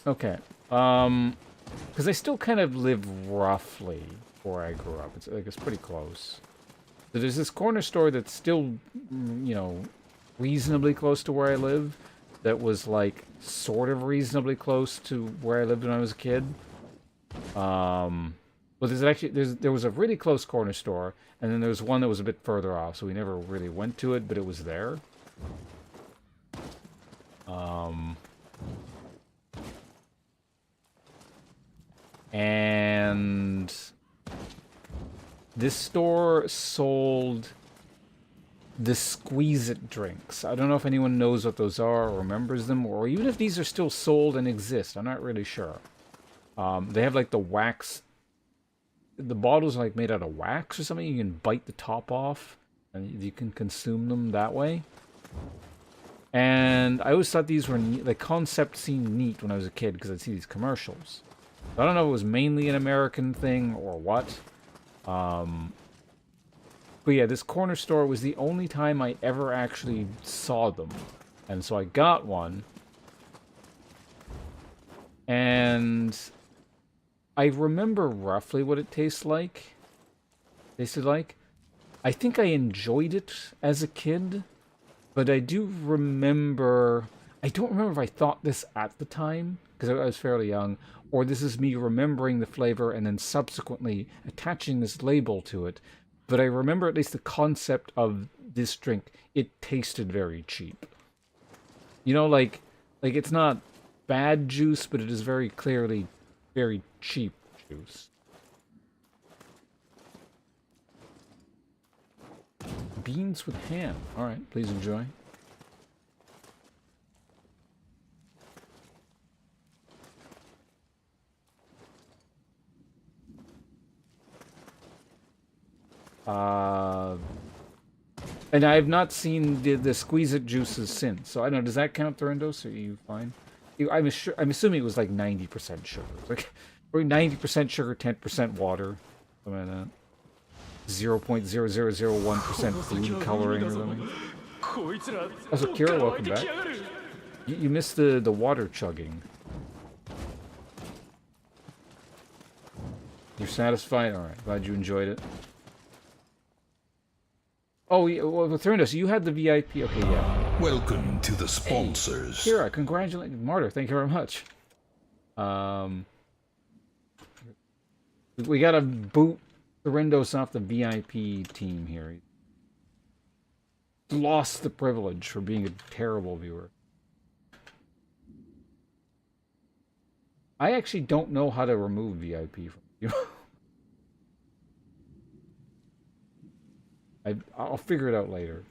Okay, because I still kind of live roughly where I grew up. It's pretty close. So there's this corner store that's still, you know, reasonably close to where I live. That was like sort of reasonably close to where I lived when I was a kid. But there was a really close corner store, and then there was one that was a bit further off. So we never really went to it, but it was there. And this store sold the Squeeze-It drinks. I don't know if anyone knows what those are or remembers them, or even if these are still sold and exist. I'm not really sure. They have like the wax. The bottles are like made out of wax or something. You can bite the top off, and you can consume them that way. And I always thought these were neat. The concept seemed neat when I was a kid because I'd see these commercials. I don't know if it was mainly an American thing or what. But yeah, this corner store was the only time I ever actually saw them. And so I got one. And I remember roughly what it tasted like. I think I enjoyed it as a kid. But I do remember... I don't remember if I thought this at the time, because I was fairly young, or this is me remembering the flavor and then subsequently attaching this label to it. But I remember at least the concept of this drink. It tasted very cheap. You know, like it's not bad juice, but it is very clearly very cheap juice. Beans with ham. Alright, please enjoy. And I have not seen the Squeeze It juices since. So I don't know, does that count, Thurindos? Are you fine? I'm assuming it was like 90% sugar. Like, or 90% sugar, 10% water. Something like that. 0.0001% food coloring or something. Also, Kira, welcome back. You missed the water chugging. You're satisfied? Alright, glad you enjoyed it. Oh, well, Thurindos, you had the VIP. Okay, yeah. Welcome to the sponsors. Hey, Kira, congratulations. Martyr, thank you very much. We gotta boot Thurindos off the VIP team here. He lost the privilege for being a terrible viewer. I actually don't know how to remove VIP from you. I'll figure it out later.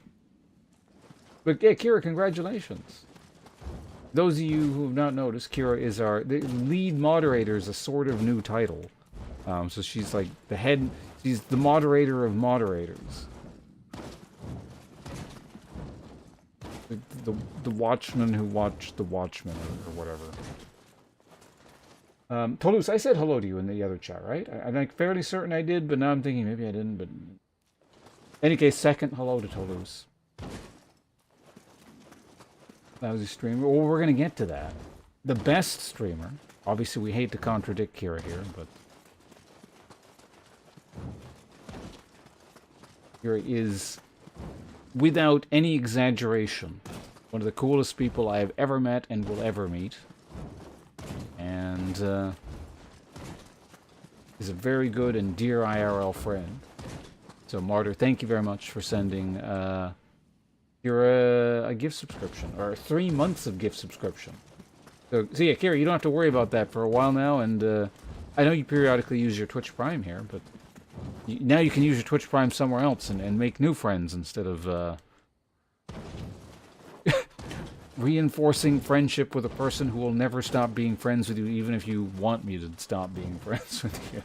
But yeah, Kira, congratulations. Those of you who have not noticed, Kira is the lead moderator is a sort of new title. So she's like the head, she's the moderator of moderators. The watchman who watched the watchman or whatever. Toulouse, I said hello to you in the other chat, right? I'm like fairly certain I did, but now I'm thinking maybe I didn't, but... In any case, second hello to Toulouse. That was a streamer. Well, we're going to get to that. The best streamer. Obviously, we hate to contradict Kira here, but... Kira is, without any exaggeration, one of the coolest people I have ever met and will ever meet. And is a very good and dear IRL friend. So, Martyr, thank you very much for sending a gift subscription, or 3 months of gift subscription. So yeah, Kira, you don't have to worry about that for a while now, and I know you periodically use your Twitch Prime here, but now you can use your Twitch Prime somewhere else and make new friends instead of reinforcing friendship with a person who will never stop being friends with you, even if you want me to stop being friends with you.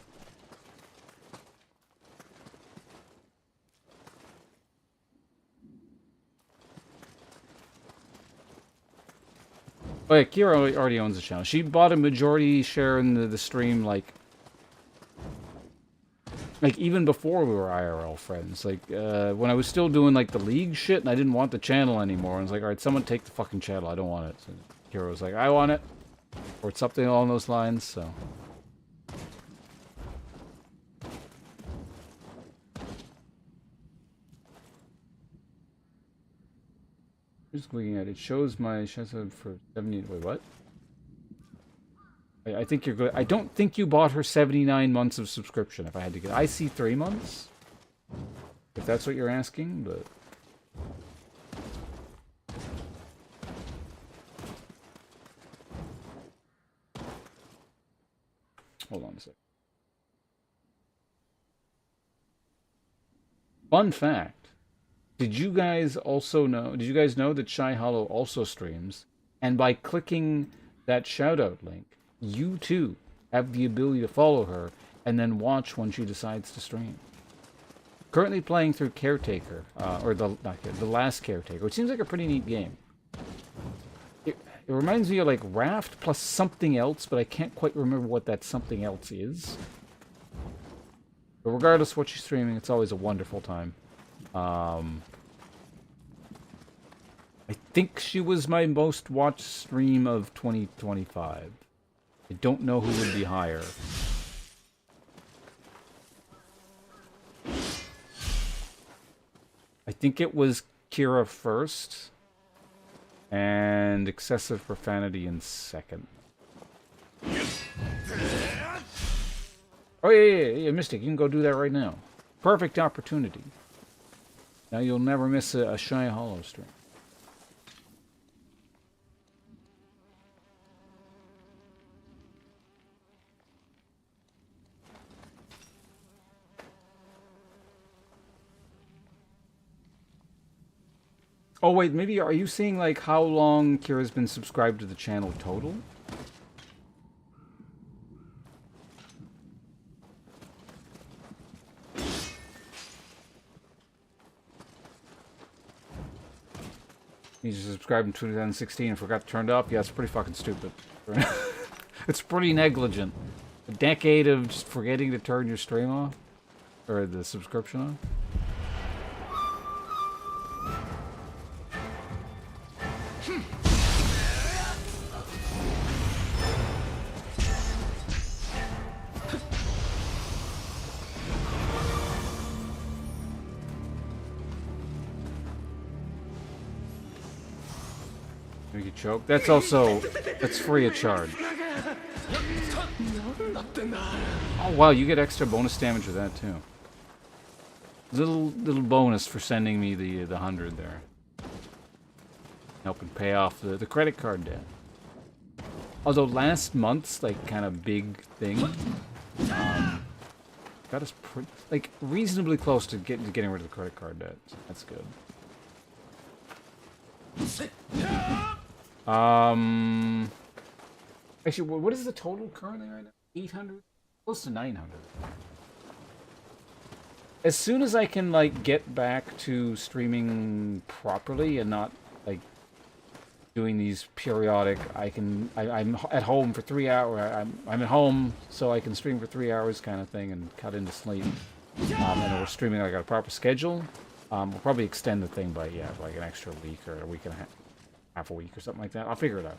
Oh yeah, Kira already owns the channel. She bought a majority share in the stream, like even before we were IRL friends. Like, when I was still doing, like, the League shit, and I didn't want the channel anymore. I was like, alright, someone take the fucking channel, I don't want it. So Kira was like, I want it. Or something along those lines, so... Just looking at it, shows my Shazza for 70. Wait, what? I think you're good. I don't think you bought her 79 months of subscription. If I had to get, I see 3 months. If that's what you're asking, but hold on a sec. Fun fact. Did you guys know that Shy Hollow also streams? And by clicking that shoutout link, you too have the ability to follow her and then watch when she decides to stream. Currently playing through Caretaker, or the last Caretaker. It seems like a pretty neat game. It reminds me of like Raft plus something else, but I can't quite remember what that something else is. But regardless of what she's streaming, it's always a wonderful time. I think she was my most watched stream of 2025. I don't know who would be higher. I think it was Kira first, and Excessive Profanity in second. Oh yeah, Mystic, you can go do that right now. Perfect opportunity. Now you'll never miss a Shy Hollow stream. Oh wait, maybe are you seeing like how long Kira's been subscribed to the channel total? You subscribed in 2016 and forgot to turn it up? Yeah, it's pretty fucking stupid. It's pretty negligent. A decade of just forgetting to turn your stream off? Or the subscription on? You get choked. That's also, that's free of charge. Oh wow, you get extra bonus damage with that too. Little bonus for sending me the 100 there. Helping pay off the credit card debt. Although last month's like kind of big thing got us like reasonably close to getting rid of the credit card debt. So that's good. Actually, what is the total currently right now? 800? Close to 900. As soon as I can, like, get back to streaming properly and not, like, doing these periodic, I'm at home for 3 hours, I'm at home so I can stream for 3 hours kind of thing and cut into sleep. And we're streaming like a proper schedule. We'll probably extend the thing by, yeah, like an extra week or a week and a half a week or something like that. I'll figure it out.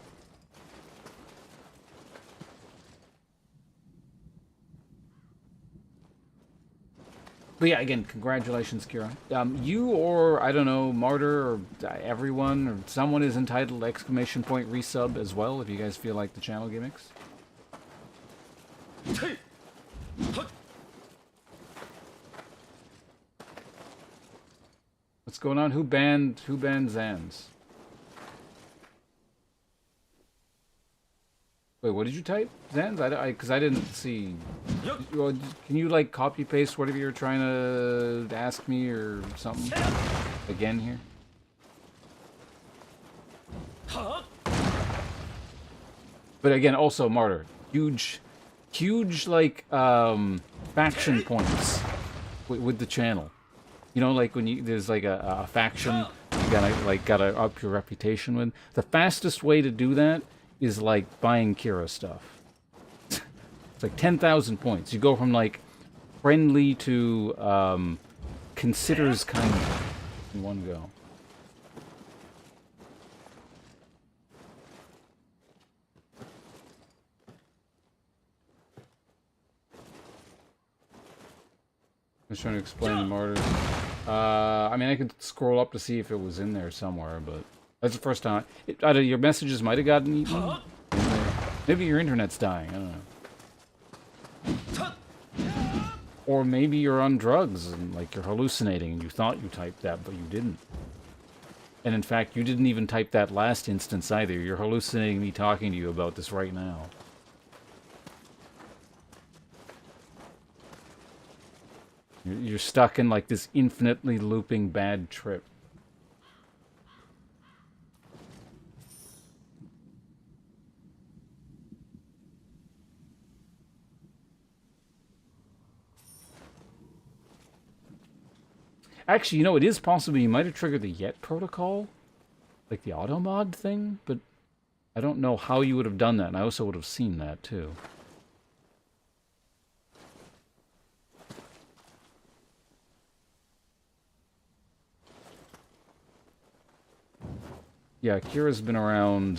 But yeah, again, congratulations, Kira. You or, I don't know, Martyr or everyone or someone is entitled to ! Resub as well if you guys feel like the channel gimmicks. What's going on? Who banned Zans? Wait, what did you type? Zans? Because I didn't see. Can you like copy paste whatever you're trying to ask me or something again here? But again, also Martyr, huge like faction points with the channel. You know, like when there's like a faction you gotta up your reputation with. The fastest way to do that is like buying Kira stuff. It's like 10,000 points. You go from like friendly to considers kind in one go. I was trying to explain the Martyrs. I mean, I could scroll up to see if it was in there somewhere, but that's the first time. Either your messages might have gotten eaten. Maybe your internet's dying. I don't know. Or maybe you're on drugs and like you're hallucinating and you thought you typed that, but you didn't. And in fact, you didn't even type that last instance either. You're hallucinating me talking to you about this right now. You're stuck in like this infinitely looping bad trip. Actually, you know, it is possible you might have triggered the Yet protocol, like the auto mod thing, but I don't know how you would have done that, and I also would have seen that too. Yeah, Kira's been around,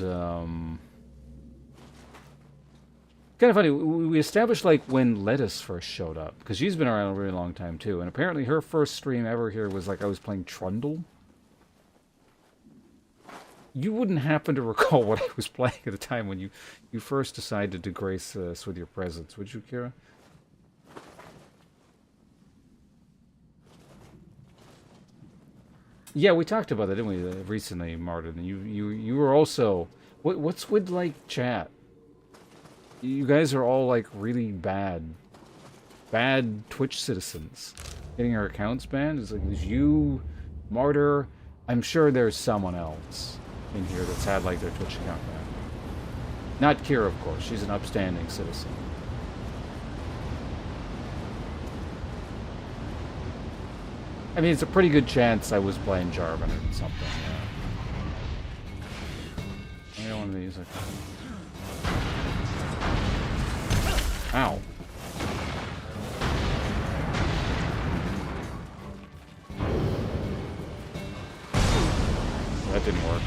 kind of funny, we established, like, when Lettuce first showed up, because she's been around a really long time, too, and apparently her first stream ever here was, like, I was playing Trundle. You wouldn't happen to recall what I was playing at the time when you first decided to grace us with your presence, would you, Kira? Yeah, we talked about that, didn't we, recently, Martin? You were also... What's with, like, chat? You guys are all, like, really bad Twitch citizens. Getting our accounts banned? It's like, there's you, Martyr. I'm sure there's someone else in here that's had, like, their Twitch account banned. Not Kira, of course. She's an upstanding citizen. I mean, it's a pretty good chance I was playing Jarvan or something. one of these. Ow. That didn't work.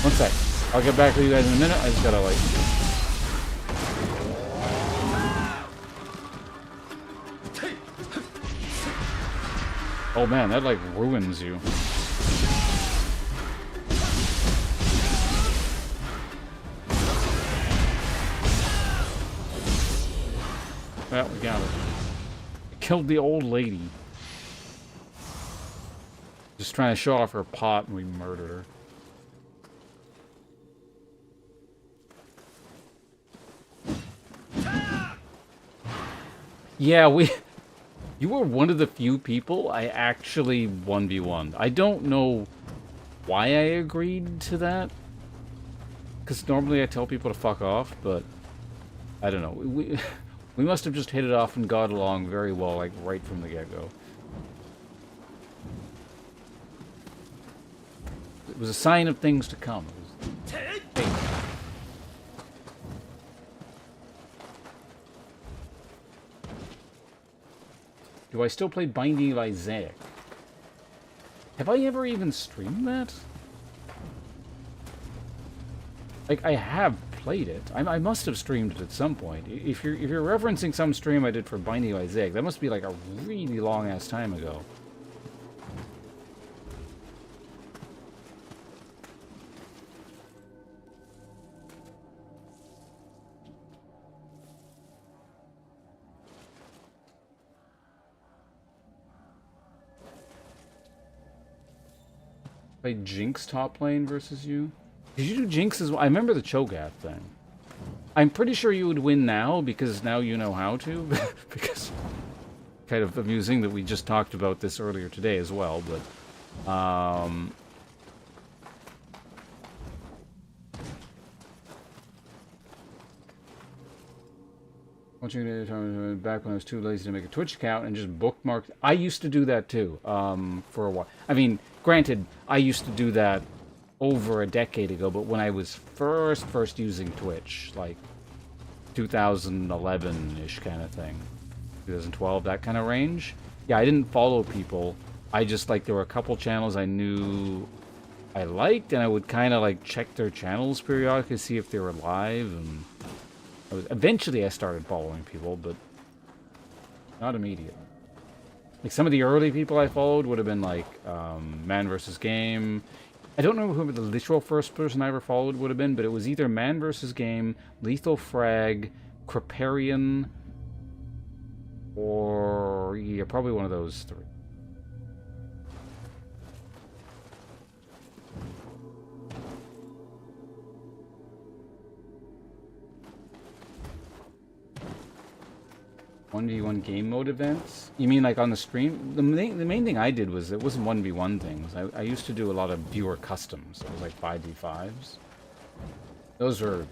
One sec. I'll get back with you guys in a minute. I just gotta like... Oh man, that like ruins you. Well, we got it. Killed the old lady. Just trying to show off her pot and we murdered her. Yeah, you were one of the few people I actually 1v1'd. I don't know why I agreed to that. Because normally I tell people to fuck off, but I don't know. We must have just hit it off and got along very well, like, right from the get-go. It was a sign of things to come. Do I still play Binding of Isaac? Have I ever even streamed that? Like, I have played it. I must have streamed it at some point. If you're referencing some stream I did for Binding of Isaac, that must be like a really long-ass time ago. Played Jinx top lane versus you? Did you do Jinx as well? I remember the Cho'Gath thing. I'm pretty sure you would win now, because now you know how to. Because... kind of amusing that we just talked about this earlier today as well, but... back when I was too lazy to make a Twitch account and just bookmarked... I used to do that too, for a while. I mean, granted, I used to do that over a decade ago, but when I was first using Twitch, like 2011-ish kind of thing, 2012, that kind of range, yeah, I didn't follow people. I just, like, there were a couple channels I knew I liked, and I would kind of, like, check their channels periodically, see if they were live, and... eventually I started following people, but not immediately. Like, some of the early people I followed would have been, like, Man vs. Game. I don't know who the literal first person I ever followed would have been, but it was either Man vs. Game, Lethal Frag, Creparian, or... yeah, probably one of those three. (1v1) game mode events? You mean like on the stream? The main thing I did was, it wasn't 1v1 things. I used to do a lot of viewer customs. It was like 5v5s. Those were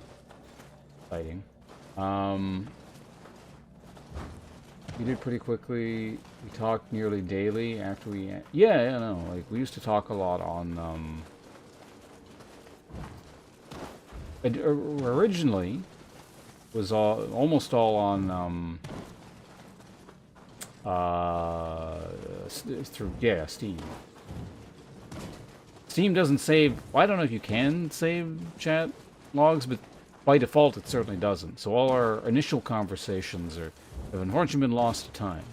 exciting. We did pretty quickly. We talked nearly daily after we... yeah, no. Like, we used to talk a lot on... originally was almost all on... through, yeah, Steam. Steam doesn't save... well, I don't know if you can save chat logs, but by default it certainly doesn't. So all our initial conversations have unfortunately been lost to time.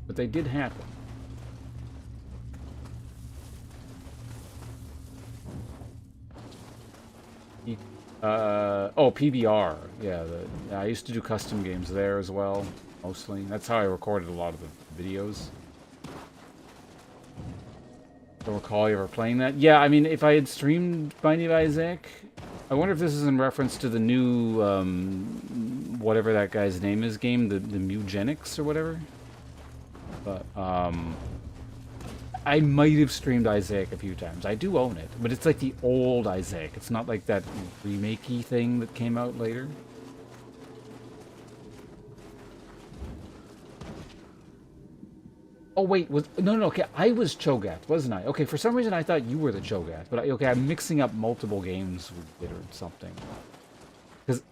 But they did happen. Oh, PBR. Yeah, I used to do custom games there as well, mostly. That's how I recorded a lot of the videos. Don't recall you ever playing that. Yeah, I mean, if I had streamed Binding of Isaac, I wonder if this is in reference to the new, whatever that guy's name is game, the Mugenics or whatever. But, I might have streamed Isaac a few times. I do own it, but it's like the old Isaac. It's not like that remake-y thing that came out later. Oh wait, no, okay, I was Cho'Gath, wasn't I? Okay, for some reason I thought you were the Cho'Gath, but okay, I'm mixing up multiple games we did or something. Because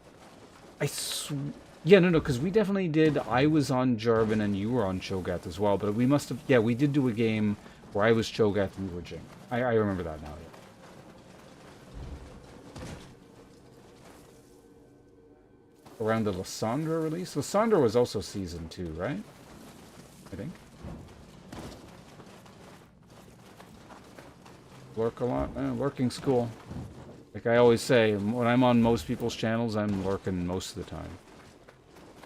yeah, no, because we definitely did. I was on Jarvan and you were on Cho'Gath as well, but we must have. Yeah, we did do a game where I was Cho'Gath and you were Jing. I remember that now. Yeah. Around the Lysandra release, Lysandra was also season 2, right? I think. Lurk a lot. Lurking school. Like I always say, when I'm on most people's channels, I'm lurking most of the time.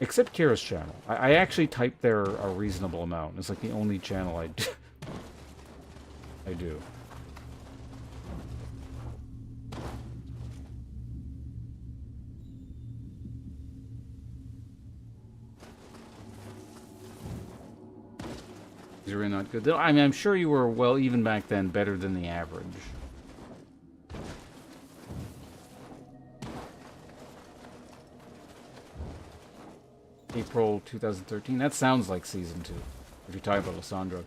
Except Kira's channel. I actually type there a reasonable amount. It's like the only channel I do. I do. These are really not good. I mean, I'm sure you were, well, even back then, better than the average. April 2013. That sounds like season 2. If you're talking about Lysandra.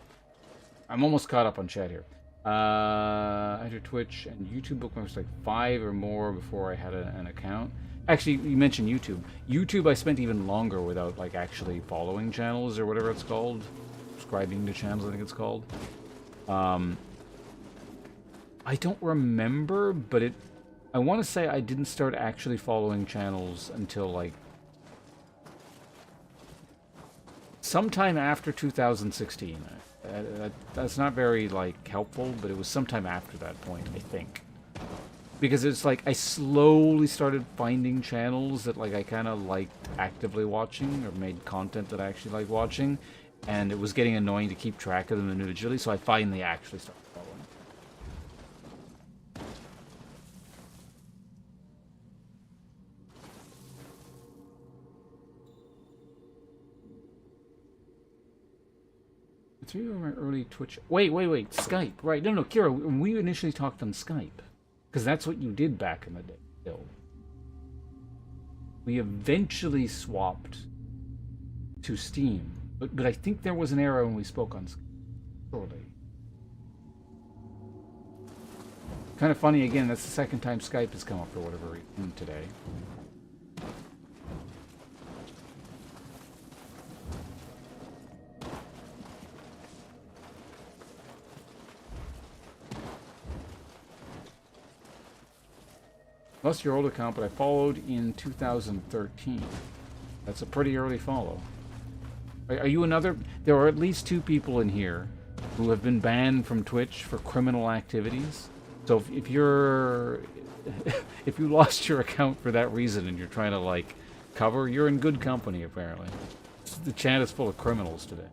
I'm almost caught up on chat here. I entered Twitch and YouTube bookmarks like 5 or more before I had an account. Actually, you mentioned YouTube. YouTube, I spent even longer without like actually following channels or whatever it's called. Subscribing to channels, I think it's called. I don't remember, but I want to say I didn't start actually following channels until like sometime after 2016. That's not very like helpful, but it was sometime after that point, I think. Because it's like I slowly started finding channels that like I kind of liked actively watching or made content that I actually like watching, and it was getting annoying to keep track of them individually, so I finally actually started following. It's really my early Twitch. Wait, Skype. Right? No, Kira. We initially talked on Skype because that's what you did back in the day. Still, we eventually swapped to Steam, but I think there was an era when we spoke on Skype. Surely. Kind of funny again. That's the second time Skype has come up for whatever reason today. Plus your old account, but I followed in 2013. That's a pretty early follow. Are you another? There are at least 2 people in here who have been banned from Twitch for criminal activities. So if you're if you lost your account for that reason and you're trying to like cover, you're in good company apparently. The chat is full of criminals today.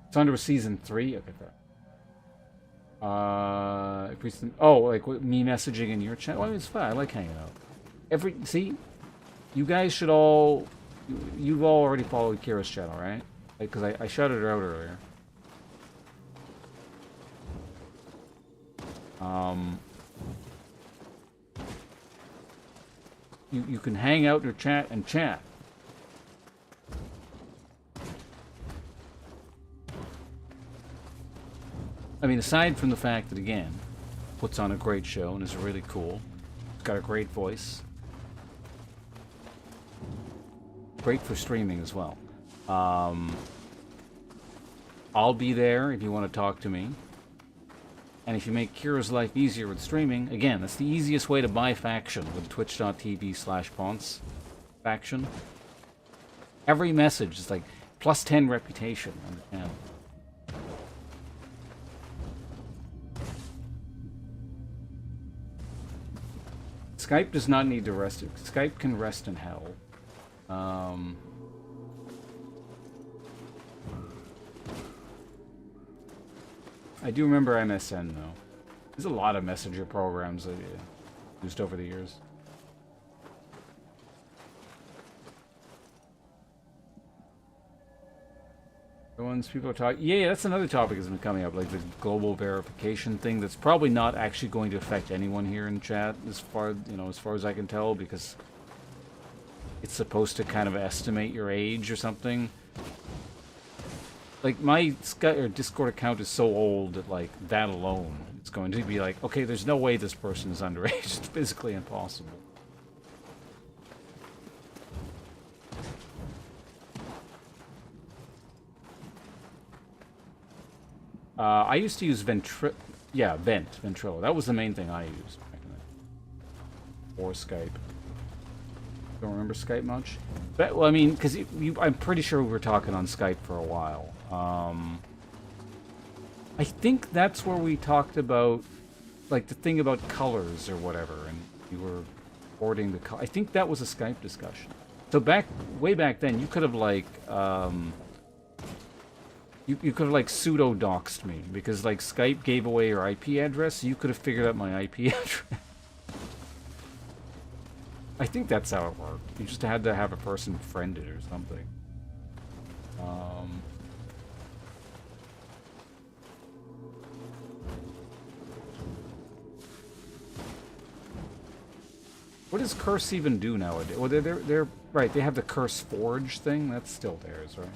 It's under season 3. Okay, fair. Oh, like me messaging in your chat. Well, I mean, it's fine. I like hanging out. See, you guys should all. You've all already followed Kira's channel, right? Because I shouted her out earlier. You can hang out in her chat and chat. I mean, aside from the fact that, again, puts on a great show and is really cool. He's got a great voice. Great for streaming as well. I'll be there if you want to talk to me. And if you make Kira's life easier with streaming, again, that's the easiest way to buy faction with twitch.tv/Ponce faction. Every message is like plus 10 reputation on the channel. Skype does not need to rest. Skype can rest in hell. I do remember MSN though. There's a lot of messenger programs that I used over the years. ones people are talking. Yeah, that's another topic that's been coming up, like the global verification thing. That's probably not actually going to affect anyone here in chat, as far as far as I can tell, because it's supposed to kind of estimate your age or something. Like my Skype or Discord account is so old that like that alone, it's going to be like, okay, there's no way this person is underage. It's physically impossible. I used to use Ventrilo. That was the main thing I used back in the or Skype. Don't remember Skype much. But, well, I mean, because I'm pretty sure we were talking on Skype for a while. I think that's where we talked about, like, the thing about colors or whatever, and you were ordering the color. I think that was a Skype discussion. So way back then, you could have, like, you could have, like, pseudo-doxed me, because, like, Skype gave away your IP address, so you could have figured out my IP address. I think that's how it worked. You just had to have a person friend it or something. What does Curse even do nowadays? Well, they're right. They have the Curse Forge thing. That's still theirs, right?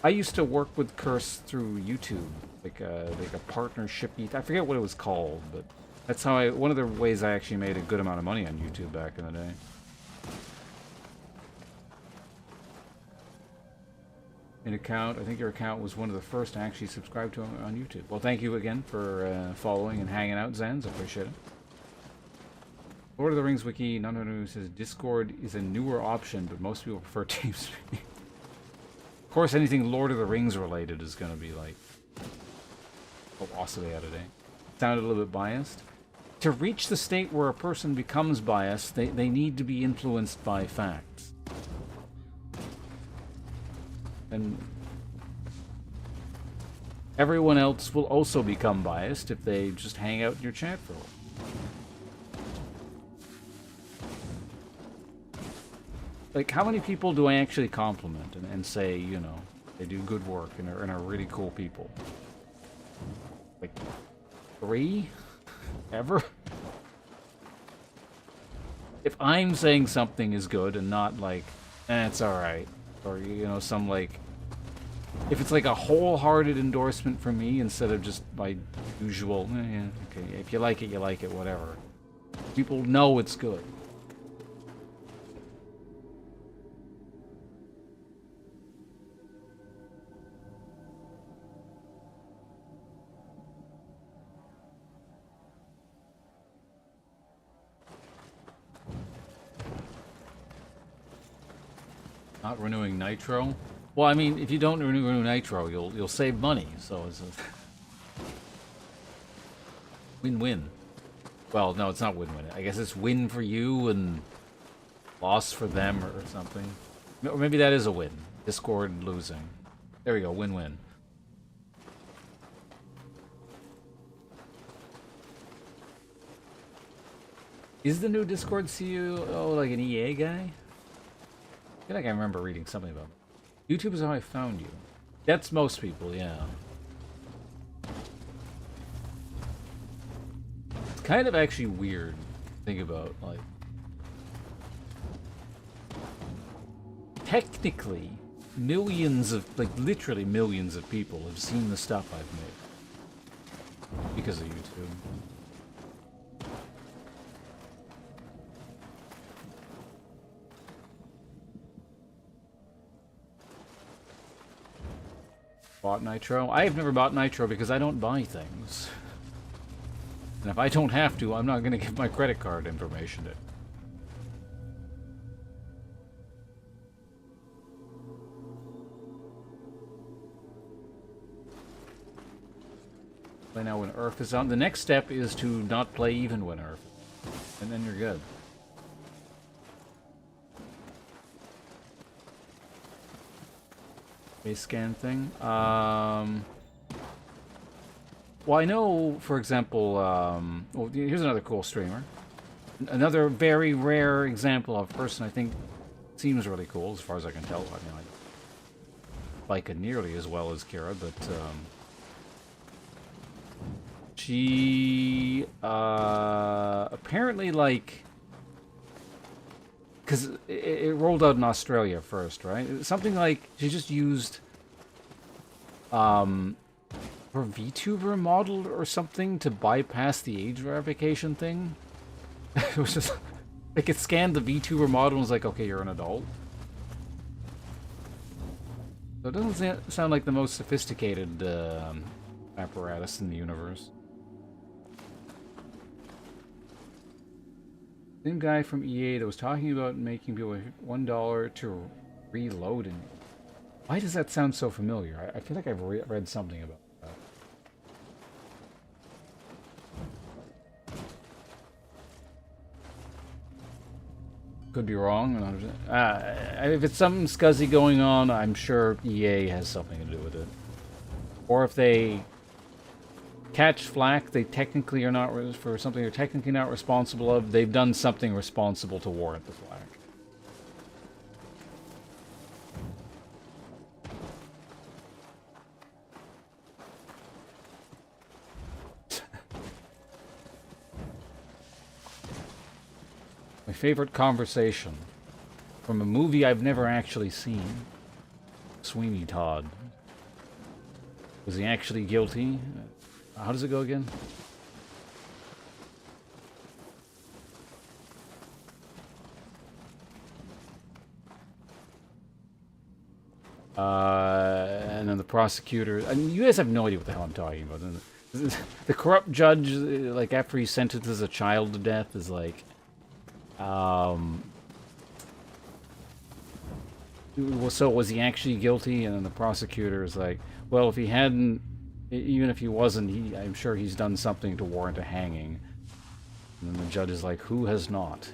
I used to work with Curse through YouTube, like a partnership. I forget what it was called, but that's how one of the ways I actually made a good amount of money on YouTube back in the day. An account. I think your account was one of the first to actually subscribe to on YouTube. Well, thank you again for following and hanging out, Zens. I appreciate it. Lord of the Rings wiki, none says Discord is a newer option, but most people prefer TeamSpeak. Of course, anything Lord of the Rings related is going to be like velocity out of date. Sounded a little bit biased. To reach the state where a person becomes biased, they need to be influenced by facts. And everyone else will also become biased if they just hang out in your chat for a while. Like, how many people do I actually compliment and say, you know, they do good work and are really cool people? Like, 3? Ever? If I'm saying something is good and not like, it's alright, or, you know, some like, if it's like a wholehearted endorsement from me instead of just my usual, yeah, okay, if you like it, whatever. People know it's good. Not renewing Nitro? Well, I mean, if you don't renew Nitro, you'll save money, so it's a win-win. Well, no, it's not win-win. I guess it's win for you and loss for them or something. Or maybe that is a win. Discord losing. There we go, win-win. Is the new Discord CEO like an EA guy? I feel like I remember reading something about it. YouTube is how I found you. That's most people, yeah. It's kind of actually weird to think about, like... Technically, millions of, like literally millions of people have seen the stuff I've made. Because of YouTube. Bought Nitro? I have never bought Nitro because I don't buy things. And if I don't have to, I'm not going to give my credit card information to. Play now when Earth is on. The next step is to not play even when Earth. And then you're good. Base scan thing. Well, I know, for example, well, here's another cool streamer. Another very rare example of a person I think seems really cool, as far as I can tell. I mean, like it nearly as well as Kira, but she apparently like because it rolled out in Australia first, right? Something like she just used her VTuber model or something to bypass the age verification thing. It was just like it scanned the VTuber model and was like, okay, you're an adult. So it doesn't sound like the most sophisticated apparatus in the universe. Same guy from EA that was talking about making people $1 to reload. And why does that sound so familiar? I feel like I've read something about that. Could be wrong. If it's something scuzzy going on, I'm sure EA has something to do with it. Or if they catch flack, they technically are not for something they're technically not responsible of. They've done something responsible to warrant the flack. My favorite conversation from a movie I've never actually seen. Sweeney Todd. Was he actually guilty? How does it go again? And then the prosecutor. I mean, you guys have no idea what the hell I'm talking about. The corrupt judge, like after he sentences a child to death, is like, so was he actually guilty? And then the prosecutor is like, well, if he hadn't, even if he wasn't, I'm sure he's done something to warrant a hanging. And then the judge is like, who has not?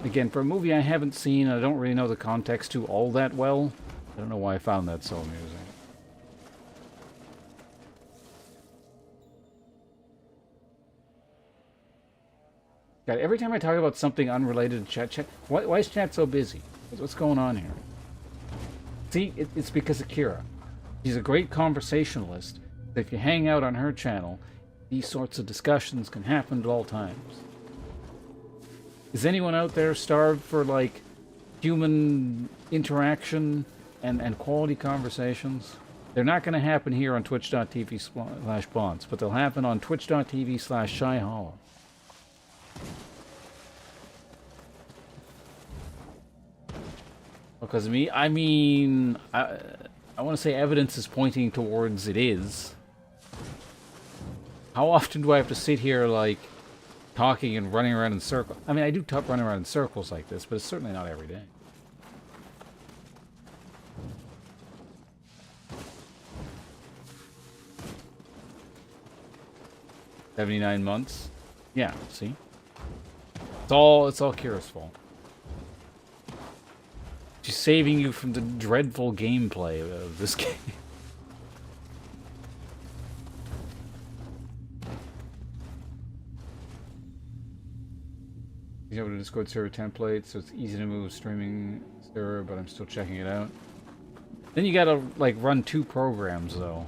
Again, for a movie I haven't seen, I don't really know the context to all that well. I don't know why I found that so amusing. God, every time I talk about something unrelated to chat, why is chat so busy? What's going on here? See, it's because of Kira. She's a great conversationalist. If you hang out on her channel, these sorts of discussions can happen at all times. Is anyone out there starved for, like, human interaction and quality conversations? They're not going to happen here on twitch.tv/bonds, but they'll happen on twitch.tv/shyhollow. Because me, I mean, I want to say evidence is pointing towards it is. How often do I have to sit here, like, talking and running around in circles? I mean, I do run around in circles like this, but it's certainly not every day. $79 months? Yeah, see? It's all Kira's fault. She's saving you from the dreadful gameplay of this game. You have a Discord server template, so it's easy to move streaming server, but I'm still checking it out. Then you gotta, like, run 2 programs, though.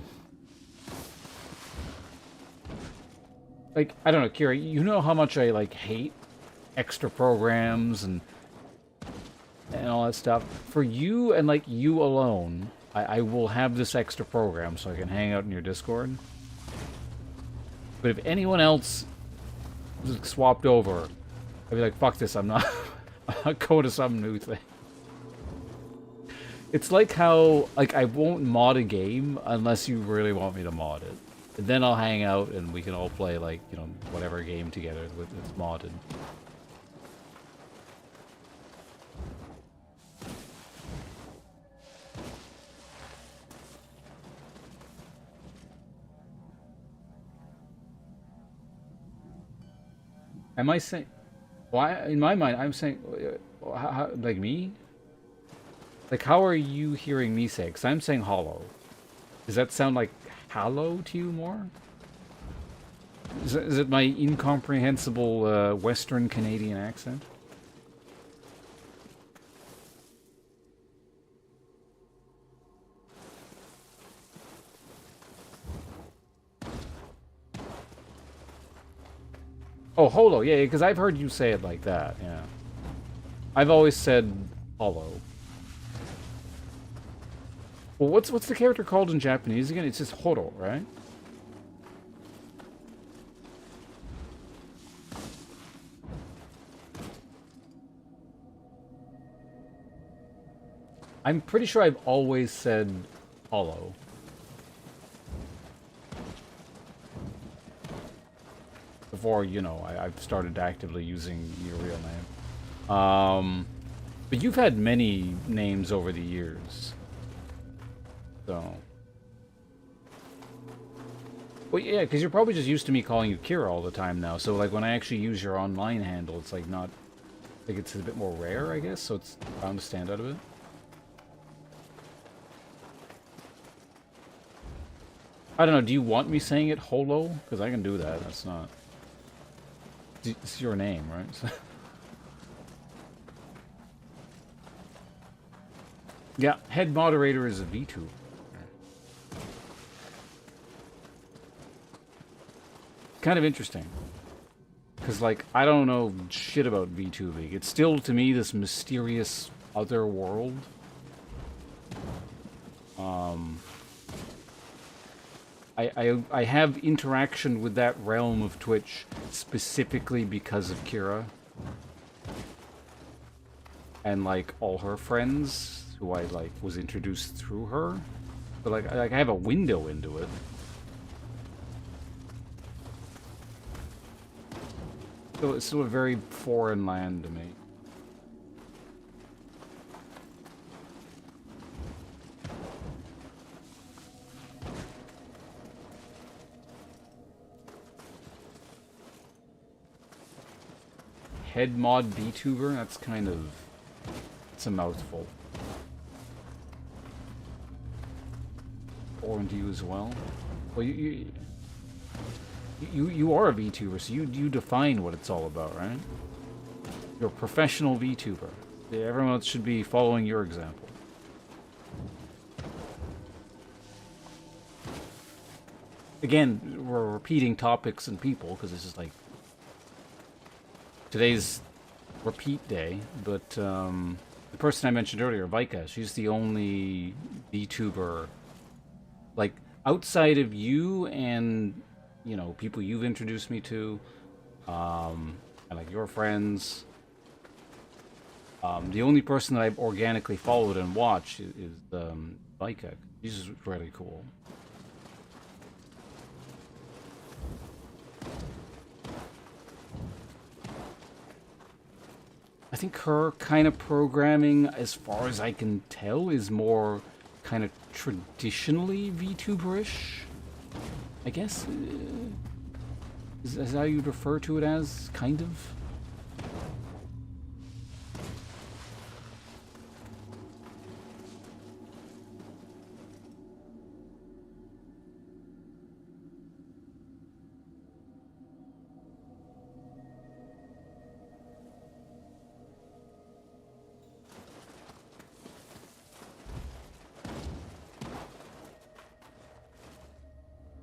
Like, I don't know, Kira, you know how much I, like, hate extra programs and all that stuff. For you and, like, you alone, I will have this extra program so I can hang out in your Discord. But if anyone else swapped over, I'd be like, fuck this, I'm not going to some new thing. It's like how, like, I won't mod a game unless you really want me to mod it. And then I'll hang out and we can all play, like, you know, whatever game together that's modded. Am I saying... Why? In my mind, I'm saying... How, like me? Like, how are you hearing me say? Because I'm saying hollow. Does that sound like hollow to you more? Is it my incomprehensible Western Canadian accent? Oh, holo, yeah, because I've heard you say it like that, yeah. I've always said holo. Well, what's the character called in Japanese again? It's just horo, right? I'm pretty sure I've always said holo. Before, you know, I've started actively using your real name. But you've had many names over the years. So... Well, yeah, because you're probably just used to me calling you Kira all the time now. So, like, when I actually use your online handle, it's, like, not... Like, it's a bit more rare, I guess, so it's bound to stand out a bit. I don't know, do you want me saying it holo? Because I can do that, that's not... It's your name, right? Yeah, head moderator is a V2. Kind of interesting. Because, like, I don't know shit about VTubing. It's still, to me, this mysterious other world. I have interaction with that realm of Twitch specifically because of Kira. And, like, all her friends, who I, like, was introduced through her. But, like, I have a window into it. So it's still a very foreign land to me. Head mod VTuber? That's kind of... It's a mouthful. Or into you as well? Well, you are a VTuber, so you define what it's all about, right? You're a professional VTuber. Yeah, everyone else should be following your example. Again, we're repeating topics and people, because this is like... Today's repeat day, but the person I mentioned earlier, Vika, she's the only VTuber, like, outside of you and, you know, people you've introduced me to, and, like, your friends. The only person that I've organically followed and watched is Vika. She's really cool. I think her kind of programming, as far as I can tell, is more kind of traditionally VTuber-ish, I guess. Is how you'd refer to it as, kind of?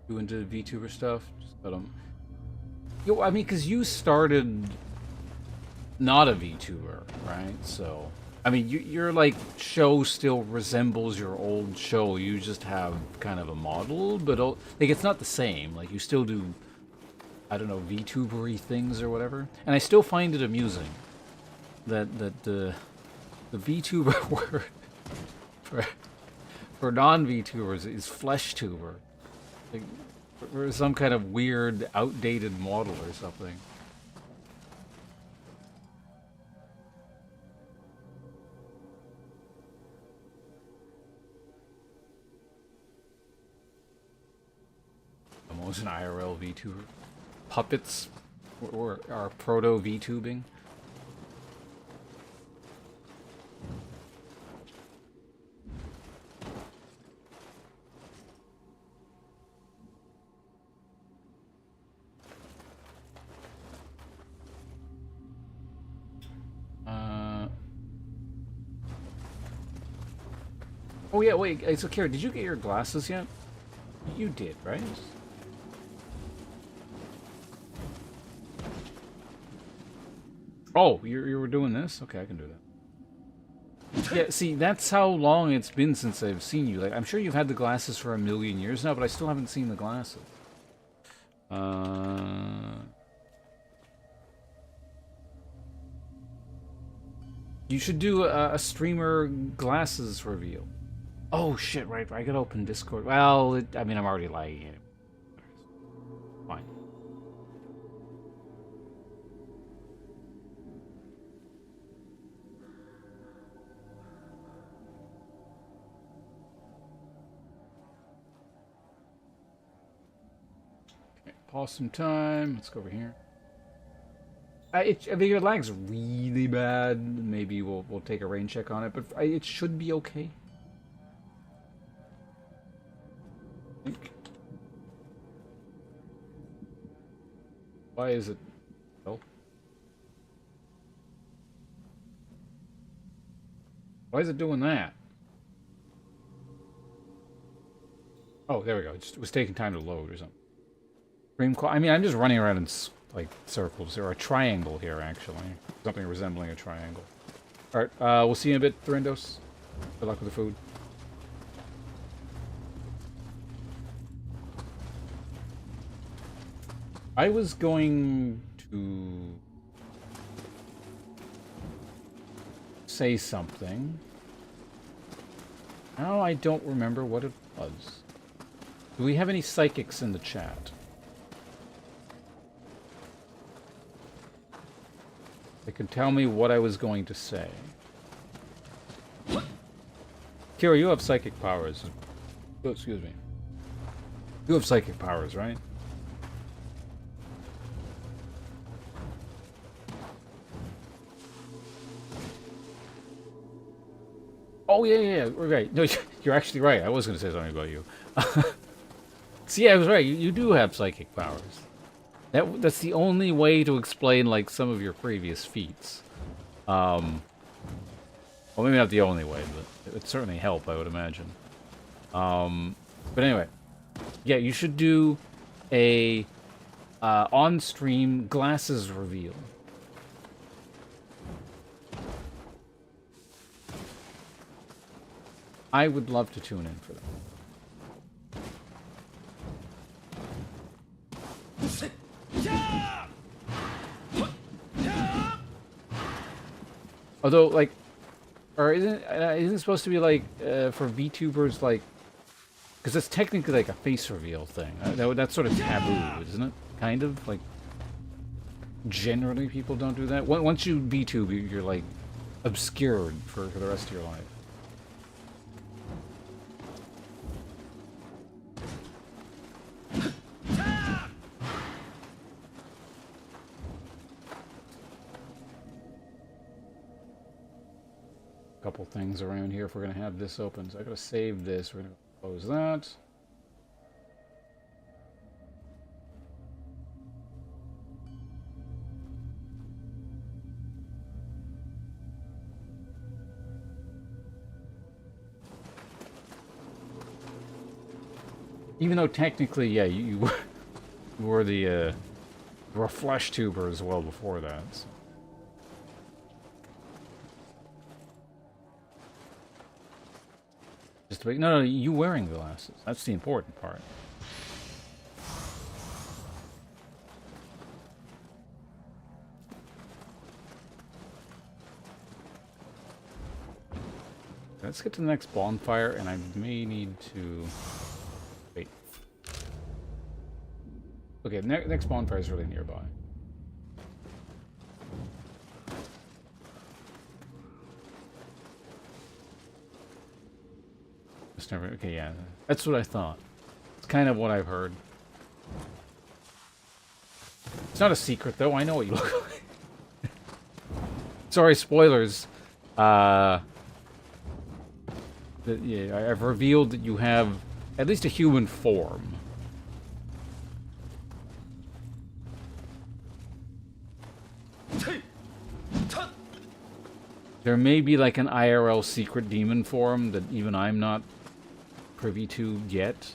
You into VTuber stuff? Just let them... Yo, I mean, because you started not a VTuber, right? So, I mean, your like show still resembles your old show. You just have kind of a model, but like it's not the same. Like you still do, I don't know, VTuber-y things or whatever. And I still find it amusing that the VTuber word for non-VTubers is FleshTuber. Like, or some kind of weird, outdated model or something. Almost an IRL VTuber. Puppets or are proto VTubing. Oh yeah, wait, so Kara, did you get your glasses yet? You did, right? Oh, you were doing this? Okay, I can do that. Yeah, see, that's how long it's been since I've seen you. Like, I'm sure you've had the glasses for a million years now, but I still haven't seen the glasses. You should do a streamer glasses reveal. Oh shit! Right, I gotta open Discord. Well, I mean, I'm already lagging it. Fine. Okay, pause some time. Let's go over here. I think your lag's really bad. Maybe we'll take a rain check on it, but it should be okay. I think. Why is it? Oh. Why is it doing that? Oh, there we go. It was taking time to load or something. I mean, I'm just running around in like circles or a triangle here, actually. Something resembling a triangle. All right, we'll see you in a bit, Thrindos. Good luck with the food. I was going to say something. Now I don't remember what it was. Do we have any psychics in the chat? They could tell me what I was going to say. Kira, you have psychic powers. Oh, excuse me. You have psychic powers, right? Oh, yeah. Right. No, you're actually right. I was going to say something about you. See, I was right. You do have psychic powers. That's the only way to explain, like, some of your previous feats. Well, maybe not the only way, but it would certainly help, I would imagine. But anyway. Yeah, you should do a on-stream glasses reveal. I would love to tune in for that. Although, like, or isn't it supposed to be like for VTubers, like, because it's technically like a face reveal thing. That's sort of taboo, isn't it? Kind of like. Generally, people don't do that. Once you VTube, you're like obscured for the rest of your life. Couple things around here if we're gonna have this open. So I gotta save this. We're gonna close that. Even though technically, yeah, you were the you were a flesh tuber as well before that. So. Just to make, no, you wearing glasses. That's the important part. Let's get to the next bonfire, and I may need to wait. Okay, the next bonfire is really nearby. Never, okay, yeah, that's what I thought. It's kind of what I've heard. It's not a secret, though. I know what you look like. Sorry, spoilers. Yeah, I've revealed that you have at least a human form. There may be like an IRL secret demon form that even I'm not privy to yet.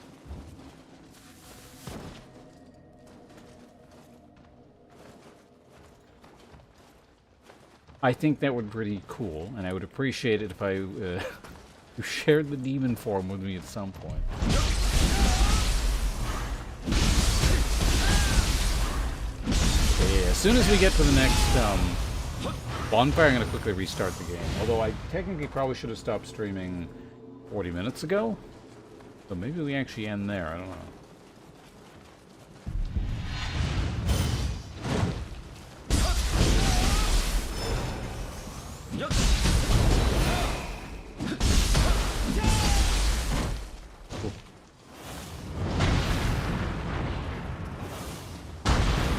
I think that would be pretty cool, and I would appreciate it if I you shared the demon form with me at some point. Yeah, as soon as we get to the next bonfire, I'm going to quickly restart the game. Although I technically probably should have stopped streaming 40 minutes ago. So maybe we actually end there, I don't know.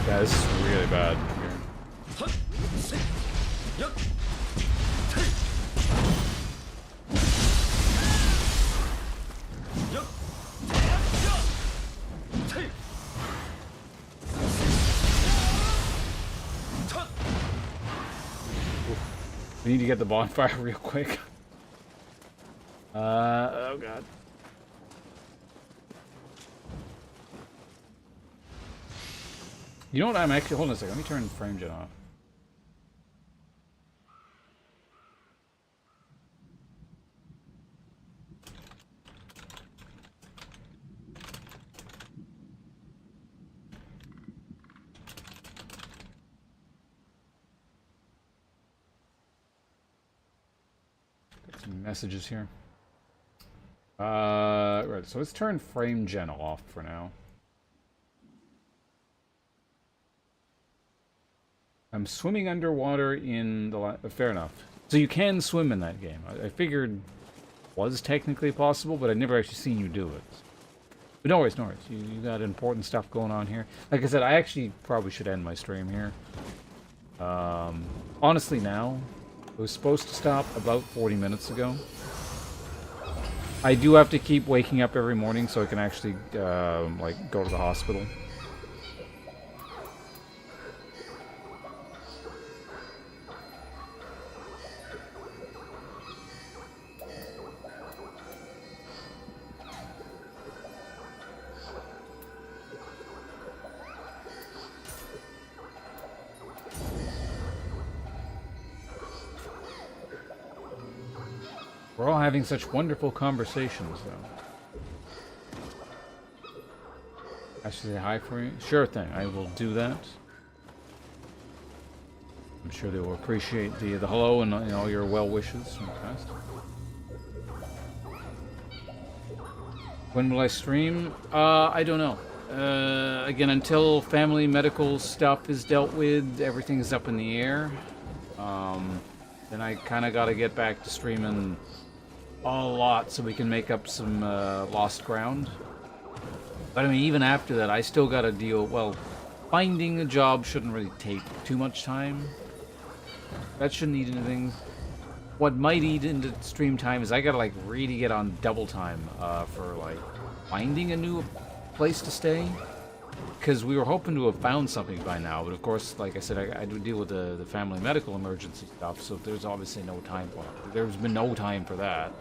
Yeah, this is really bad here. We need to get the bonfire real quick. Oh god. You know what, I'm actually, hold on a second, let me turn frame gen off. Got some messages here. Right, so let's turn frame gen off for now. I'm swimming underwater in the... fair enough. So you can swim in that game. I figured was technically possible, but I'd never actually seen you do it. But no worries, no worries. You got important stuff going on here. Like I said, I actually probably should end my stream here. Honestly now, it was supposed to stop about 40 minutes ago. I do have to keep waking up every morning so I can actually, like, go to the hospital. We're all having such wonderful conversations, though. I should say hi for you? Sure thing, I will do that. I'm sure they will appreciate the hello and all your well wishes from the past. When will I stream? I don't know. Again, until family medical stuff is dealt with, everything is up in the air. Then I kind of got to get back to streaming a lot so we can make up some lost ground. But I mean, even after that, I still got to deal... Well, finding a job shouldn't really take too much time. That shouldn't eat anything. What might eat into stream time is I gotta, like, really get on double time for, like, finding a new place to stay. Because we were hoping to have found something by now, but of course, like I said, I do deal with the family medical emergency stuff, so there's obviously no time for it. There's been no time for that.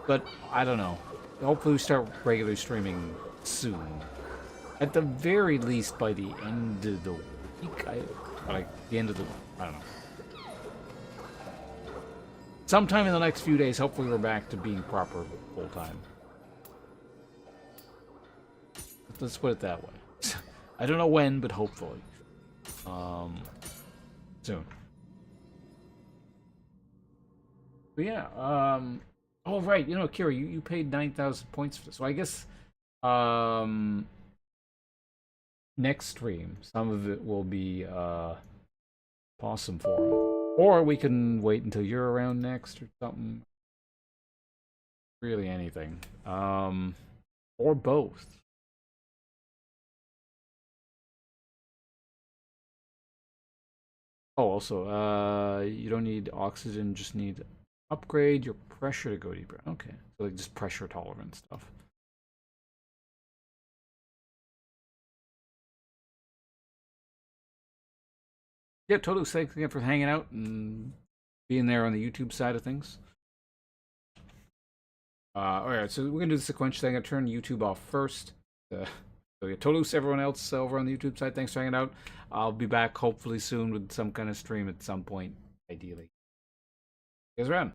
But I don't know. Hopefully we start regularly streaming soon. At the very least by the end of the week. Like the end of the... I don't know. Sometime in the next few days, hopefully we're back to being proper full-time. Let's put it that way. I don't know when, but hopefully. Soon. But yeah, oh right, you know, Kira, you paid 9,000 points for this. So I guess next stream, some of it will be possum forum. Or we can wait until you're around next or something. Really anything. Or both. Oh, also, you don't need oxygen, just need upgrade your pressure to go deeper. Okay, so like just pressure tolerant stuff. Yeah, totally. Thanks again for hanging out and being there on the YouTube side of things. Alright, so we're gonna do the sequential thing. I'm gonna turn YouTube off first. So yeah, Toulouse, everyone else over on the YouTube side, thanks for hanging out. I'll be back hopefully soon with some kind of stream at some point, ideally. See you guys around.